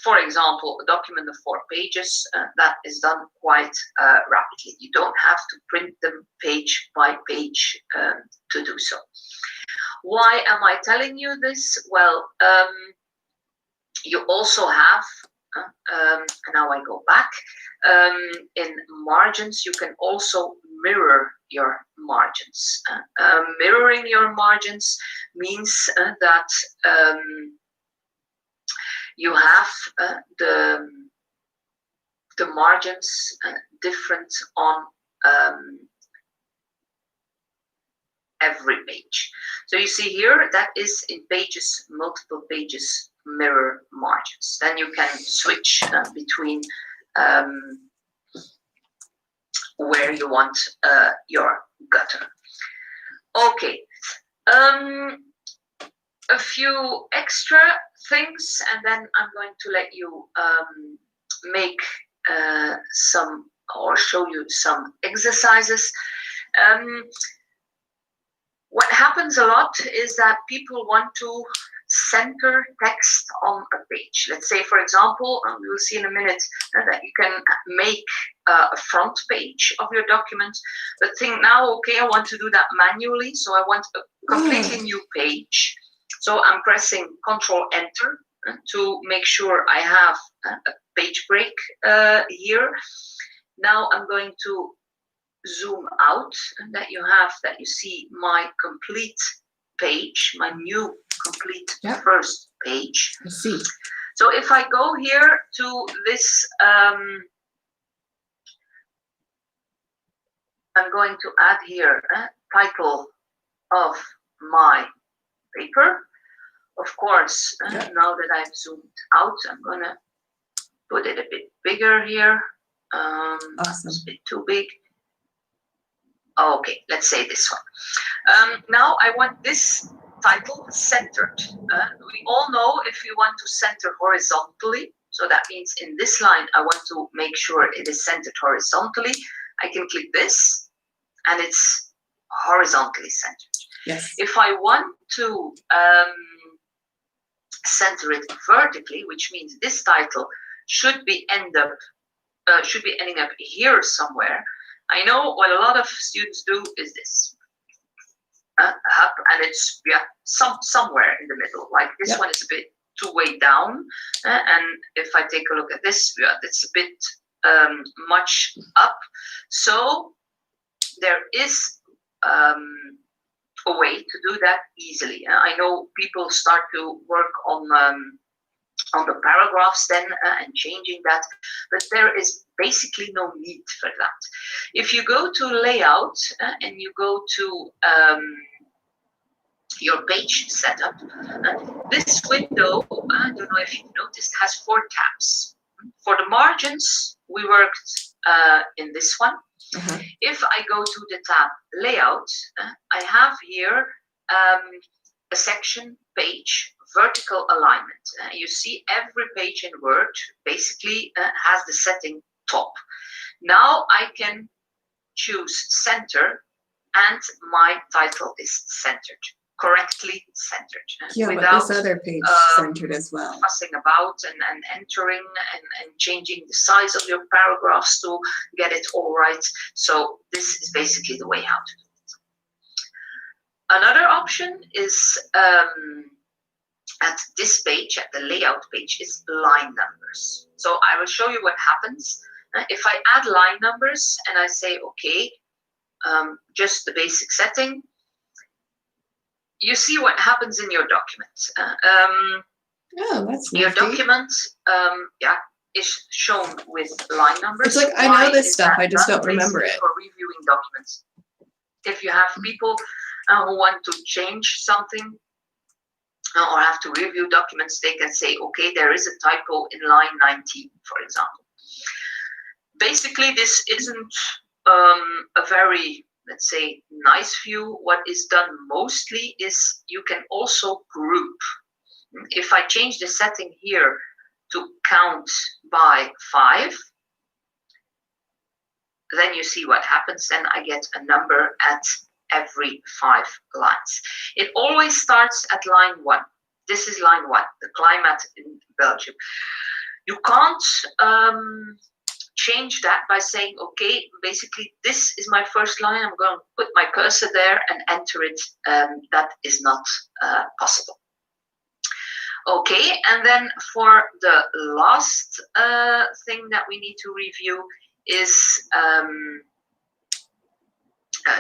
For example, a document of 4 pages, that is done quite rapidly. You don't have to print them page by page to do so. Why am I telling you this? Well, you also have, now I go back, in margins, you can also mirror your margins. Mirroring your margins means that you have the margins different on every page. So you see here, that is in pages, multiple pages, mirror margins. Then you can switch between where you want your gutter. Okay, a few extra things, and then I'm going to let you make some, or show you some exercises. What happens a lot is that people want to center text on a page. Let's say, for example, we will see in a minute that you can make a front page of your document, but think now, okay, I want to do that manually, so I want a completely new page. So I'm pressing Control Enter to make sure I have a page break here. Now I'm going to zoom out, and that you see my complete page, my new complete first page. I see. So if I go here to this, I'm going to add here title of my paper. Of course, now that I've zoomed out, I'm gonna put it a bit bigger here. Awesome. It's a bit too big. Okay, let's say this one. Now I want this title centered. We all know if you want to center horizontally, so that means in this line I want to make sure it is centered horizontally. I can click this and it's horizontally centered. Yes. If I want to center it vertically, which means this title should be ending up here somewhere. I know what a lot of students do is this, and it's somewhere in the middle. Like this one is a bit too way down, and if I take a look at this, it's a bit much up. So there is a way to do that easily. I know people start to work on the paragraphs then and changing that, but there is basically no need for that. If you go to layout and you go to your page setup, this window, I don't know if you've noticed, has 4 tabs. For the margins, we worked in this one. If I go to the tab layout, I have here a section page vertical alignment. You see every page in Word basically has the setting top. Now I can choose center, and my title is centered, correctly centered. Yeah, without but this other page centered as well. fussing about and entering and changing the size of your paragraphs to get it all right. So this is basically the way how to do it. Another option is at this page, at the layout page, is line numbers. So I will show you what happens. If I add line numbers and I say, okay, just the basic setting, you see what happens in your document. Oh, that's your nifty. document is shown with line numbers. It's like, I know this stuff, I just don't remember it. For reviewing documents. If you have people who want to change something or have to review documents, they can say, okay, there is a typo in line 19, for example. Basically, this isn't a very, let's say, nice view. What is done mostly is you can also group. If I change the setting here to count by 5, then you see what happens. Then I get a number at every 5 lines. It always starts at line 1. This is line 1, the climate in Belgium. You can't change that by saying, okay, basically this is my first line, I'm going to put my cursor there and enter it. That is not possible. Okay, and then for the last thing that we need to review is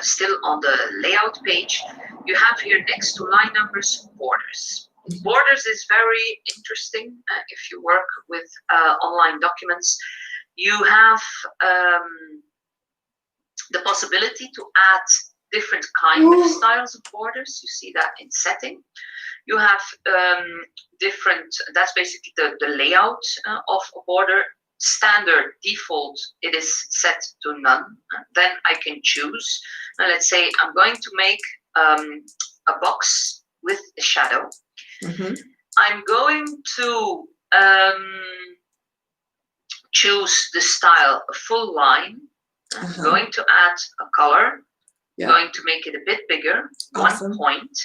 still on the layout page. You have here next to line numbers, borders. Borders is very interesting if you work with online documents. You have the possibility to add different kind of styles of borders. You see that in setting. You have different, that's basically the layout of a border. Standard default, it is set to none. Then I can choose. Let's say I'm going to make a box with a shadow. I'm going to choose the style, a full line. I'm going to add a color. Going to make it a bit bigger, Awesome. 1 point.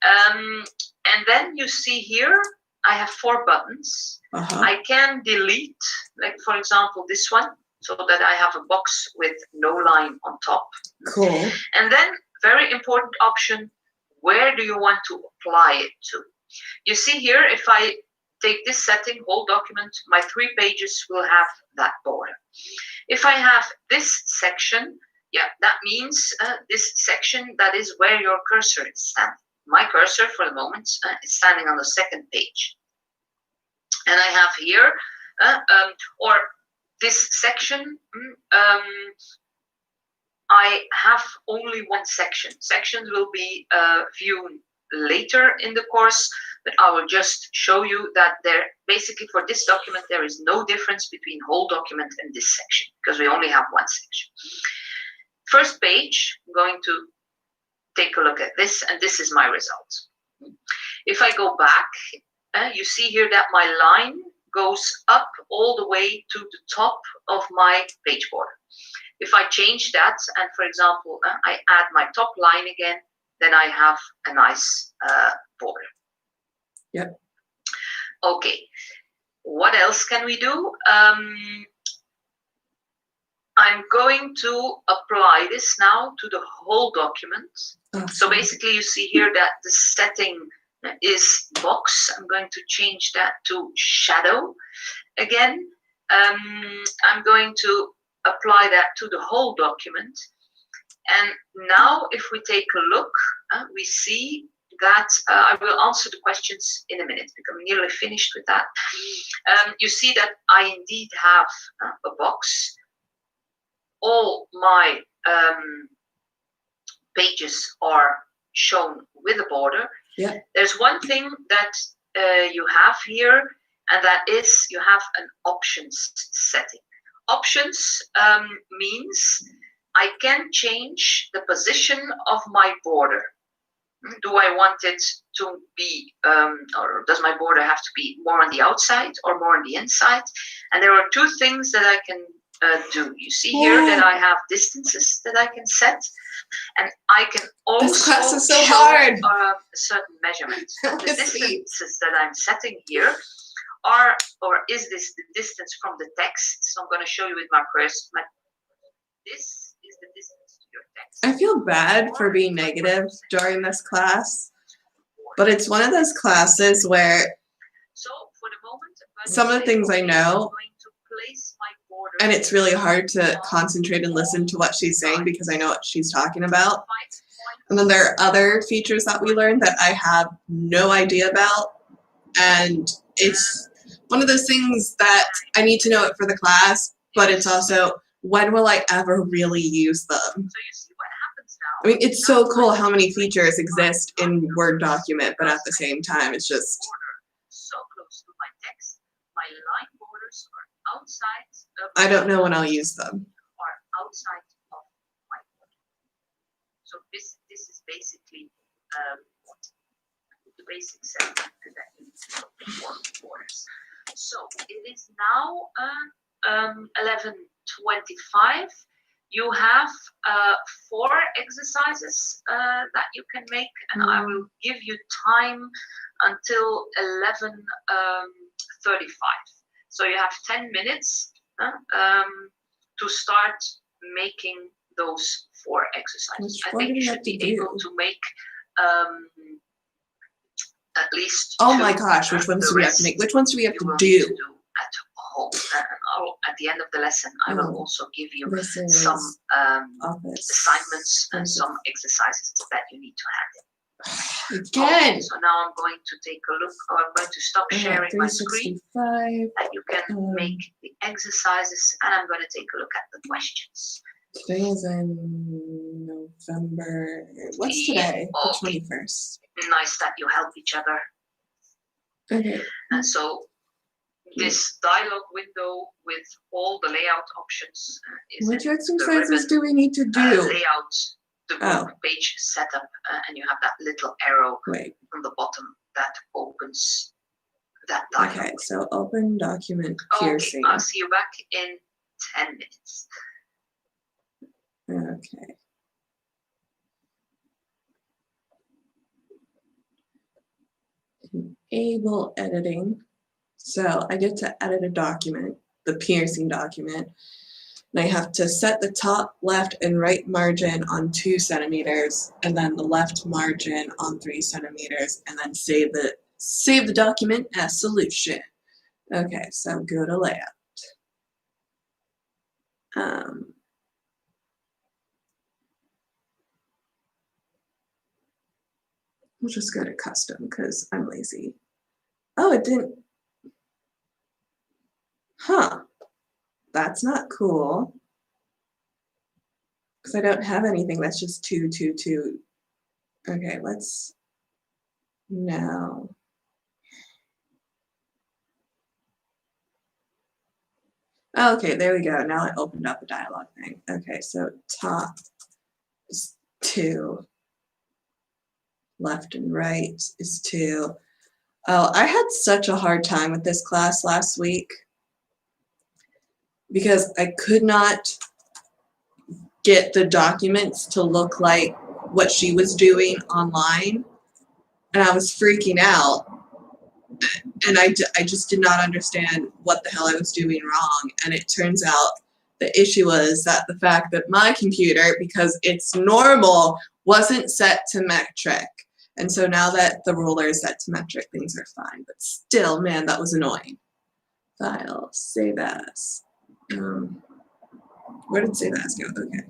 And then you see here, I have 4 buttons. I can delete, like for example, this one, so that I have a box with no line on top. Cool. And then, very important option, where do you want to apply it to? You see here, if I take this setting, whole document, my 3 pages will have that border. If I have this section, that means this section, that is where your cursor is standing. My cursor, for the moment, is standing on the 2nd page. And I have here, or this section, I have only 1 section. Sections will be viewed later in the course, but I will just show you that there, basically for this document, there is no difference between whole document and this section, because we only have 1 section. First page, I'm going to take a look at this, and this is my result. If I go back, you see here that my line goes up all the way to the top of my page border. If I change that, and for example, I add my top line again, then I have a nice border. Yep. Okay, what else can we do? I'm going to apply this now to the whole document. So basically you see here that the setting is box. I'm going to change that to shadow again. I'm going to apply that to the whole document. And now if we take a look, we see that I will answer the questions in a minute because I'm nearly finished with that. You see that I indeed have a box. All my pages are shown with a border. Yeah. There's one thing that you have here, and that is you have an options setting. Options means I can change the position of my border. Do I want it to be, or does my border have to be more on the outside or more on the inside? And there are 2 things that I can do. You see here that I have distances that I can set, and I can also this class is so show hard. a certain measurement. The distances that I'm setting here are, or is this the distance from the text? So I'm going to show you with my cursor. This is the distance to your text. I feel bad for being negative during this class, but it's one of those classes where so for the moment, some of the things I know, I'm going to place my border, and it's really hard to concentrate and listen to what she's saying because I know what she's talking about. And then there are other features that we learned that I have no idea about, and it's one of those things that I need to know it for the class, but it's also, when will I ever really use them? So you see what happens now. I mean, it's so cool how many features exist in Word document, but at the same time, it's just... So close to my text, my line borders are outside. I don't know when I'll use them. Are outside of my border. So this is basically the basic setting that you need for borders. So it is now 11:25. You have 4 exercises that you can make, and I will give you time until 11:35. So you have 10 minutes to start making those 4 exercises. I think you should be able to make at least 2. Oh my gosh, which ones do we have to make? Which ones do we have to do? At home. At the end of the lesson, I will also give you some assignments and some exercises that you need to handle. Again. So now I'm going to take a look, or I'm going to stop sharing my screen, that you can make the exercises, and I'm going to take a look at the questions. Today is in November. What's today? The 21st. Nice that you help each other. Okay. And so this dialog window with all the layout options is Which in the exercises ribbon, do we need to do? layout, the Oh. page setup, and you have that little arrow Wait. on the bottom that opens that dialog. Okay, so open document Okay, piercing. I'll see you back in 10 minutes. Okay. Enable editing. So I get to edit a document, the piercing document, and I have to set the top, left, and right margin on 2 centimeters, and then the left margin on 3 centimeters, and then save the document as solution. Okay, so go to layout. We'll just go to custom because I'm lazy. Oh, it didn't. Huh. That's not cool. Because I don't have anything that's just 2, 2, 2. Okay, let's. No. Okay, there we go. Now it opened up a dialog thing. Okay, so top is 2. Left and right is 2. Oh, I had such a hard time with this class last week because I could not get the documents to look like what she was doing online, and I was freaking out, and I just did not understand what the hell I was doing wrong. And it turns out the issue was that the fact that my computer, because it's normal, wasn't set to metric. And so now that the ruler is set to metric, things are fine. But still, man, that was annoying. File, save as. Where did save as go? Okay.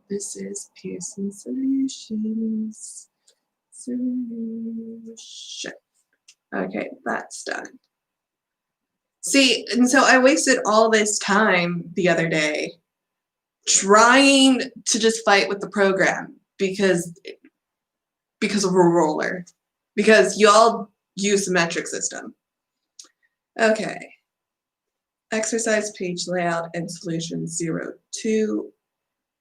This is Pearson Solutions. Solution. Okay, that's done. See, and so I wasted all this time the other day trying to just fight with the program because of a ruler. Because y'all use the metric system. Okay. Exercise page layout and solution 02.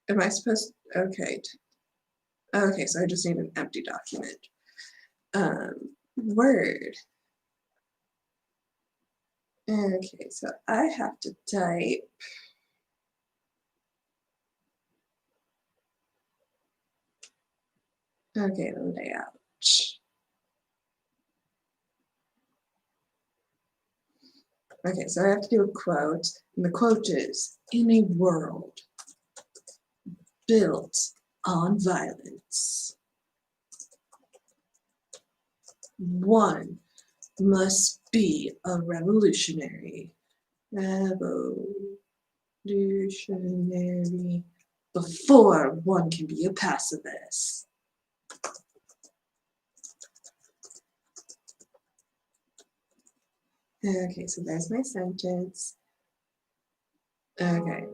Am I supposed to? Okay. Okay, so I just need an empty document. Word. Okay, so I have to type. Okay, the layout. Okay, so I have to do a quote, and the quote is, in a world built on violence, one must be a revolutionary before one can be a pacifist. Okay, so there's my sentence. Okay.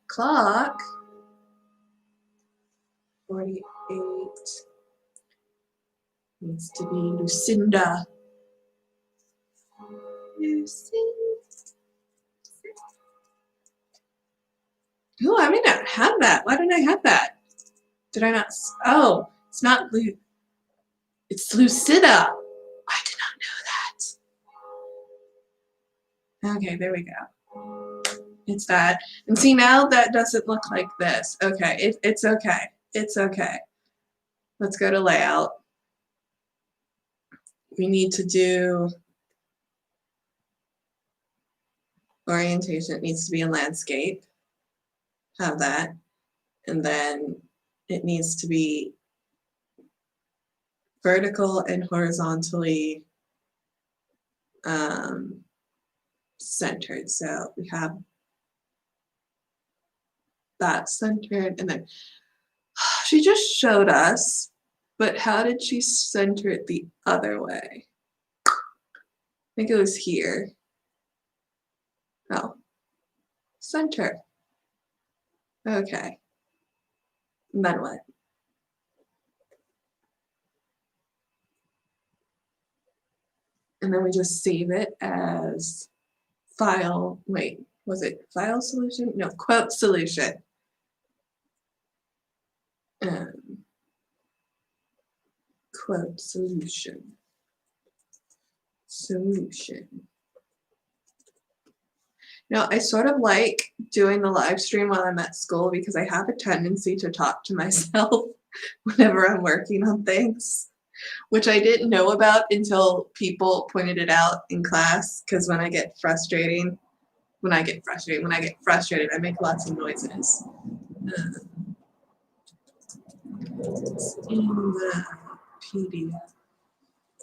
Clock. 48. Needs to be Lucinda. Oh, I may not have that. Why didn't I have that? Did I not? Oh, it's not it's Lucida. I did not know that. Okay, there we go. It's that. And see, now that doesn't look like this. Okay, it's okay. It's okay. Let's go to layout. We need to do orientation. It needs to be in landscape. Have that. And then it needs to be vertical and horizontally centered. So we have that centered, and then she just showed us, but how did she center it the other way? I think it was here. Oh, center. Okay. And then what? And then we just save it as file, wait, was it file solution? No, quote solution. Quote solution. Solution. Now, I sort of like doing the live stream while I'm at school because I have a tendency to talk to myself whenever I'm working on things, which I didn't know about until people pointed it out in class. Because when I get frustrated, I make lots of noises. It's in the PDF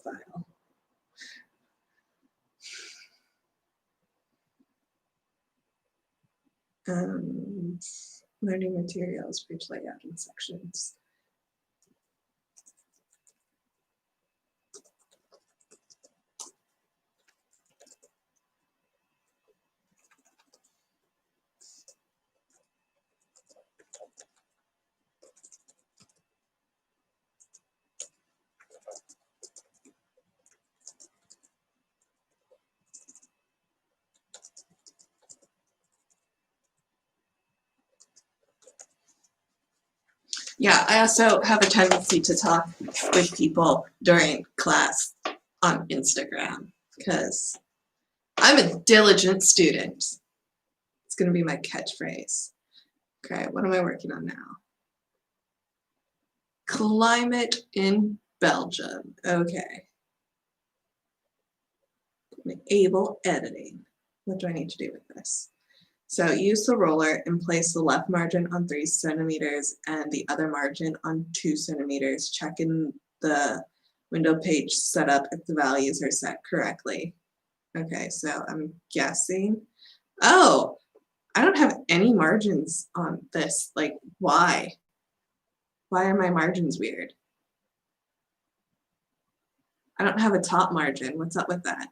file. Learning materials, page layout, and sections. Yeah, I also have a tendency to talk with people during class on Instagram because I'm a diligent student. It's going to be my catchphrase. Okay, what am I working on now? Climate in Belgium. Okay. Enable editing. What do I need to do with this? So use the roller and place the left margin on 3 centimeters and the other margin on 2 centimeters. Check in the window page setup if the values are set correctly. Okay, so I'm guessing. Oh, I don't have any margins on this. Like, why? Why are my margins weird? I don't have a top margin. What's up with that?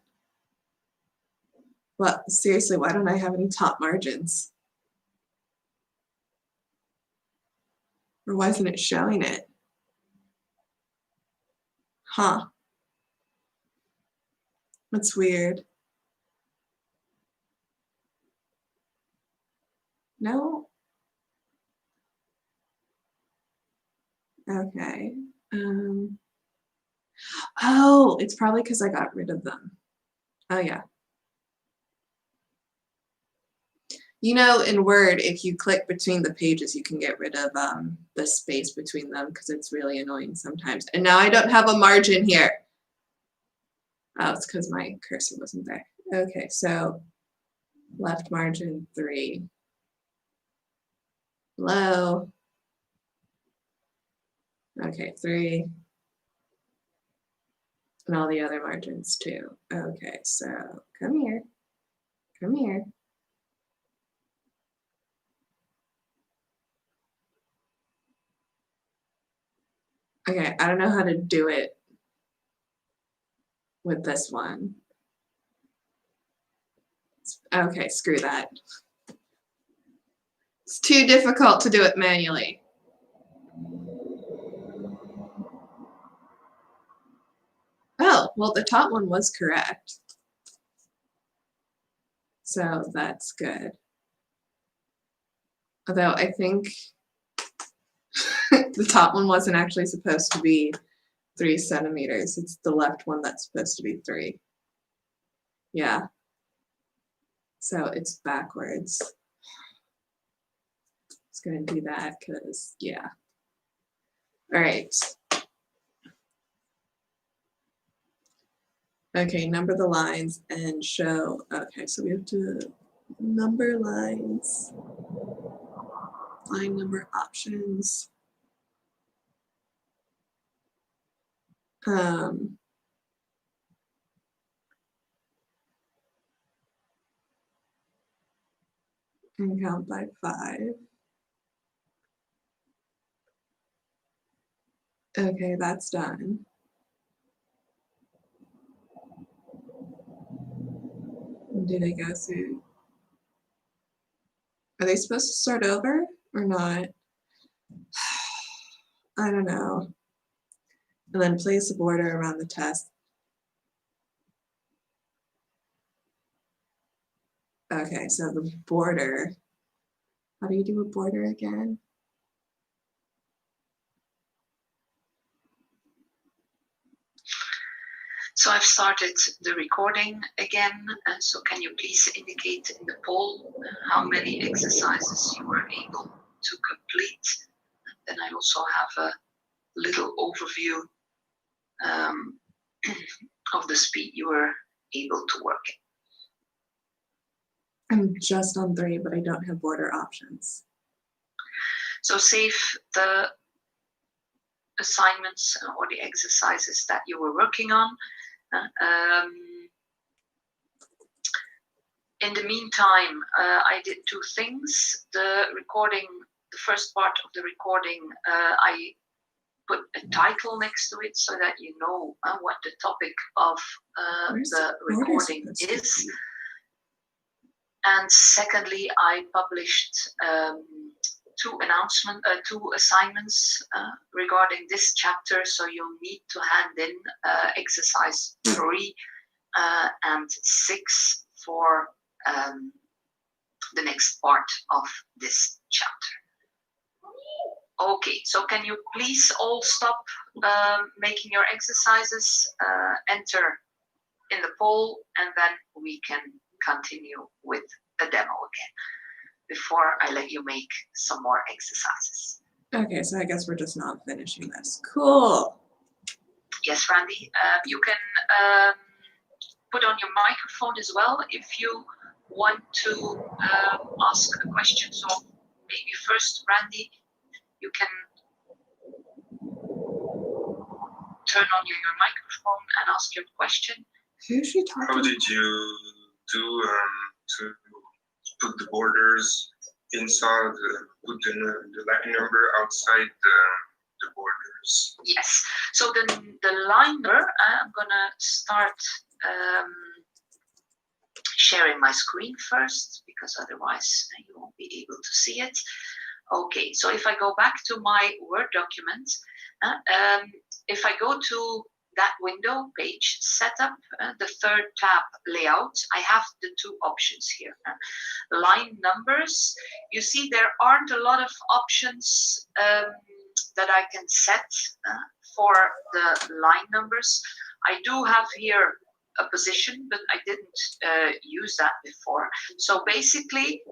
Well, seriously, why don't I have any top margins? Or why isn't it showing it? Huh. That's weird. No? Okay. Oh, it's probably because I got rid of them. Oh, yeah. You know, in Word, if you click between the pages, you can get rid of the space between them because it's really annoying sometimes. And now I don't have a margin here. Oh, it's because my cursor wasn't there. Okay, so left margin 3. Hello. Okay, 3. And all the other margins too. Okay, so come here. Come here. Okay, I don't know how to do it with this one. Okay, screw that. It's too difficult to do it manually. Oh, well, the top one was correct. So that's good. Although I think the top one wasn't actually supposed to be 3 centimeters. It's the left one that's supposed to be 3. Yeah. So it's backwards. It's going to do that because, yeah. All right. Okay, number the lines and show. Okay, so we have to number lines, line number options. And count by 5. Okay, that's done. Do they go through? Are they supposed to start over or not. I don't know. And then place a border around the test. Okay, so the border. How do you do a border again? So I've started the recording again. So can you please indicate in the poll how many exercises you were able to complete? Then I also have a little overview of the speed you were able to work in. I'm just on 3, but I don't have border options. So save the assignments or the exercises that you were working on. In the meantime, I did 2 things. The recording, the first part of the recording, I put a title next to it so that you know what the topic of the recording is. And secondly, I published 2 assignments regarding this chapter. So you'll need to hand in exercise 3 and 6 for the next part of this chapter. Okay, so can you please all stop making your exercises, enter in the poll, and then we can continue with the demo again before I let you make some more exercises. Okay, so I guess we're just not finishing this. Cool. Yes, Randy, you can put on your microphone as well if you want to ask a question. So maybe first, Randy, you can turn on your microphone and ask your question. Who's she talking How did you do to put the borders inside, put the line number outside the borders? Yes, so the line number, I'm gonna start sharing my screen first, because otherwise you won't be able to see it. Okay, so if I go back to my Word document, if I go to that window, page setup, the 3rd tab, layout, I have the 2 options here. Line numbers, you see there aren't a lot of options that I can set for the line numbers. I do have here a position, but I didn't use that before. So basically,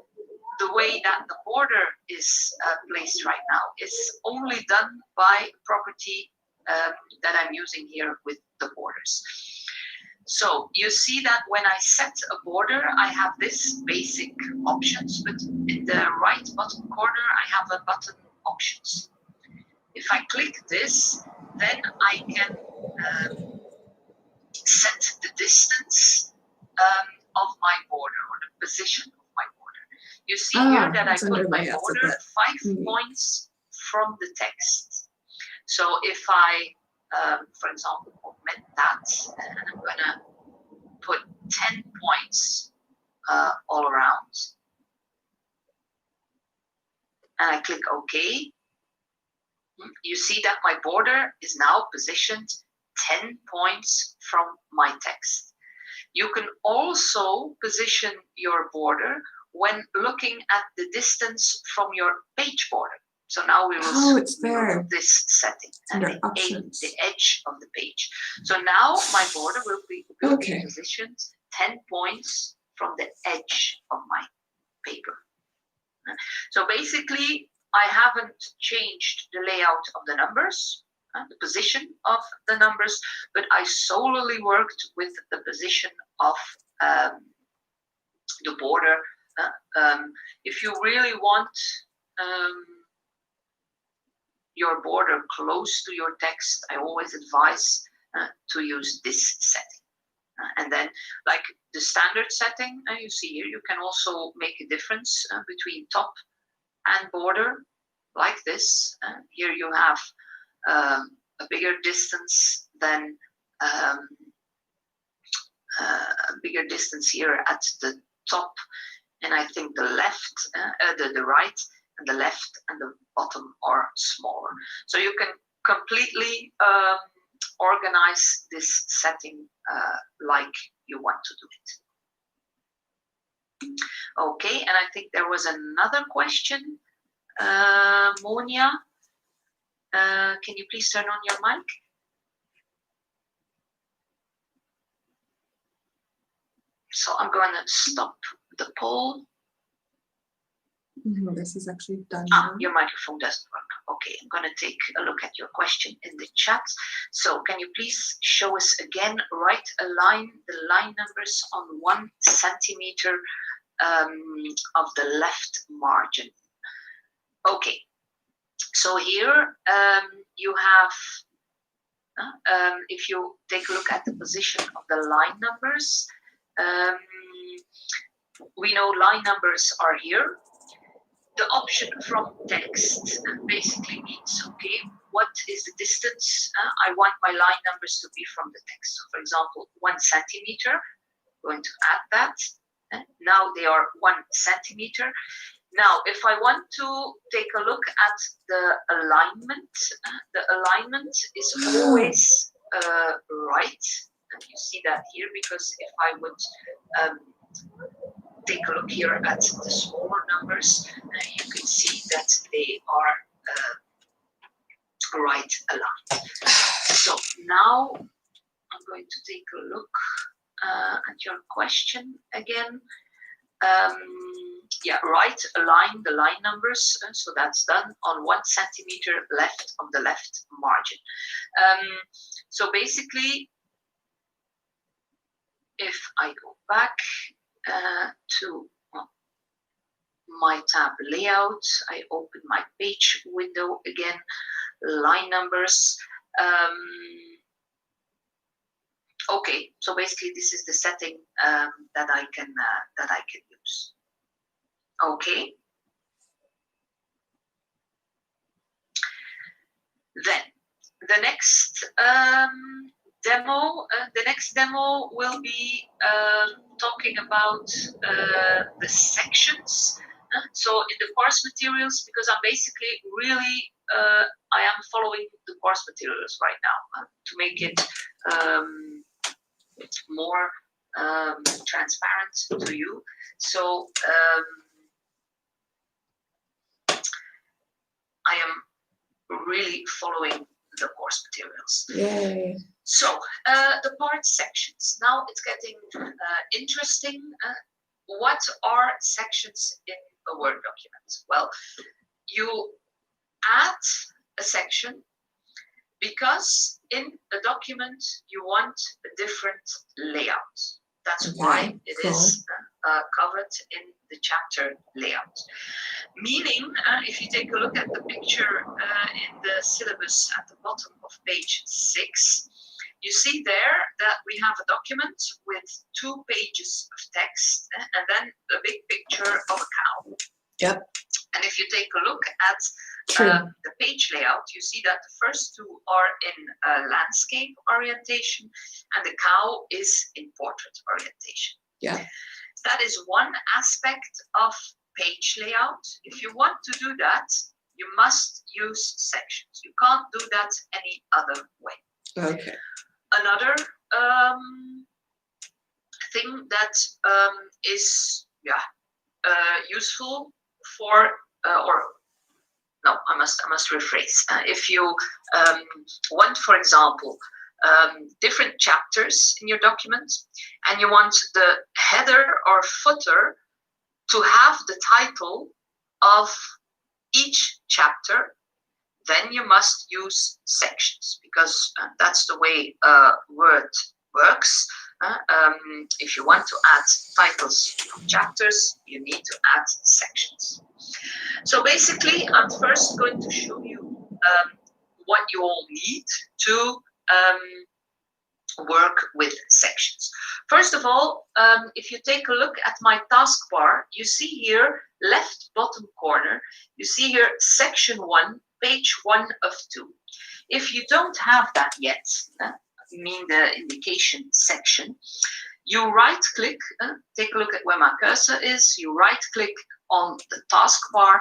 the way that the border is placed right now is only done by property that I'm using here with the borders. So you see that when I set a border, I have this basic options, but in the right bottom corner, I have a button options. If I click this, then I can set the distance of my border, or the position of my border. You see here that I put my border 5 points from the text. So if I, for example, omit that, and I'm gonna put 10 points all around, and I click OK, you see that my border is now positioned 10 points from my text. You can also position your border when looking at the distance from your page border. So now we will do this setting and the edge of the page. So now my border will be positioned 10 points from the edge of my paper. So basically, I haven't changed the layout of the numbers, the position of the numbers, but I solely worked with the position of the border. If you really want your border close to your text, I always advise to use this setting. And then, like the standard setting, you see here, you can also make a difference between top and border, like this. Here you have a bigger distance than a bigger distance here at the top, and I think the left, the right and the left and the bottom are smaller. So you can completely organize this setting like you want to do it. Okay, and I think there was another question. Monia, can you please turn on your mic? So I'm going to stop the poll. No, this is actually done. Ah, now. your microphone doesn't work. Okay, I'm going to take a look at your question in the chat. So can you please show us again, write a line, the line numbers on 1 centimeter of the left margin. Okay, so here you have, if you take a look at the position of the line numbers, we know line numbers are here. The option from text basically means, okay, what is the distance? I want my line numbers to be from the text. So for example, 1 centimeter, I'm going to add that. Now they are 1 centimeter. Now, if I want to take a look at the alignment is always right. And you see that here, because if I would take a look here at the smaller numbers, you can see that they are right aligned. So now I'm going to take a look at your question again. Yeah, right align the line numbers, so that's done on 1 centimeter left of the left margin. So basically, if I go back to my tab layout, I open my page window again, line numbers. Okay, so basically this is the setting that I can use. Okay. Then the next demo will be talking about the sections. So in the course materials, because I'm basically really I am following the course materials right now to make it more transparent to you. So I am really following the course materials. Yay. So the part sections. Now it's getting interesting. What are sections in a Word document? Well, you add a section because in a document you want a different layout. That's why it is covered in the chapter layout. Meaning, if you take a look at the picture in the syllabus at the bottom of page 6, you see there that we have a document with 2 pages of text and then a big picture of a cow. Yep. And if you take a look at the page layout, you see that the first 2 are in landscape orientation and the cow is in portrait orientation. Yeah. That is one aspect of page layout. If you want to do that, you must use sections. You can't do that any other way. Okay. Another thing that is useful for I must rephrase. If you want, for example, different chapters in your document, and you want the header or footer to have the title of each chapter, then you must use sections, because that's the way Word works. If you want to add titles of chapters, you need to add sections. So basically, I'm first going to show you what you all need to work with sections. First of all, if you take a look at my taskbar, you see here, left bottom corner, you see here section 1, page 1 of 2. If you don't have that yet, mean the indication section, you right click, take a look at where my cursor is, you right click on the taskbar,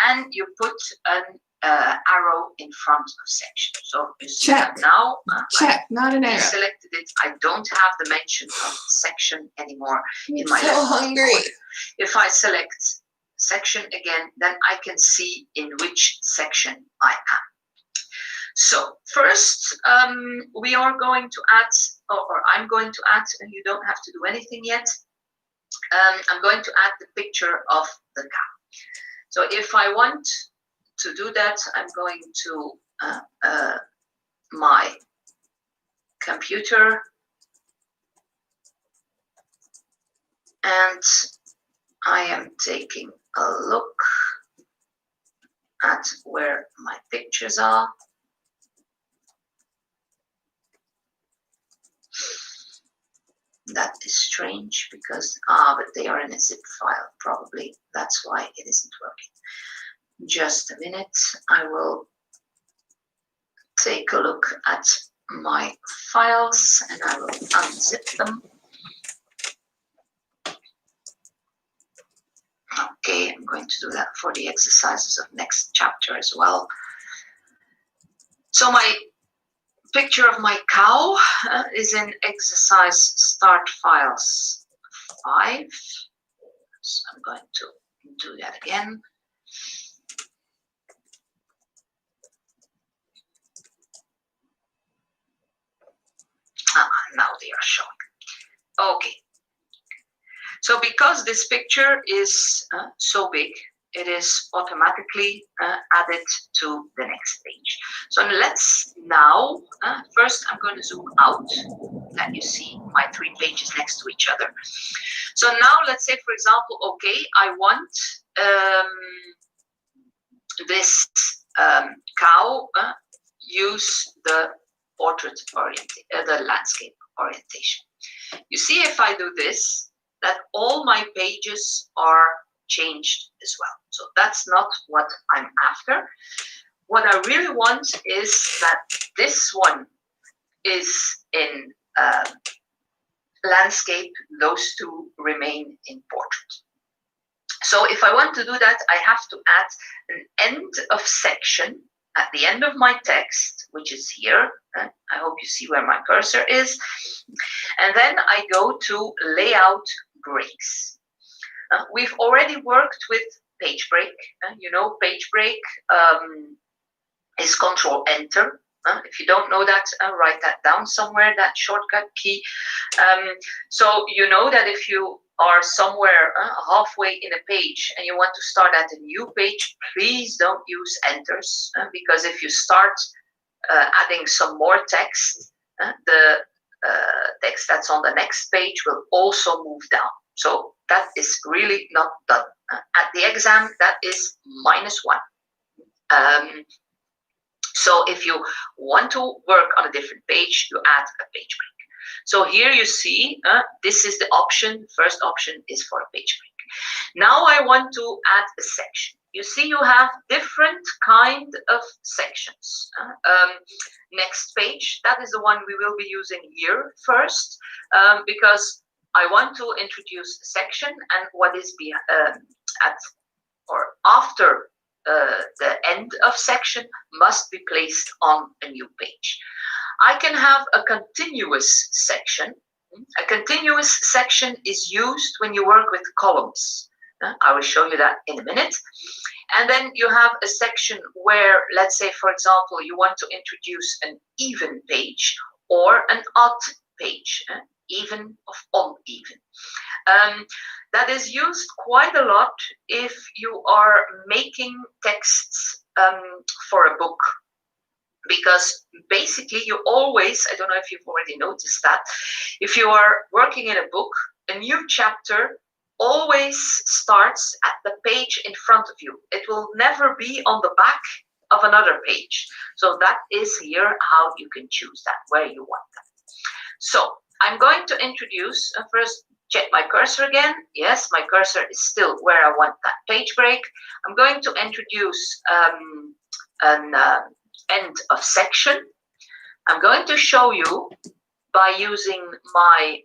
and you put an arrow in front of section. So you see Check. that now. Check, not an I arrow. selected it. I don't have the mention of section anymore in I'm my so left hungry. corner. If I select section again, then I can see in which section I am. So first, we are going to add, or I'm going to add, and you don't have to do anything yet. I'm going to add the picture of the cow. So if I want to do that, I'm going to my computer, and I am taking a look at where my pictures are. That is strange because, but they are in a zip file, probably. That's why it isn't working. Just a minute, I will take a look at my files and I will unzip them. Okay, I'm going to do that for the exercises of next chapter as well. So my picture of my cow is in exercise start files 5. So I'm going to do that again. Now they are showing. Okay. So because this picture is so big, it is automatically added to the next page. So let's now, first I'm going to zoom out, that you see my 3 pages next to each other. So now let's say, for example, okay, I want this cow use the portrait the landscape orientation. You see, if I do this, that all my pages are changed as well. So that's not what I'm after. What I really want is that this one is in landscape, those 2 remain in portrait. So if I want to do that, I have to add an end of section at the end of my text, which is here. I hope you see where my cursor is. And then I go to layout breaks. We've already worked with page break. You know, page break is Control Enter. If you don't know that, write that down somewhere, that shortcut key. So you know that if you are somewhere halfway in a page and you want to start at a new page, please don't use enters, because if you start adding some more text, the text that's on the next page will also move down. So that is really not done. At the exam, that is -1. So if you want to work on a different page, you add a page break. So here you see, this is the option. First option is for a page break. Now I want to add a section. You see, you have different kind of sections. Next page, that is the one we will be using here first, because I want to introduce a section, and what is at or after the end of section must be placed on a new page. I can have a continuous section. A continuous section is used when you work with columns. I will show you that in a minute. And then you have a section where, let's say, for example, you want to introduce an even page or an odd page, even of uneven. That is used quite a lot if you are making texts for a book. Because basically you always, I don't know if you've already noticed that, if you are working in a book, a new chapter always starts at the page in front of you. It will never be on the back of another page. So that is here how you can choose that, where you want that. So I'm going to introduce, first check my cursor again. Yes, my cursor is still where I want that page break. I'm going to introduce an end of section. I'm going to show you by using my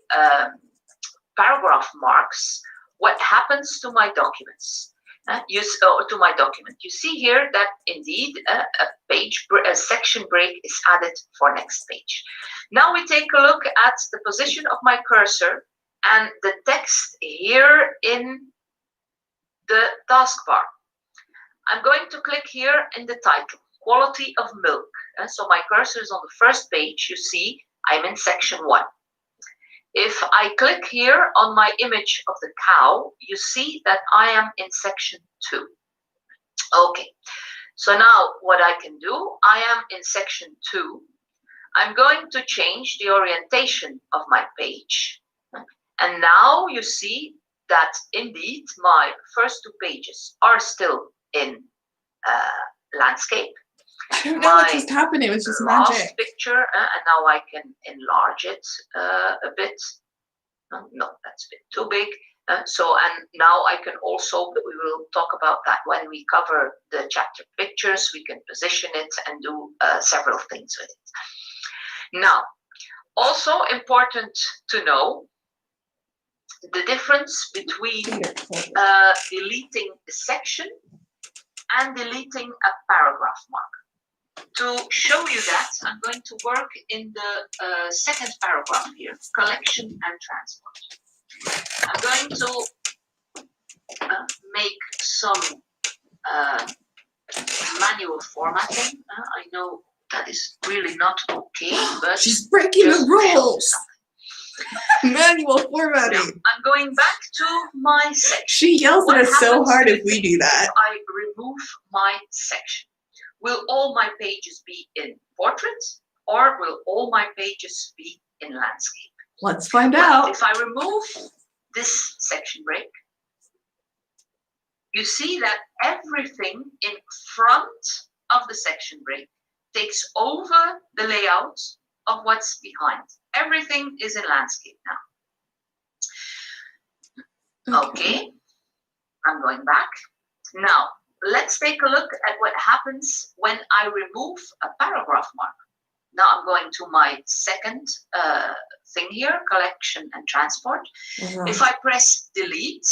paragraph marks what happens to my documents. To my document. You see here that indeed a section break is added for next page. Now we take a look at the position of my cursor and the text here in the taskbar. I'm going to click here in the title, quality of milk. So my cursor is on the first page. You see I'm in section 1. If I click here on my image of the cow, you see that I am in section 2. Okay, so now what I can do, I am in section 2. I'm going to change the orientation of my page. And now you see that indeed my first 2 pages are still in landscape. I don't know what just happened. It was just last magic. picture, and now I can enlarge it a bit. No, that's a bit too big. And now I can also, but we will talk about that when we cover the chapter pictures. We can position it and do several things with it. Now, also important to know the difference between deleting a section and deleting a paragraph mark. To show you that, I'm going to work in the second paragraph here, collection and transport. I'm going to make some manual formatting. I know that is really not okay, but she's breaking the rules. Manual formatting. Now, I'm going back to my section. She yells at us so hard if we do that. If I remove my section, will all my pages be in portrait or will all my pages be in landscape? Let's find out. If I remove this section break, you see that everything in front of the section break takes over the layout of what's behind. Everything is in landscape now. Okay, I'm going back. Now, let's take a look at what happens when I remove a paragraph mark. Now I'm going to my second thing here, collection and transport. If I press delete,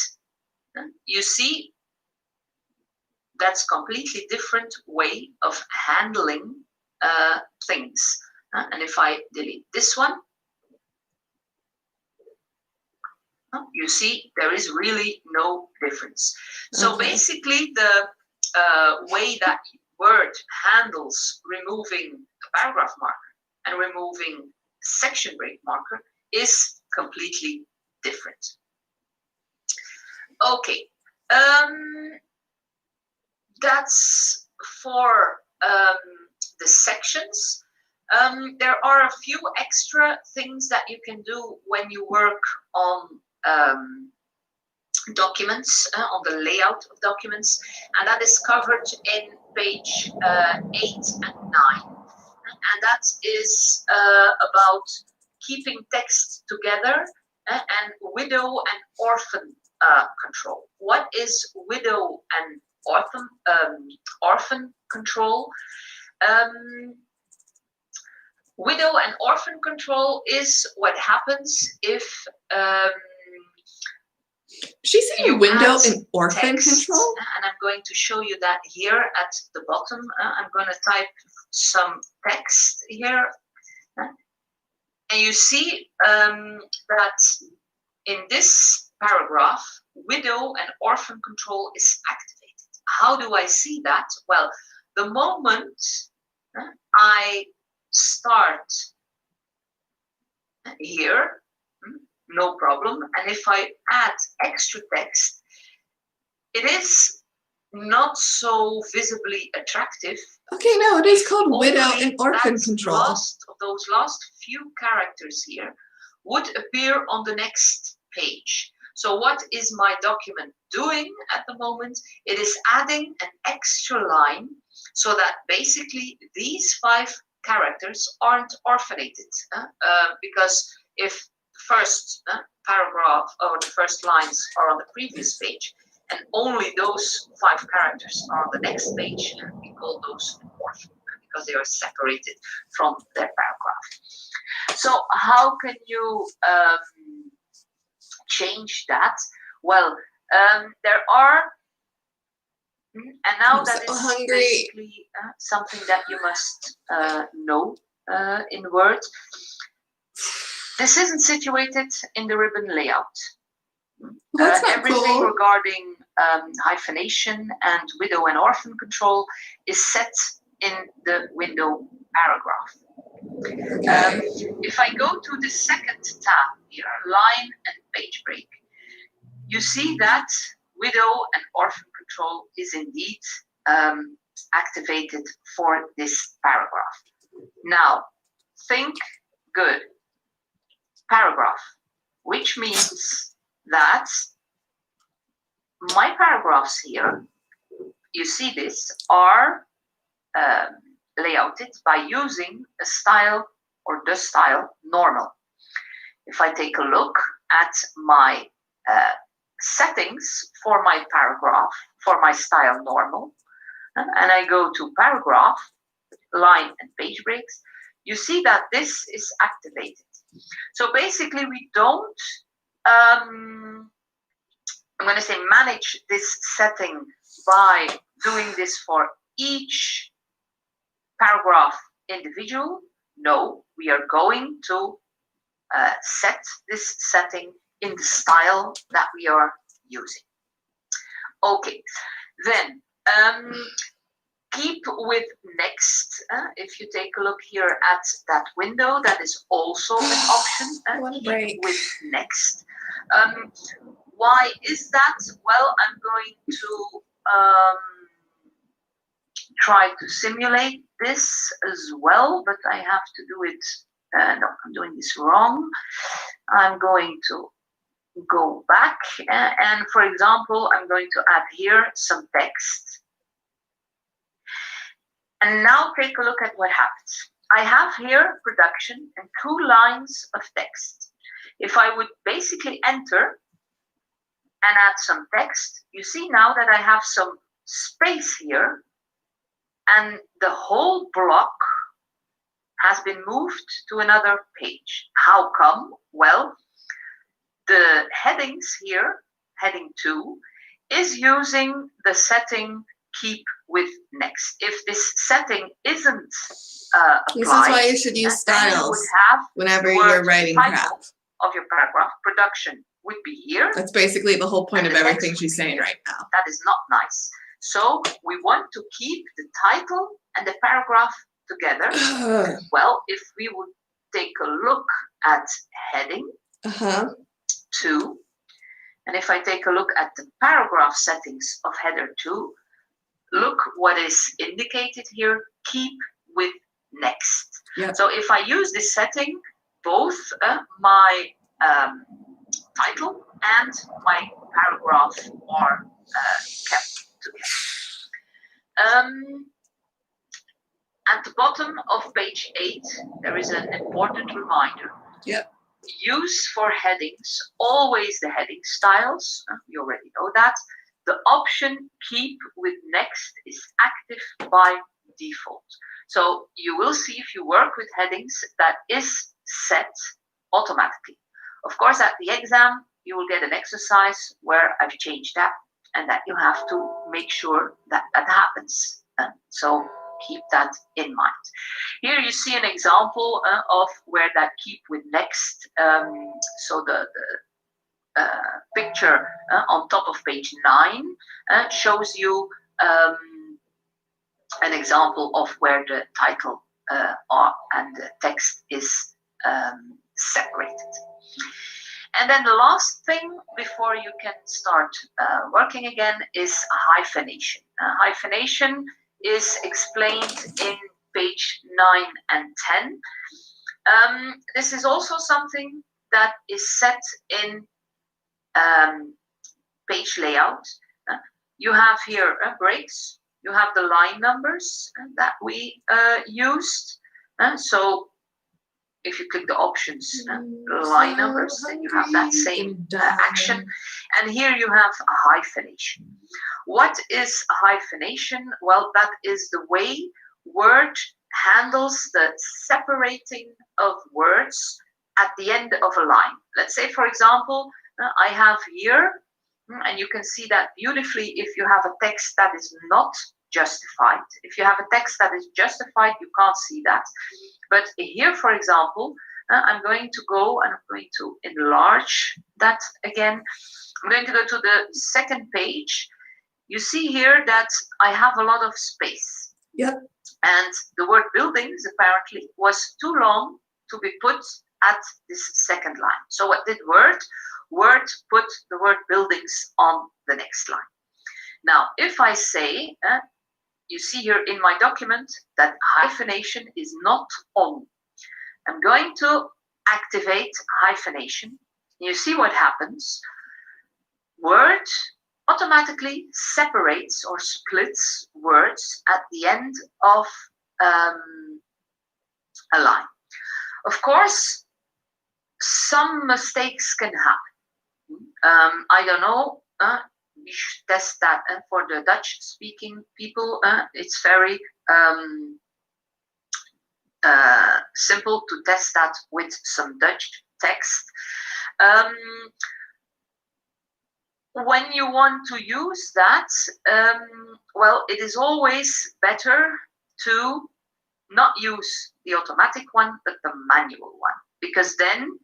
you see that's completely different way of handling things. And if I delete this one, you see there is really no difference. So basically the way that Word handles removing a paragraph marker and removing section break marker is completely different. Okay, that's for the sections. There are a few extra things that you can do when you work on documents, on the layout of documents, and that is covered in page 8 and 9. And that is about keeping text together and widow and orphan control. What is widow and orphan control? Widow and orphan control is what happens if she's saying window and orphan text, control? and I'm going to show you that here at the bottom. I'm going to type some text here. And you see that in this paragraph, widow and orphan control is activated. How do I see that? Well, the moment I start here, no problem. And if I add extra text, it is not so visibly attractive. Okay, no, it is called widow and orphan control. Those last few characters here would appear on the next page. So what is my document doing at the moment? It is adding an extra line so that basically these 5 characters aren't orphanated. Because if first paragraph or the first lines are on the previous page and only those 5 characters are on the next page, we call those orphan because they are separated from their paragraph. So how can you change that? Well, there are, and now I'm that so is hungry. basically something that you must know in Word. This isn't situated in the ribbon layout. That's not Everything cool. regarding hyphenation and widow and orphan control is set in the window paragraph. Okay. If I go to the second tab here, line and page break, you see that widow and orphan control is indeed activated for this paragraph. Now, think good. Paragraph, which means that my paragraphs here, you see this, are layouted by using a style or the style normal. If I take a look at my settings for my paragraph, for my style normal, and I go to paragraph, line and page breaks, you see that this is activated. So basically we don't, I'm going to say manage this setting by doing this for each paragraph individual. No, we are going to set this setting in the style that we are using. Okay, then keep with next. If you take a look here at that window, that is also an option. Keep with next. Why is that? Well, I'm going to try to simulate this as well, but I have to do it. No, I'm doing this wrong. I'm going to go back and for example, I'm going to add here some text. And now take a look at what happens. I have here production and 2 lines of text. If I would basically enter and add some text, you see now that I have some space here and the whole block has been moved to another page. How come? Well, the headings here, heading 2, is using the setting keep with next. If this setting isn't applied, this is why you should use styles whenever you're writing crap. Of your paragraph, production would be here. That's basically the whole point of everything she's saying right now. That is not nice. So we want to keep the title and the paragraph together. Well, if we would take a look at heading 2, and if I take a look at the paragraph settings of header 2, look what is indicated here, keep with next. Yep. So if I use this setting, both my title and my paragraph are kept together. At the bottom of page 8, there is an important reminder. Yep. Use for headings, always the heading styles, you already know that. The option keep with next is active by default. So you will see if you work with headings that is set automatically. Of course, at the exam, you will get an exercise where I've changed that and that you have to make sure that that happens. So keep that in mind. Here you see an example of where that keep with next. So the picture on top of page 9 shows you an example of where the title and the text is separated. And then the last thing before you can start working again is hyphenation. Hyphenation is explained in page 9 and 10. This is also something that is set in page layout. You have here breaks, you have the line numbers that we used. So if you click the options, line numbers, then you have that same action. And here you have a hyphenation. What is a hyphenation? Well, that is the way Word handles the separating of words at the end of a line. Let's say, for example, I have here And you can see that beautifully if you have a text that is not justified. If you have a text that is justified, you can't see that. But here, for example, I'm going to go and I'm going to enlarge that again. I'm going to go to the second page. You see here that I have a lot of space. Yep. And the word buildings apparently was too long to be put at this second line. So what did Word? Word put the word buildings on the next line. Now, if I say, you see here in my document that hyphenation is not on. I'm going to activate hyphenation. You see what happens. Word automatically separates or splits words at the end of a line. Of course, some mistakes can happen. I don't know. We should test that. And for the Dutch-speaking people, it's very simple to test that with some Dutch text. When you want to use that, well, it is always better to not use the automatic one, but the manual one, because then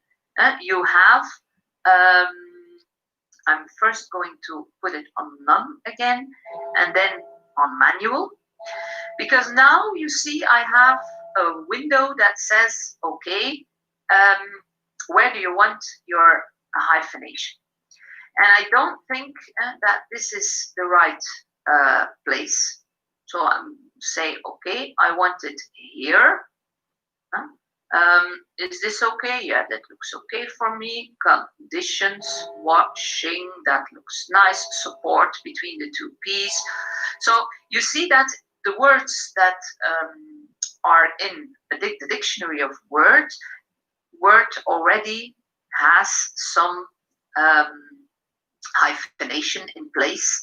you have, I'm first going to put it on none again, and then on manual, because now you see I have a window that says, okay, where do you want your hyphenation? And I don't think that this is the right place. So I'm say, okay, I want it here. Is this okay? Yeah, that looks okay for me. Conditions, washing, that looks nice. Support between the two P's. So you see that the words that are in the dictionary of Word already has some hyphenation in place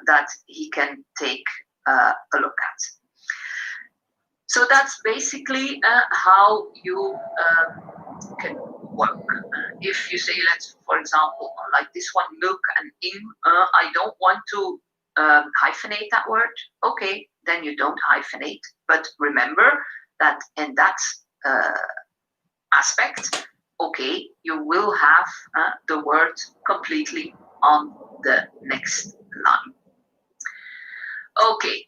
that he can take a look at. So that's basically how you can work. If you say, let's, for example, like this one, milk and in, I don't want to hyphenate that word. Okay, then you don't hyphenate. But remember that in that aspect, okay, you will have the word completely on the next line. Okay.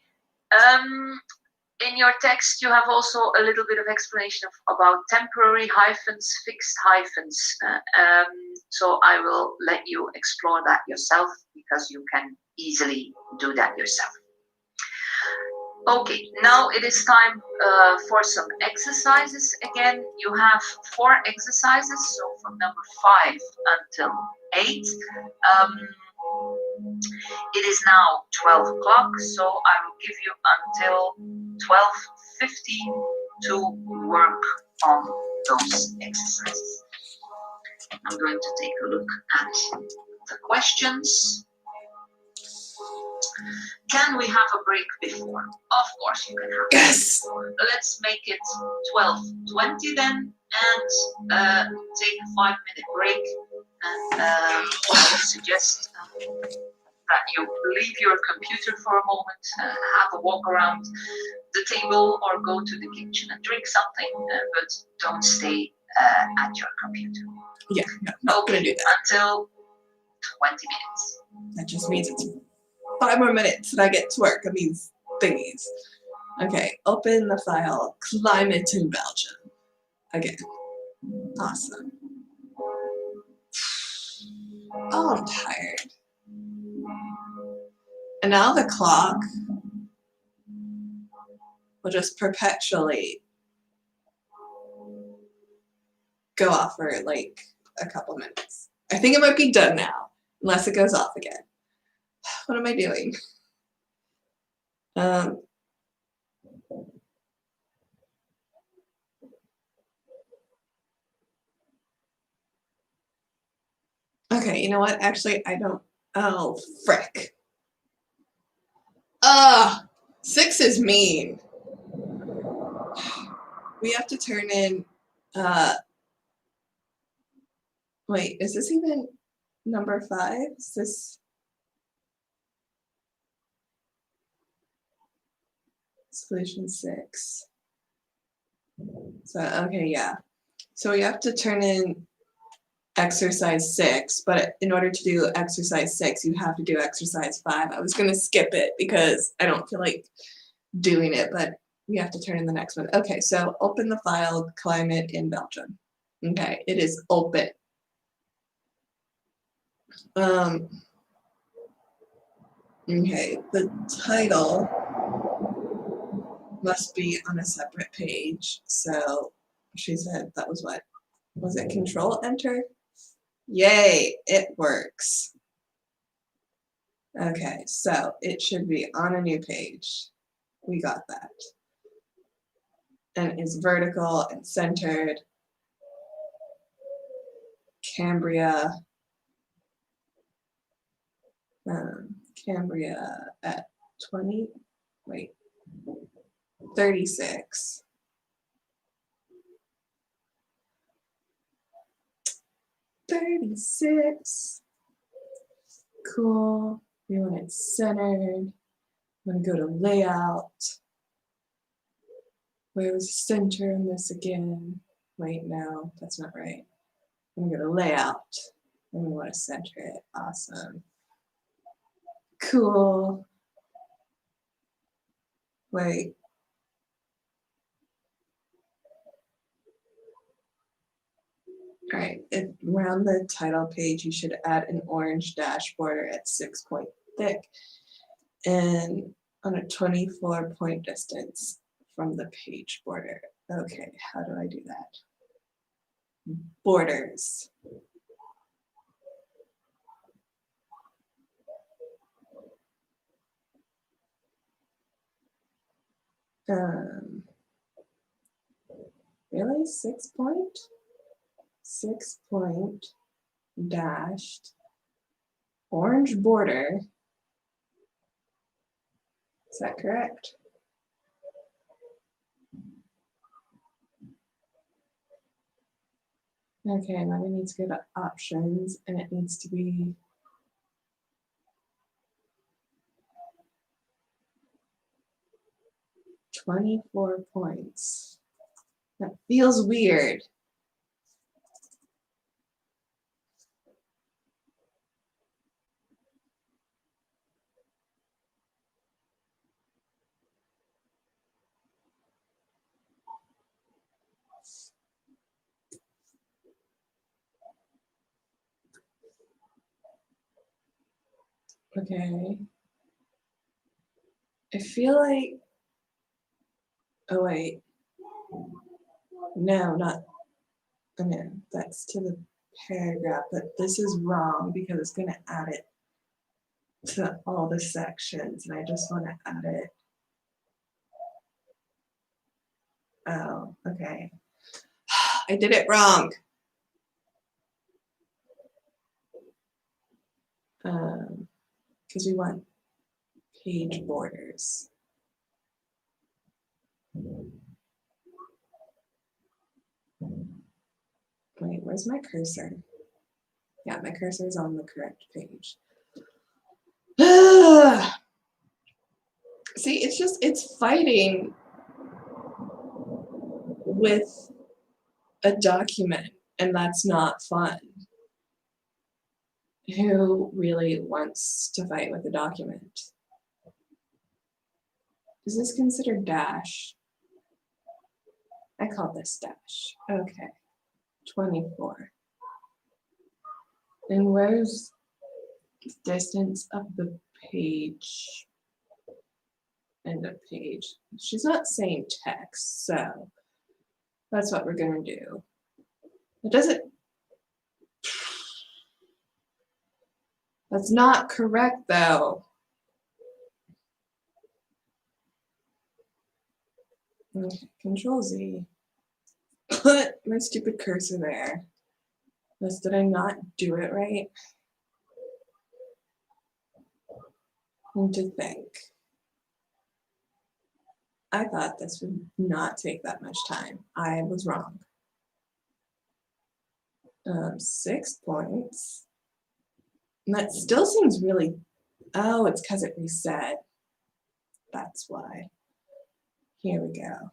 In your text, you have also a little bit of explanation about temporary hyphens, fixed hyphens. So I will let you explore that yourself because you can easily do that yourself. Okay, now it is time for some exercises. Again, you have 4 exercises, so from number 5 until 8. It is now 12 o'clock, so I will give you until 12:15 to work on those exercises. I'm going to take a look at the questions. Can we have a break before? Of course you can have a break before. Let's make it 12:20 then, and take a 5-minute break. And I would suggest that you leave your computer for a moment, have a walk around the table or go to the kitchen and drink something, but don't stay at your computer. Yeah, no, not gonna do that. Until 20 minutes. That just means it's 5 more minutes and I get to work on these thingies. Okay, open the file, climate in Belgium. Again, awesome. Oh, I'm tired. And now the clock will just perpetually go off for like a couple minutes. I think it might be done now, unless it goes off again. What am I doing? Okay, you know what? Actually, I don't. Oh, frick. 6 is mean. We have to turn in, wait, is this even number 5? Is this Solution 6. So, okay, yeah. So we have to turn in exercise 6, but in order to do exercise 6, you have to do exercise 5. I was going to skip it because I don't feel like doing it, but we have to turn in the next one. Okay, so open the file, climate in Belgium. Okay, it is open. Okay, the title must be on a separate page. So she said that was what? Was it Control Enter? Yay, it works. Okay, so it should be on a new page. We got that. And it's vertical and centered. Cambria. Cambria at 20, wait, 36. Cool. We want it centered. I'm going to go to layout. Where was the center in this again? Wait, no, that's not right. I'm going to go to layout. And we want to center it. Awesome. Cool. Wait. All right, around the title page, you should add an orange dash border at 6 point thick and on a 24-point distance from the page border. Okay, how do I do that? Borders. Really? 6 point? 6 point dashed orange border. Is that correct? Okay, and then I need to go to options and it needs to be $24 points. That feels weird. Okay. I feel like, oh wait. No, not, oh no, that's to the paragraph, but this is wrong because it's going to add it to all the sections and I just want to add it. Oh, okay. I did it wrong. Because we want page borders. Wait, where's my cursor? Yeah, my cursor is on the correct page. See, it's fighting with a document, and that's not fun. Who really wants to fight with a document? Is this considered dash? I call this dash. Okay. 24. And where's the distance of the page? End of page. She's not saying text, so that's what we're gonna do. It doesn't. That's not correct though. Okay, Control Z. Put my stupid cursor there. Did I not do it right? I need to think. I thought this would not take that much time. I was wrong. 6 points. And that still seems really, oh, it's because it reset. That's why. Here we go.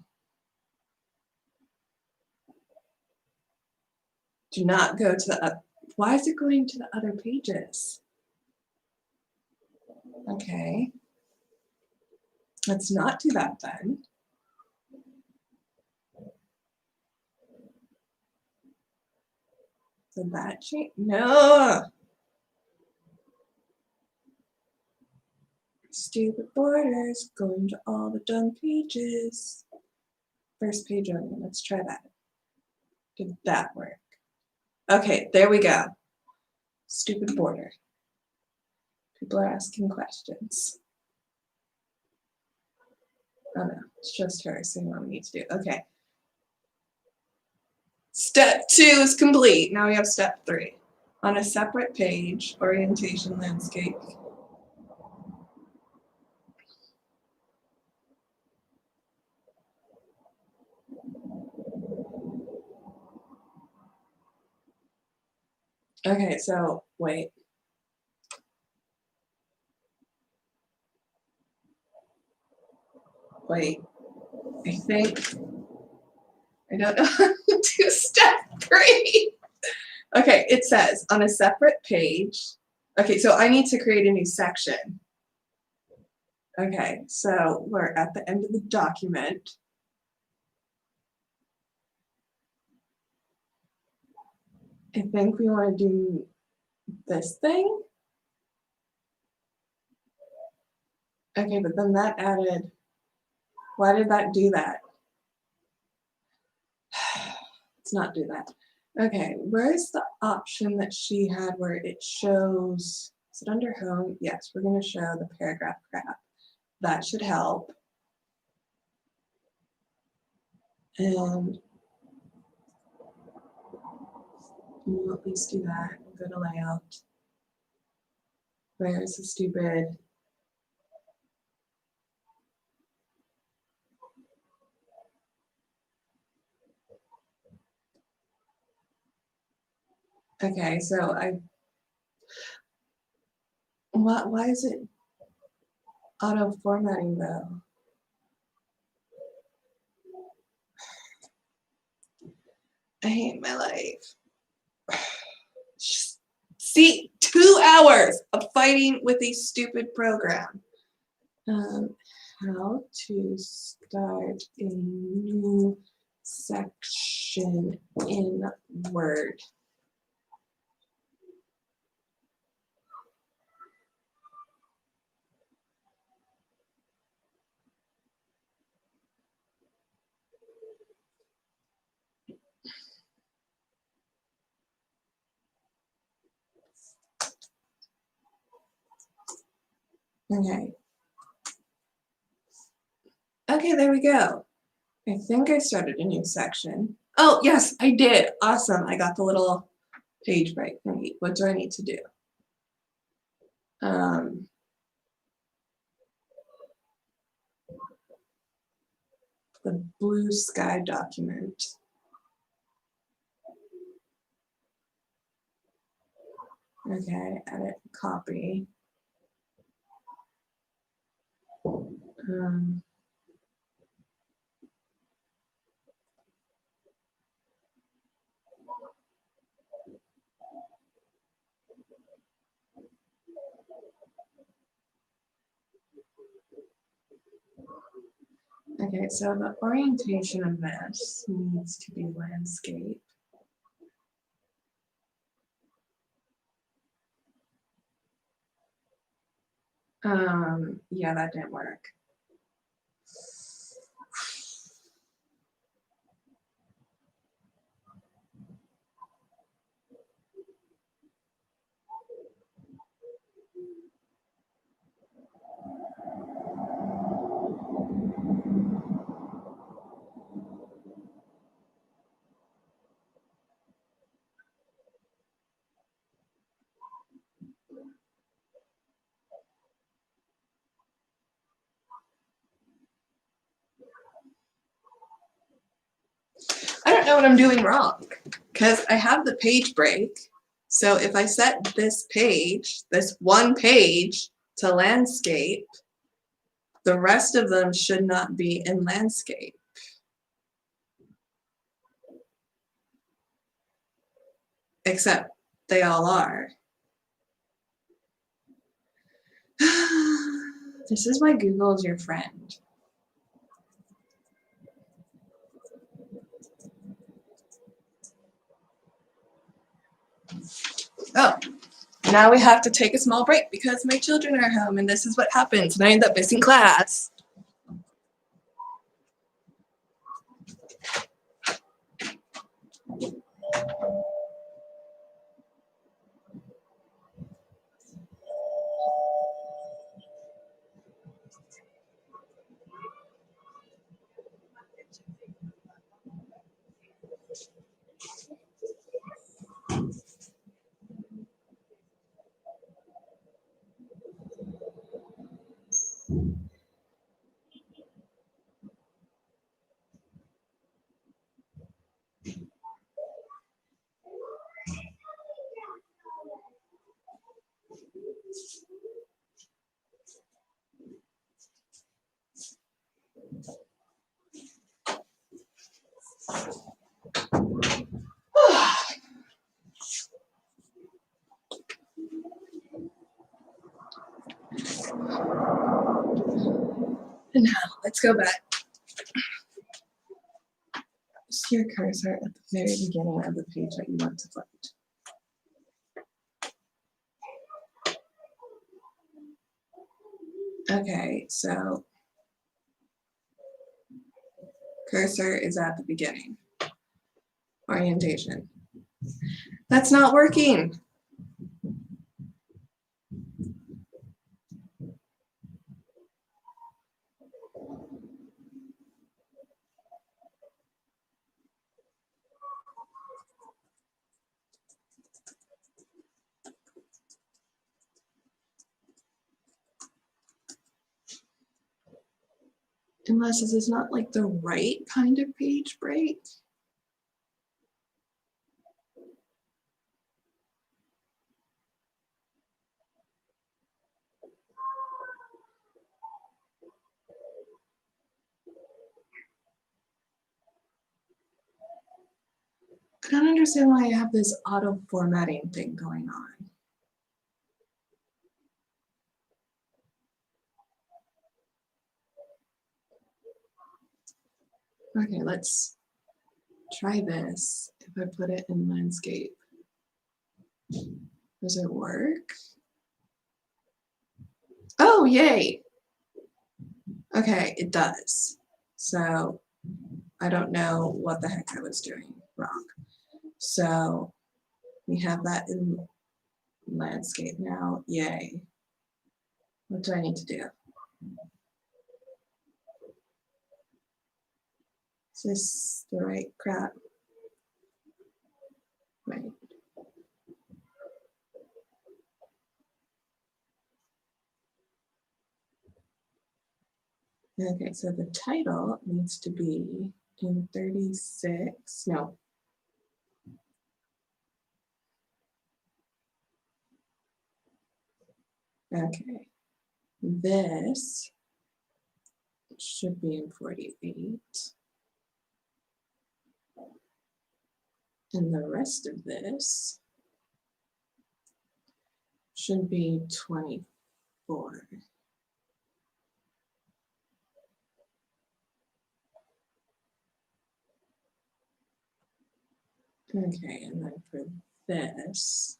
Do not go to the, why is it going to the other pages? Okay. Let's not do that then. So that change, no. Stupid borders going to all the done pages. First page only, let's try that. Did that work? Okay, there we go. Stupid border. People are asking questions. Oh no, it's just her saying what we need to do. Okay. Step 2 is complete. Now we have step 3. On a separate page, orientation landscape. Okay, so wait. Wait, I think, I don't know how to do step 3. Okay, it says on a separate page. Okay, so I need to create a new section. Okay, so we're at the end of the document. I think we want to do this thing. Okay, but then that added, why did that do that? Let's not do that. Okay, where's the option that she had where it shows, is it under home? Yes, we're going to show the paragraph crap. That should help. And we'll at least do that. We'll go to layout. Where's the stupid? Okay, so why is it auto formatting though? I hate my life. See, 2 hours of fighting with a stupid program. How to start a new section in Word. Okay. Okay, there we go. I think I started a new section. Oh, yes, I did. Awesome. I got the little page break. What do I need to do? The blue sky document. Okay, edit, copy. Okay, so the orientation of this needs to be landscape. Yeah, that didn't work. I don't know what I'm doing wrong because I have the page break. So if I set this page, this one page to landscape, The rest of them should not be in landscape. Except they all are. This is why Google is your friend. Oh, now we have to take a small break because my children are home and this is what happens when I end up missing class. And now let's go back. Just your cursor at the very beginning of the page that you want to find. Okay, so cursor is at the beginning. Orientation. That's not working. Unless this is not like the right kind of page break. I don't understand why I have this auto formatting thing going on. Okay, let's try this. If I put it in landscape, does it work? Oh, yay. Okay, it does. So I don't know what the heck I was doing wrong. So we have that in landscape now, yay. What do I need to do? Is this the right crap? Right. Okay, so the title needs to be in 36, no. Okay, this should be in 48. And the rest of this should be 24. Okay, and then for this,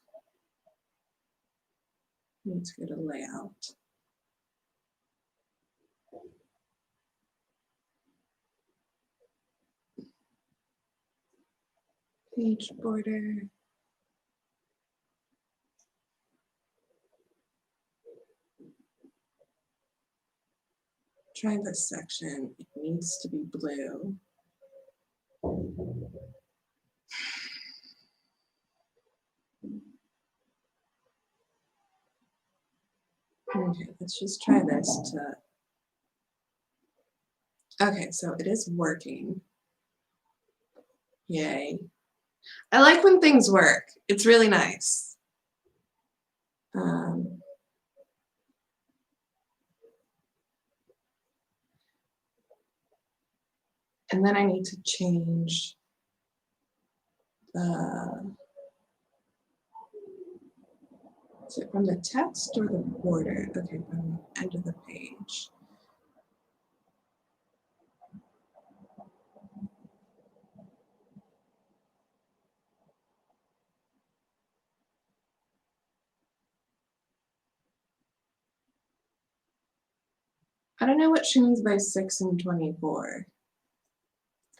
let's go to layout. Page border. Try this section, it needs to be blue. Okay, let's just try this to, okay, so it is working. Yay. I like when things work. It's really nice. And then I need to change is it from the text or the border? Okay, from the end of the page. I don't know what she means by 6 and 24.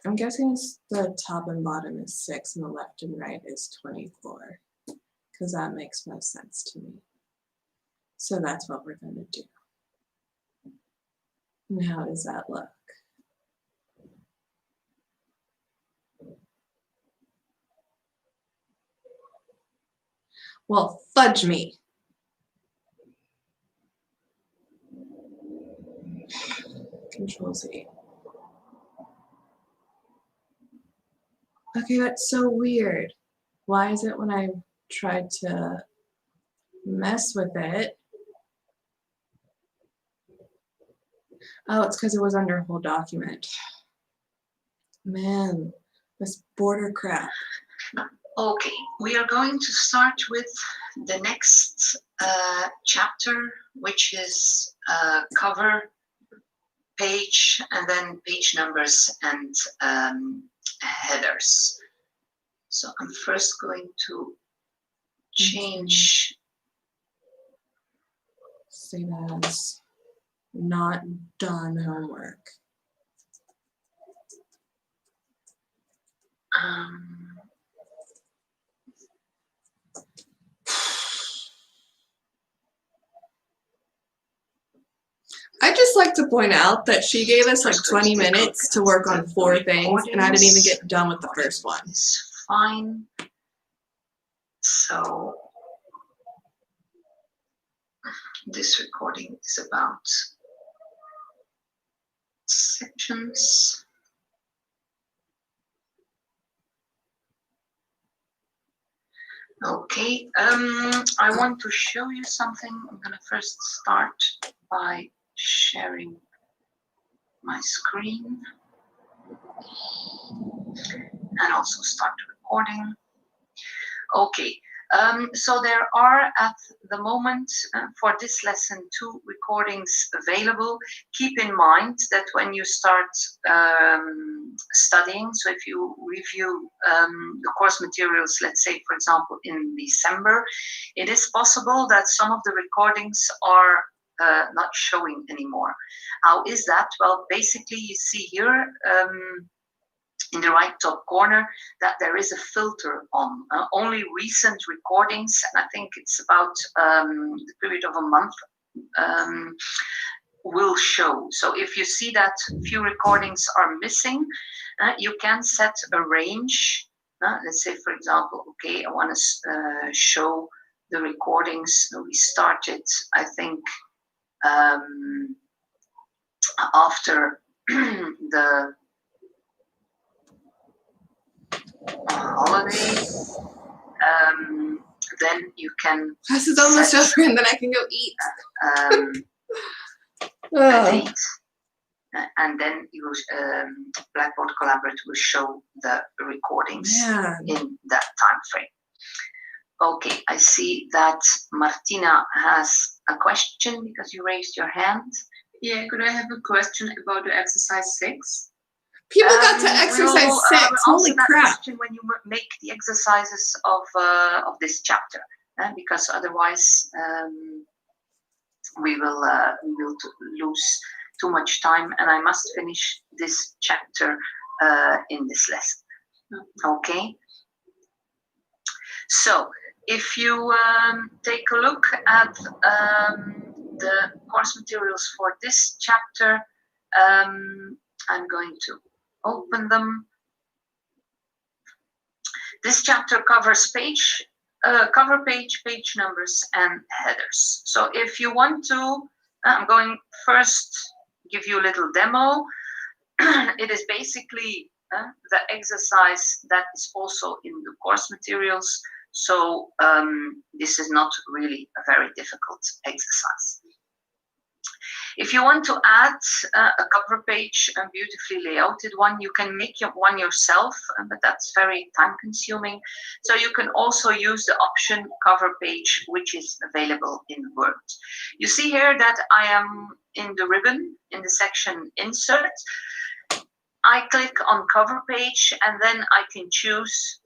I'm guessing the top and bottom is 6 and the left and right is 24, because that makes most sense to me. So that's what we're going to do. And how does that look? Well, fudge me. Control Z. Okay, that's so weird. Why is it when I tried to mess with it? Oh, it's because it was under whole document. Man, this border crap. Okay, we are going to start with the next chapter, which is cover page and then page numbers and headers. So I'm first going to change. Save as not done homework. I'd just like to point out that she gave us like 20 minutes to work on 4 things, and I didn't even get done with the first one. It's fine. So this recording is about sections. Okay, I want to show you something. I'm gonna first start by sharing my screen and also start recording. Okay, so there are at the moment for this lesson 2 recordings available. Keep in mind that when you start studying, so if you review the course materials, let's say for example in December, it is possible that some of the recordings are not showing anymore. How is that? Well, basically you see here in the right top corner that there is a filter on only recent recordings, and I think it's about the period of a month will show. So if you see that few recordings are missing, you can set a range. Let's say for example, okay, I want to show the recordings we started, I think after the holiday, then you can. Class is almost over, and then I can go eat. A date, and then you Blackboard Collaborate will show the recordings in that time frame. Okay, I see that Martina has a question because you raised your hand. Yeah, could I have a question about the exercise 6? People got to exercise 6. Holy crap! When you make the exercises of this chapter, because otherwise we will lose too much time, and I must finish this chapter in this lesson. Okay. So if you take a look at the course materials for this chapter, I'm going to open them. This chapter covers cover page, page numbers, and headers. So if you want to, I'm going first give you a little demo. It is basically the exercise that is also in the course materials. So this is not really a very difficult exercise. If you want to add a cover page, a beautifully layouted one, you can make one yourself, but that's very time consuming. So you can also use the option cover page, which is available in Word. You see here that I am in the ribbon in the section Insert. I click on cover page and then I can choose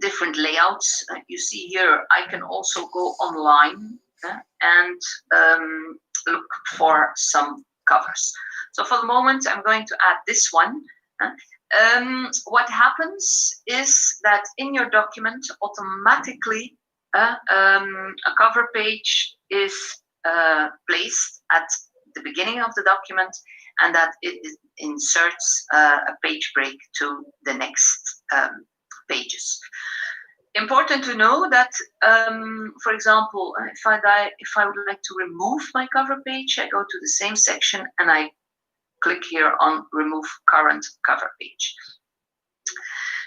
different layouts. You see here, I can also go online and look for some covers. So for the moment, I'm going to add this one. What happens is that in your document, automatically a cover page is placed at the beginning of the document, and that it inserts a page break to the next pages. Important to know that, for example, if I would like to remove my cover page, I go to the same section and I click here on Remove Current Cover Page.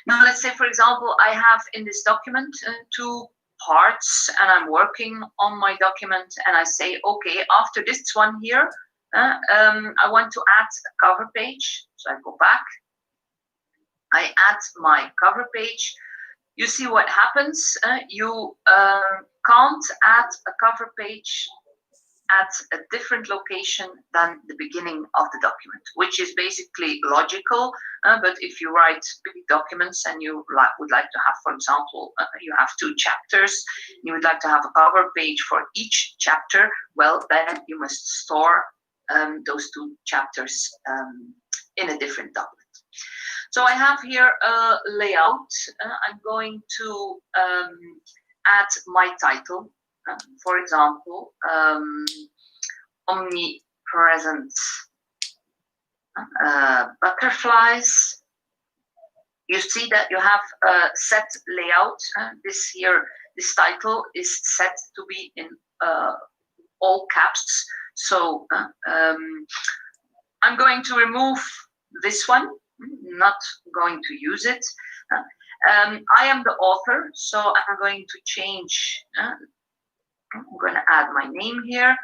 Now, let's say, for example, I have in this document 2 parts and I'm working on my document and I say, okay, after this one here, I want to add a cover page. So I go back, I add my cover page. You see what happens. You can't add a cover page at a different location than the beginning of the document, which is basically logical. But if you write big documents and you would like to have, for example, you have 2 chapters, you would like to have a cover page for each chapter, well, then you must store those 2 chapters in a different document. So I have here a layout. I'm going to add my title. For example, omnipresent butterflies. You see that you have a set layout. This title is set to be in all caps. So I'm going to remove this one, not going to use it. I am the author, so I'm going to change. I'm going to add my name here.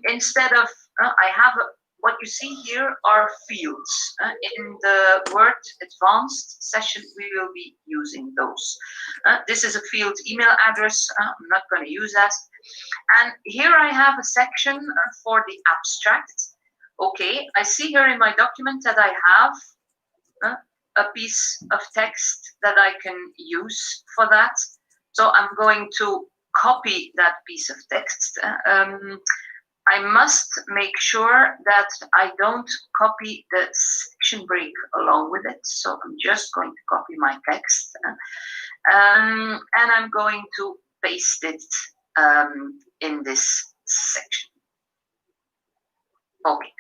Instead of, I have what you see here are fields. In the Word Advanced session, we will be using those. This is a field email address. I'm not going to use that. And here I have a section for the abstract. Okay, I see here in my document that I have a piece of text that I can use for that. So I'm going to copy that piece of text. I must make sure that I don't copy the section break along with it. So I'm just going to copy my text. And I'm going to paste it in this section. Okay,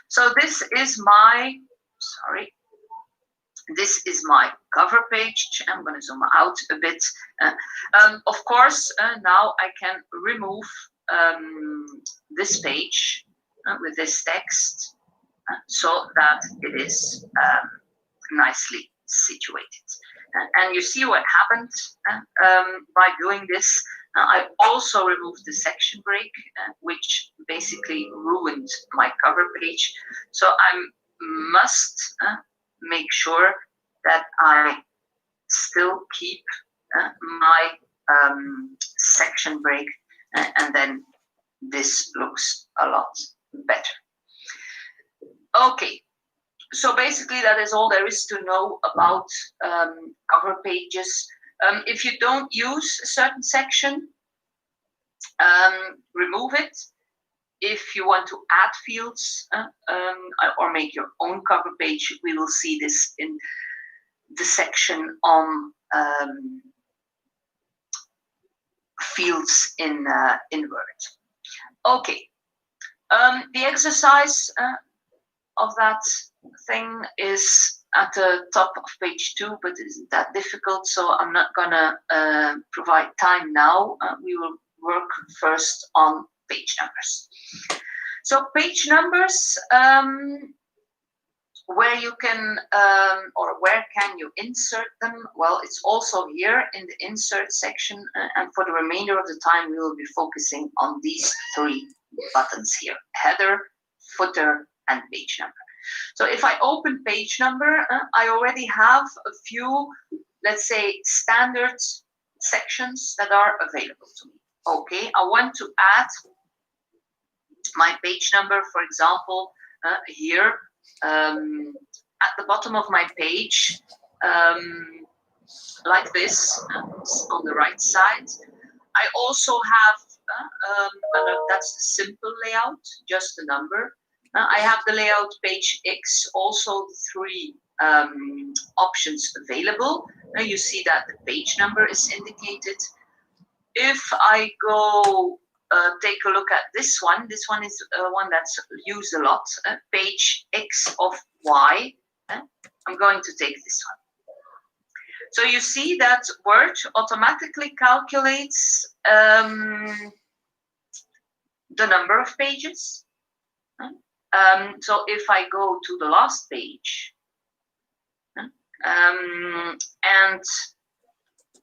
so this is my cover page. I'm going to zoom out a bit. Of course, now I can remove this page with this text so that it is nicely situated. And you see what happened by doing this. I also removed the section break, which basically ruined my cover page. So I must make sure that I still keep my section break, and then this looks a lot better. Okay, so basically that is all there is to know about cover pages. If you don't use a certain section, remove it. If you want to add fields or make your own cover page, we will see this in the section on fields in Word. Okay, the exercise of that thing is at the top of page 2, but it isn't that difficult, so I'm not gonna provide time now. We will work first on page numbers. So page numbers, where you can, or where can you insert them? Well, it's also here in the insert section, and for the remainder of the time, we will be focusing on these 3 buttons here: header, footer, and page number. So if I open page number, I already have a few, let's say, standard sections that are available to me. Okay, I want to add my page number, for example, here at the bottom of my page, like this, on the right side. I also have, that's the simple layout, just the number. I have the layout page X, also 3 options available. You see that the page number is indicated. If I go take a look at this one is one that's used a lot, page X of Y. I'm going to take this one. So you see that Word automatically calculates the number of pages. So if I go to the last page, and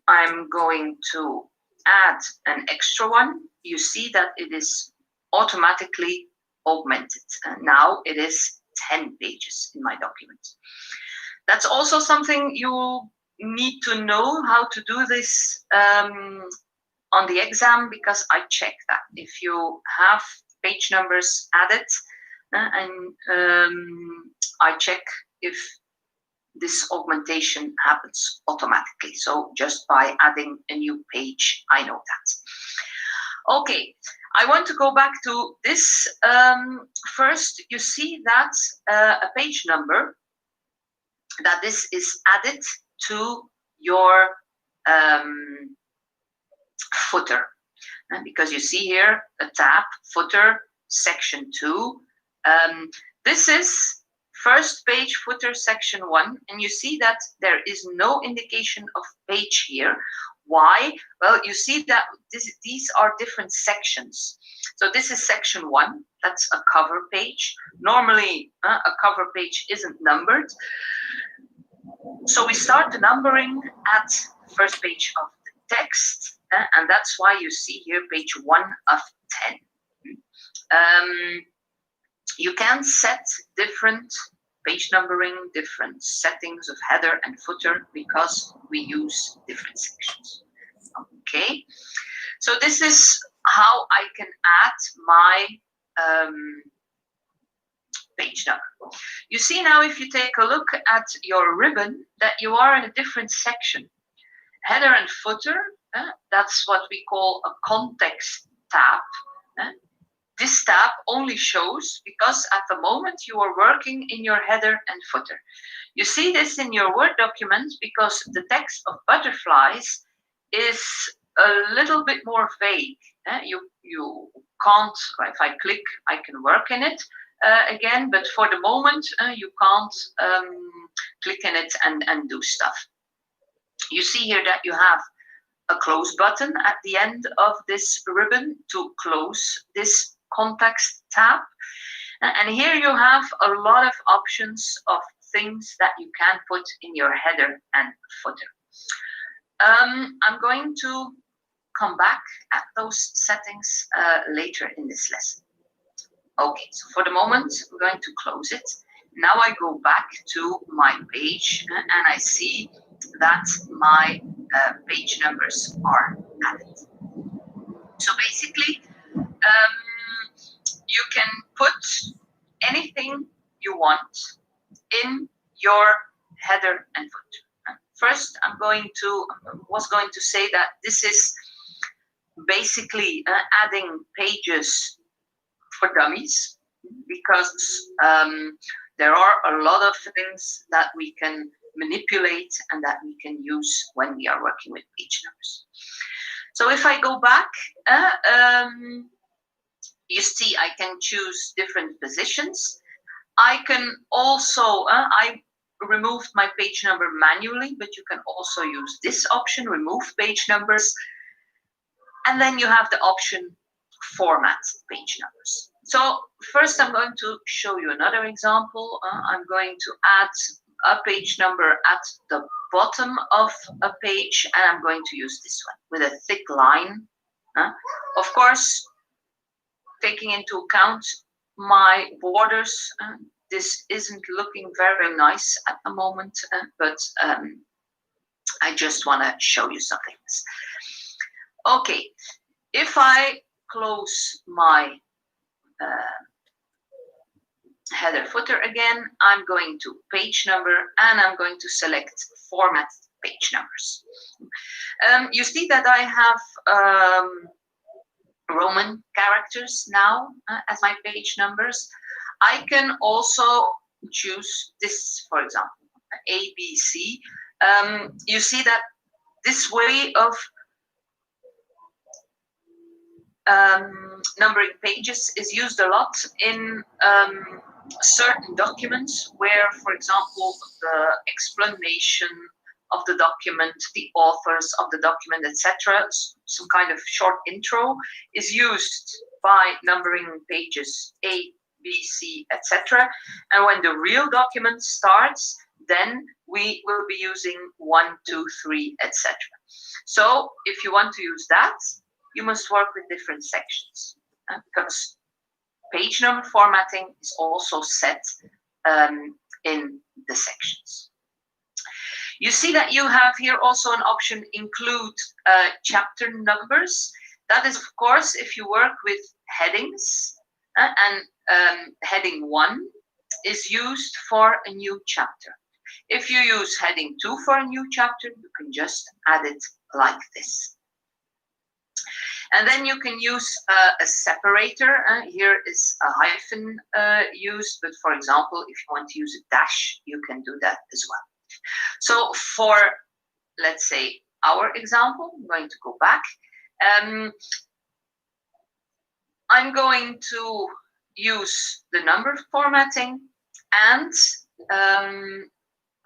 I'm going to add an extra one, you see that it is automatically augmented. Now it is 10 pages in my document. That's also something you need to know how to do this on the exam, because I check that. If you have page numbers added, and I check if this augmentation happens automatically. So just by adding a new page, I know that. Okay, I want to go back to this. First, you see that a page number, that this is added to your footer. Because you see here a tab, footer, section 2. This is first page, footer, section 1, and you see that there is no indication of page here. Why? Well, you see that these are different sections. So this is section 1, that's a cover page. Normally, a cover page isn't numbered. So we start the numbering at first page of the text, and that's why you see here page 1 of 10. You can set different page numbering, different settings of header and footer, because we use different sections. Okay, so this is how I can add my page number. You see now, if you take a look at your ribbon, that you are in a different section. Header and footer, that's what we call a context tab. This tab only shows because at the moment you are working in your header and footer. You see this in your Word document because the text of butterflies is a little bit more vague. You can't, if I click, I can work in it again, but for the moment you can't click in it and do stuff. You see here that you have a close button at the end of this ribbon to close this context tab. And here you have a lot of options of things that you can put in your header and footer. I'm going to come back at those settings later in this lesson. Okay, so for the moment, I'm going to close it. Now I go back to my page and I see that my page numbers are added. So basically, you can put anything you want in your header and footer. First, was going to say that this is basically adding pages for dummies, because there are a lot of things that we can manipulate and that we can use when we are working with page numbers. So if I go back, you see I can choose different positions. I can also, I removed my page number manually, but you can also use this option, remove page numbers. And then you have the option format page numbers. So first I'm going to show you another example. I'm going to add a page number at the bottom of a page, and I'm going to use this one with a thick line. Of course, taking into account my borders. This isn't looking very nice at the moment, but I just want to show you some things. Okay, if I close my header footer again, I'm going to page number and I'm going to select format page numbers. You see that I have Roman characters now as my page numbers. I can also choose this, for example, A, B, C. You see that this way of numbering pages is used a lot in certain documents where, for example, the explanation of the document, the authors of the document, etc., some kind of short intro is used by numbering pages A, B, C, etc. And when the real document starts, then we will be using 1, 2, 3, etc. So if you want to use that, you must work with different sections, because page number formatting is also set in the sections. You see that you have here also an option include chapter numbers. That is, of course, if you work with headings, and heading 1 is used for a new chapter. If you use heading 2 for a new chapter, you can just add it like this. And then you can use a separator. Here is a hyphen used, but for example, if you want to use a dash, you can do that as well. So for, let's say, our example, I'm going to go back. I'm going to use the number formatting, and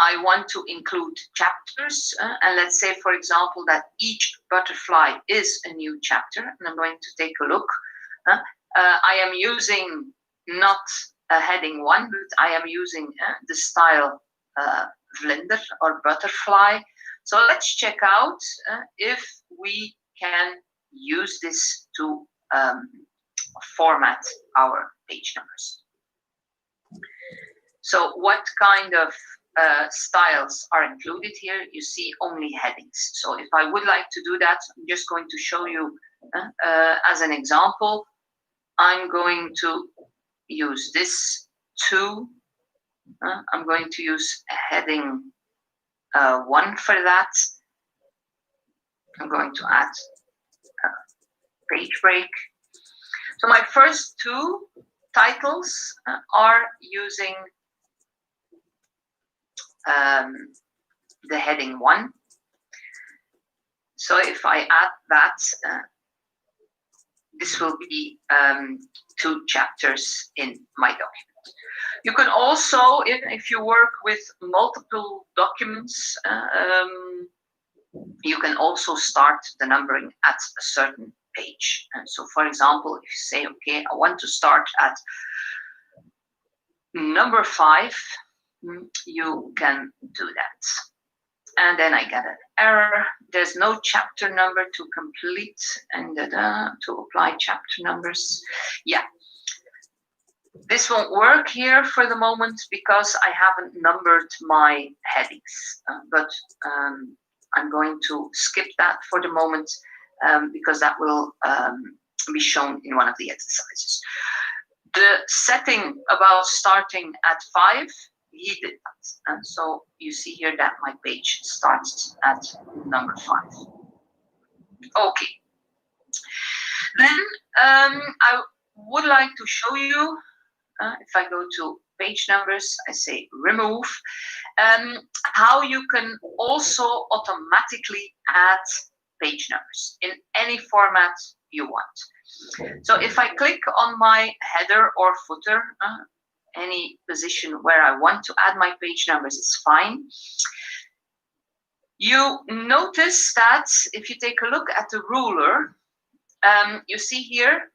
I want to include chapters, and let's say, for example, that each butterfly is a new chapter, and I'm going to take a look. I am using not a heading 1, but I am using the style vlinder or butterfly. So let's check out if we can use this to format our page numbers. So what kind of styles are included here? You see only headings. So if I would like to do that, I'm just going to show you as an example. I'm going to use this 2. I'm going to use heading 1 for that. I'm going to add a page break. So my first 2 titles are using the heading 1. So if I add that, this will be 2 chapters in my document. You can also, if you work with multiple documents, you can also start the numbering at a certain page. And so, for example, if you say, okay, I want to start at number 5, you can do that. And then I get an error. There's no chapter number to complete and to apply chapter numbers. Yeah. This won't work here for the moment because I haven't numbered my headings, but I'm going to skip that for the moment because that will be shown in one of the exercises. The setting about starting at 5, he did that. And so you see here that my page starts at number 5. Okay. Then I would like to show you, if I go to page numbers, I say remove, how you can also automatically add page numbers in any format you want. So if I click on my header or footer, any position where I want to add my page numbers is fine. You notice that if you take a look at the ruler, you see here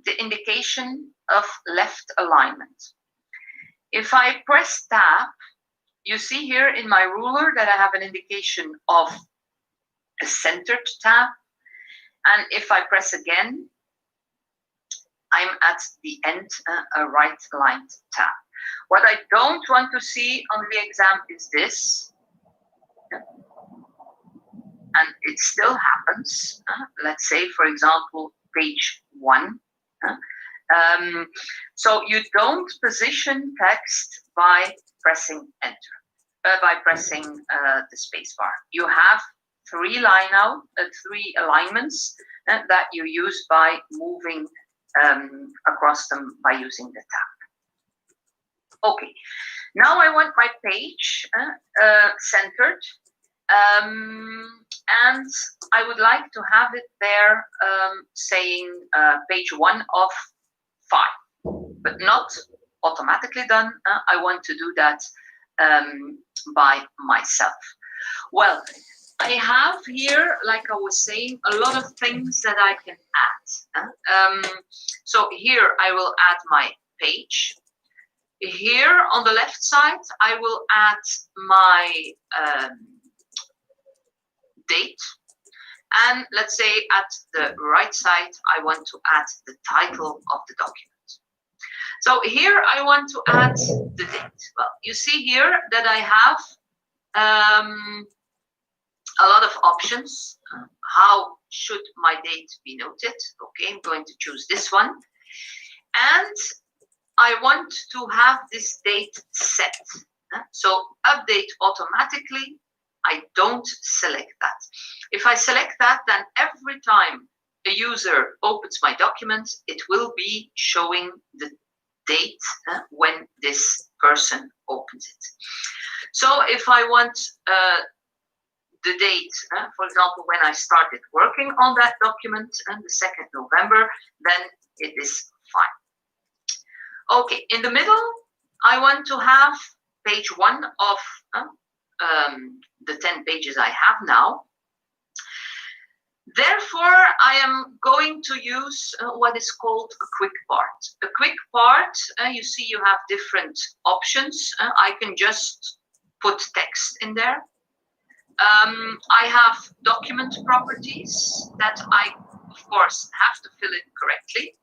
the indication of left alignment. If I press tab, you see here in my ruler that I have an indication of a centered tab. And if I press again, I'm at the end, a right-aligned tab. What I don't want to see on the exam is this. And it still happens. Let's say, for example, page 1. So you don't position text by pressing enter, by pressing the space bar. You have 3 alignments that you use by moving across them by using the tab. Okay, now I want my page centered. And I would like to have it there saying page 1 of 5, but not automatically done. I want to do that by myself. Well, I have here, like I was saying, a lot of things that I can add. So here I will add my page. Here on the left side, I will add my date. And let's say at the right side, I want to add the title of the document. So here I want to add the date. Well, you see here that I have a lot of options. How should my date be noted? Okay, I'm going to choose this one. And I want to have this date set. So update automatically. I don't select that. If I select that, then every time a user opens my document, it will be showing the date when this person opens it. So if I want the date, for example, when I started working on that document, the 2nd November, then it is fine. Okay, in the middle, I want to have page 1 of the 10 pages I have now. Therefore, I am going to use what is called a quick part. A quick part, you see you have different options. I can just put text in there. I have document properties that I, of course, have to fill in correctly.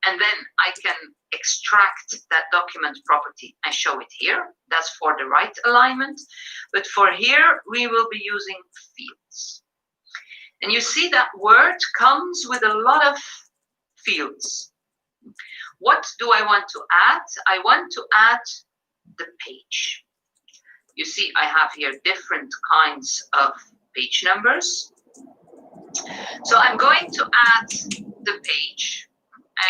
And then I can extract that document property and show it here. That's for the right alignment. But for here, we will be using fields. And you see that Word comes with a lot of fields. What do I want to add? I want to add the page. You see, I have here different kinds of page numbers. So I'm going to add the page.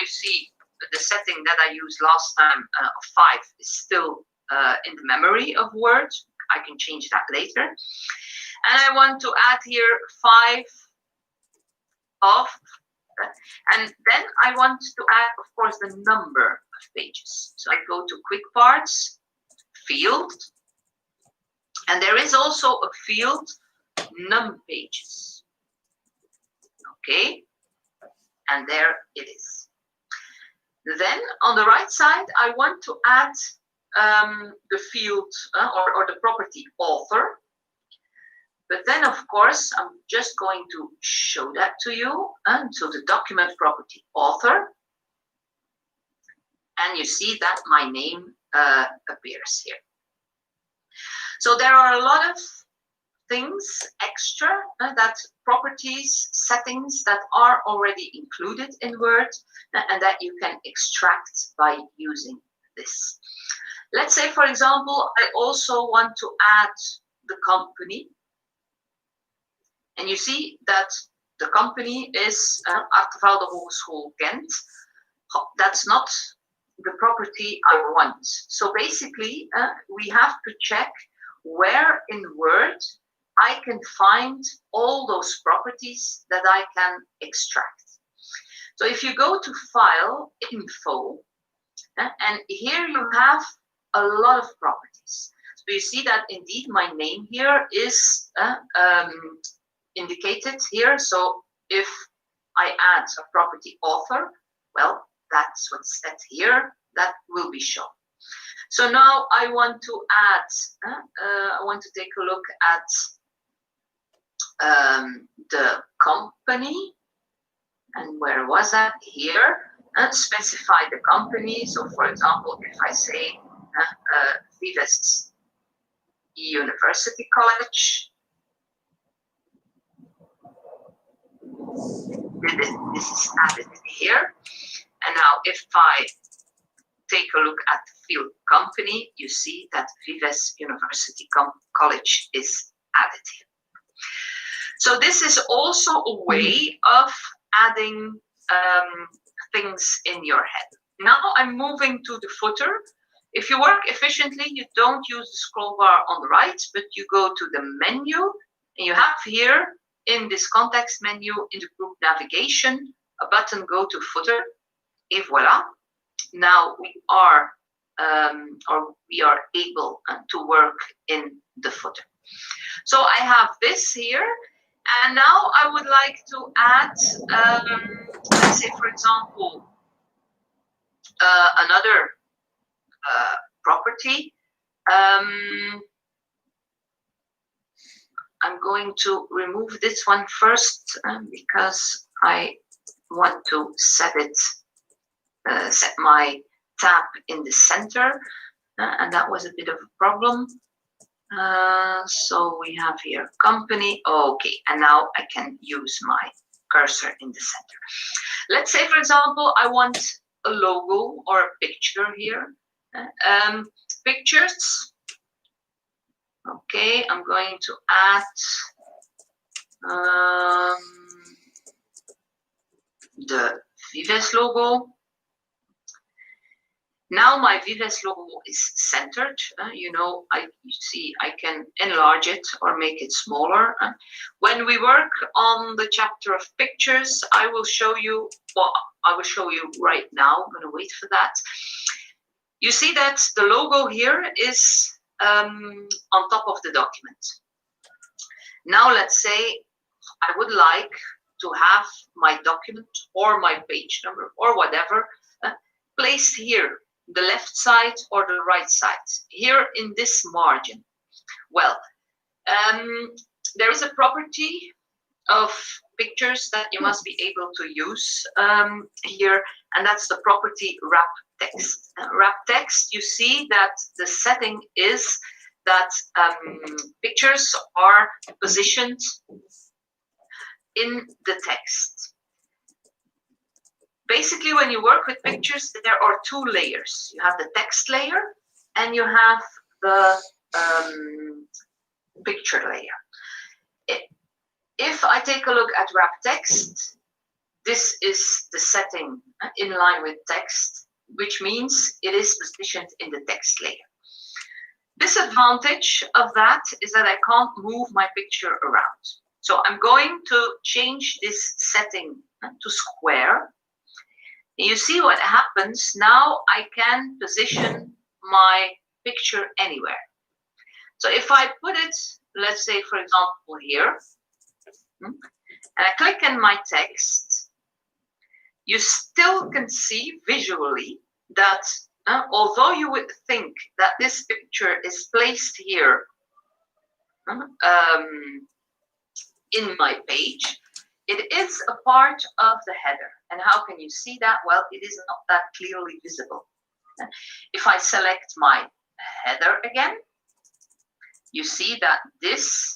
I see the setting that I used last time of 5 is still in the memory of Word. I can change that later. And I want to add here 5 of, and then I want to add, of course, the number of pages. So I go to Quick Parts, Field, and there is also a field, Num Pages. Okay, and there it is. Then on the right side, I want to add the field or the property author. But then, of course, I'm just going to show that to you. And so the document property author. And you see that my name appears here. So there are a lot of things extra, that properties, settings that are already included in Word and that you can extract by using this. Let's say, for example, I also want to add the company. And you see that the company is Achtervelde Hogeschool Gent. That's not the property I want. So basically, we have to check where in Word I can find all those properties that I can extract. So if you go to File, Info, and here you have a lot of properties. So you see that indeed my name here is indicated here. So if I add a property author, well, that's what's set here. That will be shown. So now I want to add, I want to take a look at the company. And where was that? Here. specify the company. So for example, if I say Vives University College, this is added here. And now if I take a look at the field company, you see that Vives University College is added here. So this is also a way of adding things in your head. Now I'm moving to the footer. If you work efficiently, you don't use the scroll bar on the right, but you go to the menu, and you have here in this context menu in the group navigation a button, go to footer, et voila. Now we are able to work in the footer. So I have this here, and now I would like to add, let's say for example, another property. I'm going to remove this one first because I want to set my tab in the center, and that was a bit of a problem. So we have here company. Okay, and now I can use my cursor in the center. Let's say, for example, I want a logo or a picture here. Pictures. Okay, I'm going to add the Vives logo. Now my Vives logo is centered. You know, you see I can enlarge it or make it smaller. When we work on the chapter of pictures, I will show you, well, I will show you right now. I'm going to wait for that. You see that the logo here is on top of the document. Now let's say I would like to have my document or my page number or whatever placed here, the left side or the right side, here in this margin. Well, there is a property of pictures that you must be able to use here, and that's the property wrap text. Wrap text, you see that the setting is that pictures are positioned in the text. Basically, when you work with pictures, there are two layers. You have the text layer and you have the picture layer. If I take a look at wrap text, this is the setting in line with text, which means it is positioned in the text layer. Disadvantage of that is that I can't move my picture around. So I'm going to change this setting to square. You see what happens now. I can position my picture anywhere. So if I put it, let's say for example here, and I click on my text, you still can see visually that although you would think that this picture is placed here in my page, it is a part of the header. And how can you see that? Well, it is not that clearly visible. If I select my header again, you see that this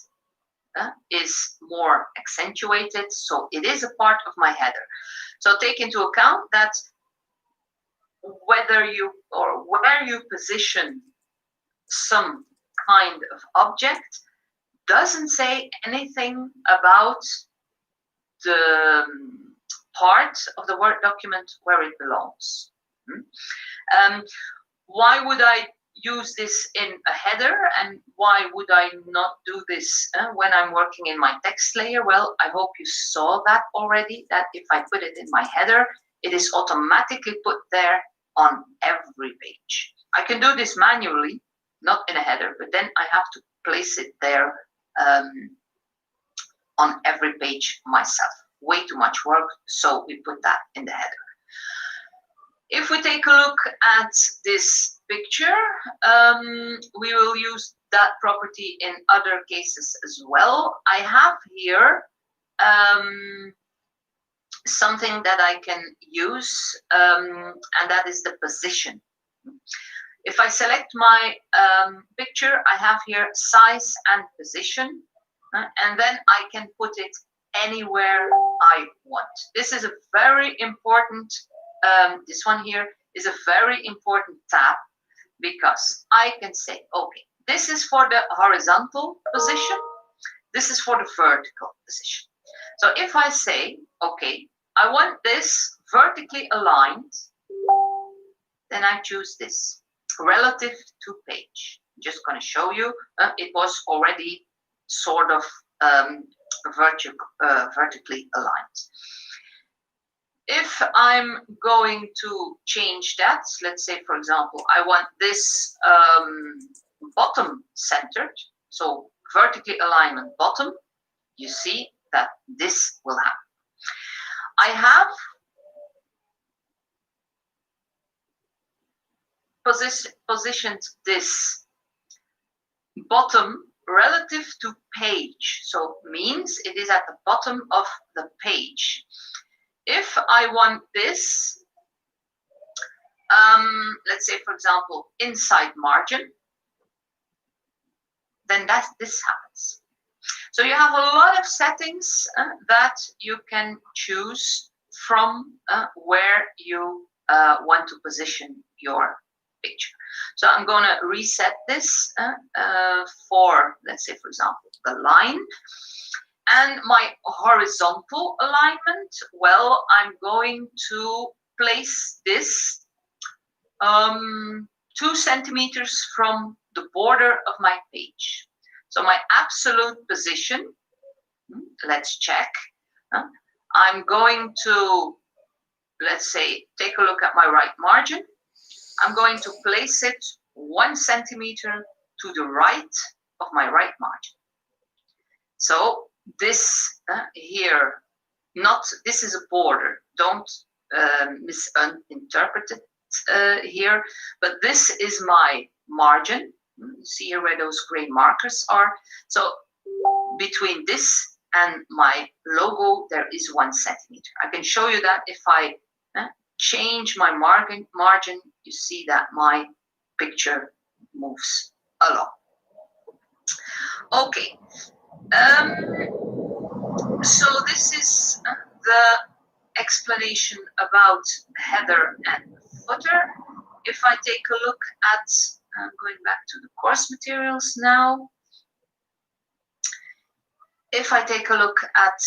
is more accentuated, so it is a part of my header. So take into account that whether you or where you position some kind of object doesn't say anything about the part of the Word document where it belongs. Why would I use this in a header, and why would I not do this when I'm working in my text layer? Well, I hope you saw that already, that if I put it in my header, it is automatically put there on every page. I can do this manually, not in a header, but then I have to place it there on every page myself. Way too much work, so we put that in the header. If we take a look at this picture, we will use that property in other cases as well. I have here something that I can use, and that is the position. If I select my picture, I have here size and position, and then I can put it anywhere I want. This is a very important, this one here is a very important tab, because I can say, okay, this is for the horizontal position, this is for the vertical position. So if I say, okay, I want this vertically aligned, then I choose this, relative to page. I'm just going to show you, it was already sort of vertically aligned. If I'm going to change that, let's say, for example, I want this bottom centered, so vertically alignment bottom, you see that this will happen. I have positioned this bottom relative to page, so means it is at the bottom of the page. If I want this, let's say, for example, inside margin, then this happens. So you have a lot of settings that you can choose from where you want to position your picture. So I'm going to reset this for, let's say, for example, the line. And my horizontal alignment, well, I'm going to place this 2 centimeters from the border of my page. So my absolute position, let's check. I'm going to, let's say, take a look at my right margin. I'm going to place it 1 centimeter to the right of my right margin. So this here, this is a border. Don't misinterpret it here, but this is my margin. You see here where those gray markers are. So between this and my logo, there is 1 centimeter. I can show you that if I change my margin, you see that my picture moves along. Okay. So this is the explanation about header and footer. If I take a look at, going back to the course materials now. If I take a look at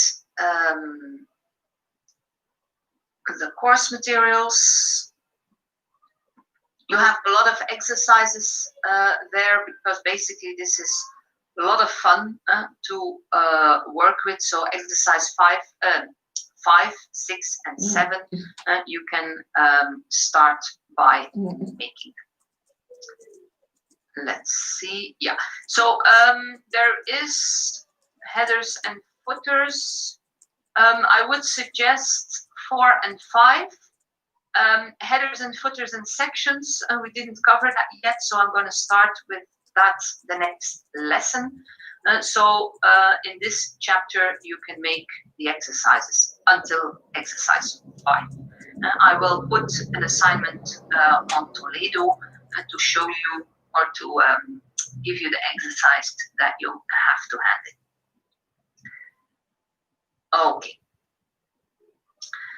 the course materials, you have a lot of exercises there, because basically this is a lot of fun to work with. So exercise 5, 6, and 7, you can start by making. Let's see. Yeah. So there is headers and footers. I would suggest 4 and 5. Headers and footers and sections. We didn't cover that yet, so I'm going to start with that the next lesson. So in this chapter, you can make the exercises until exercise 5. I will put an assignment on Toledo to show you, or to give you the exercise that you have to hand in. Okay.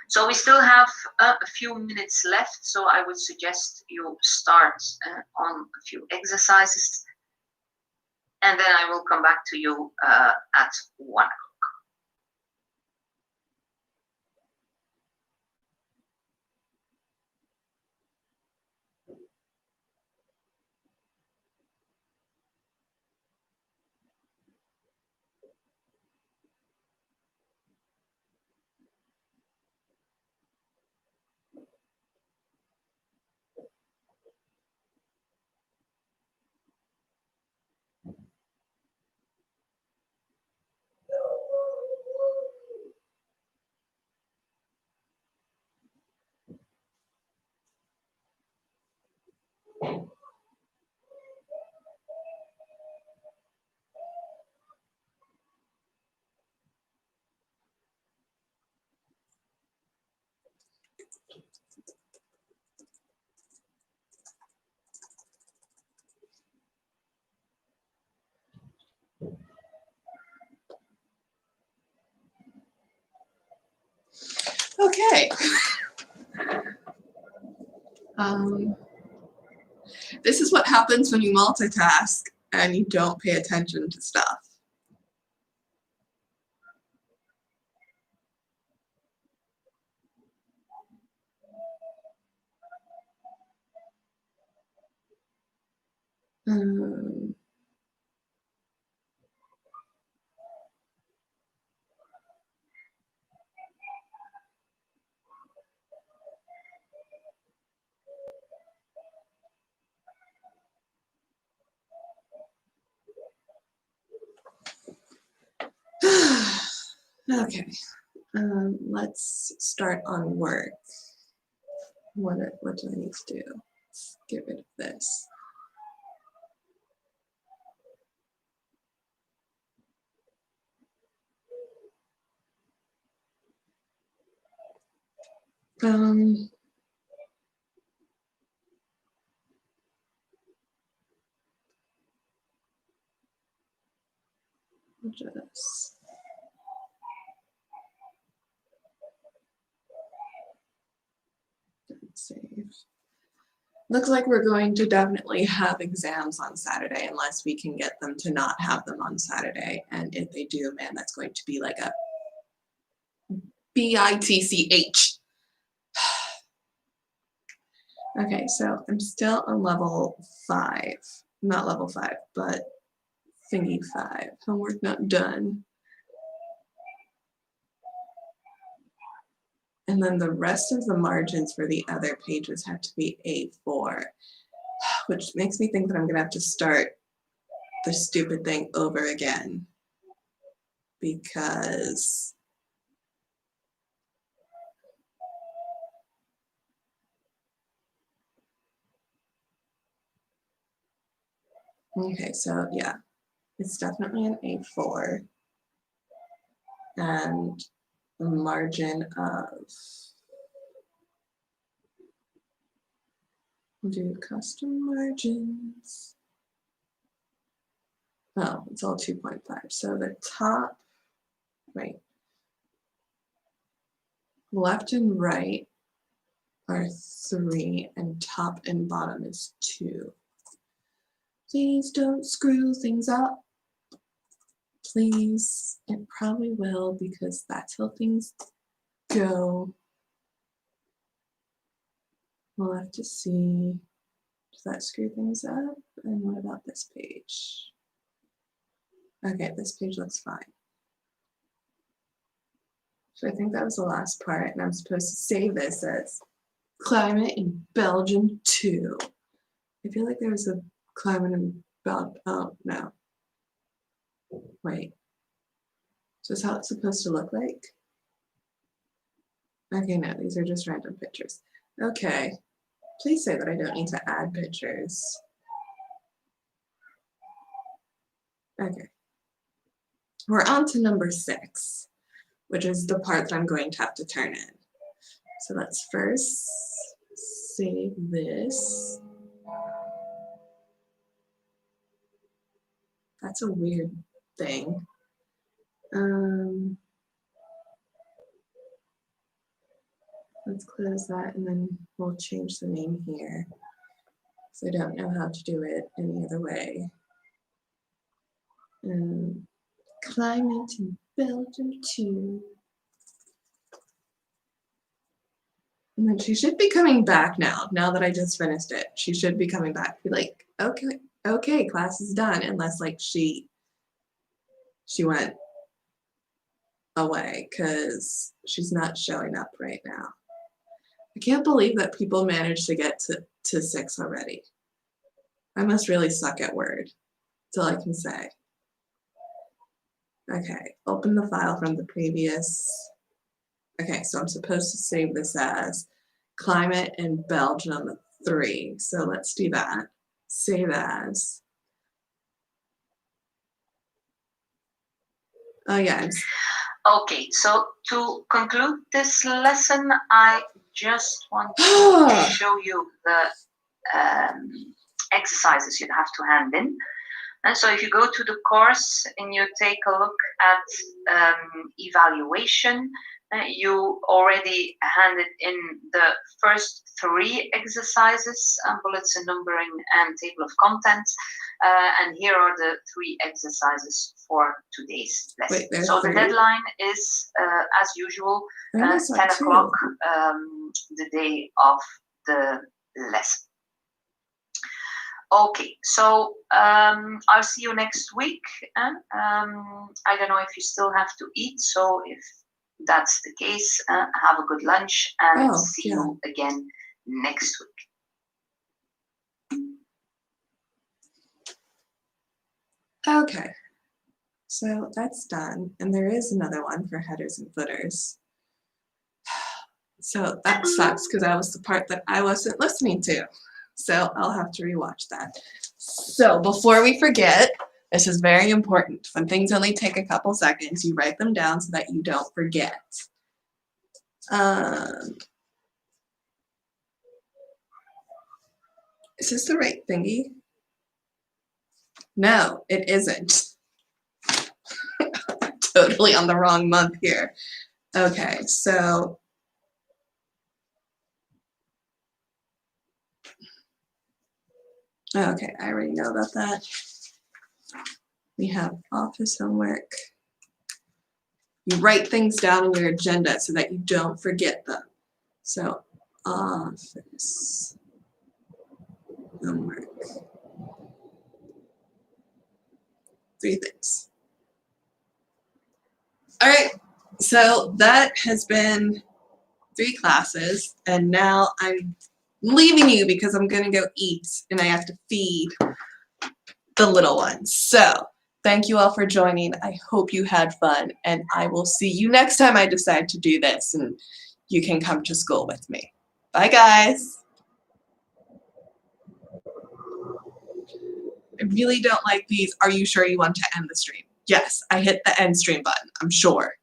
So we still have a few minutes left, so I would suggest you start on a few exercises, and then I will come back to you at 1 o'clock. Okay. This is what happens when you multitask and you don't pay attention to stuff. Okay, let's start on work. What do I need to do? Let's get rid of this. Just save. Looks like we're going to definitely have exams on Saturday unless we can get them to not have them on Saturday. And if they do, man, that's going to be like a bitch. Okay, so I'm still on level 5. Not level 5, but thingy 5. Homework not done. And then the rest of the margins for the other pages have to be A4, which makes me think that I'm gonna have to start the stupid thing over again because okay, so yeah, it's definitely an A4 and the margin of, we'll do custom margins. Oh, it's all 2.5. So the top, right, left and right are 3 and top and bottom is 2. Please don't screw things up. Please, it probably will because that's how things go. We'll have to see. Does that screw things up? And what about this page? Okay, this page looks fine. So I think that was the last part, and I'm supposed to save this as climate in Belgium 2. I feel like there was a climate in Belgium. Oh, no. Wait. So is how it's supposed to look like? Okay, no, these are just random pictures. Okay. Please say that I don't need to add pictures. Okay. We're on to number 6, which is the part that I'm going to have to turn in. So let's first save this. That's a weird thing. Let's close that and then we'll change the name here. So I don't know how to do it any other way. Climate in Belgium 2. And then she should be coming back now that I just finished it. She should be coming back. Be like, okay, class is done. Unless like she went away because she's not showing up right now. I can't believe that people managed to get to 6 already. I must really suck at Word. That's all I can say. Okay, open the file from the previous. Okay, so I'm supposed to save this as climate in Belgium 3. So let's do that. Save as. Oh yeah. Okay, so to conclude this lesson, I just want to show you the exercises you have to hand in. And so if you go to the course and you take a look at evaluation, you already handed in the first 3 exercises, bullets and numbering and table of contents. And here are the 3 exercises for today's lesson. Wait, So the 3? deadline is, as usual, I almost 10 saw 2. o'clock the day of the lesson. Okay, so I'll see you next week. I don't know if you still have to eat, so if that's the case, have a good lunch and see you again next week. Okay, so that's done. And there is another one for headers and footers. So that sucks because that was the part that I wasn't listening to. So I'll have to rewatch that. So before we forget, this is very important. When things only take a couple seconds, you write them down so that you don't forget. Is this the right thingy? No, it isn't. Totally on the wrong month here. Okay, so okay, I already know about that. We have office homework. You write things down in your agenda so that you don't forget them. So office homework. 3 things. All right, so that has been 3 classes, and now I'm leaving you because I'm gonna go eat and I have to feed the little ones. So thank you all for joining. I hope you had fun, and I will see you next time I decide to do this and you can come to school with me. Bye guys. I really don't like these. Are you sure you want to end the stream? Yes, I hit the end stream button, I'm sure.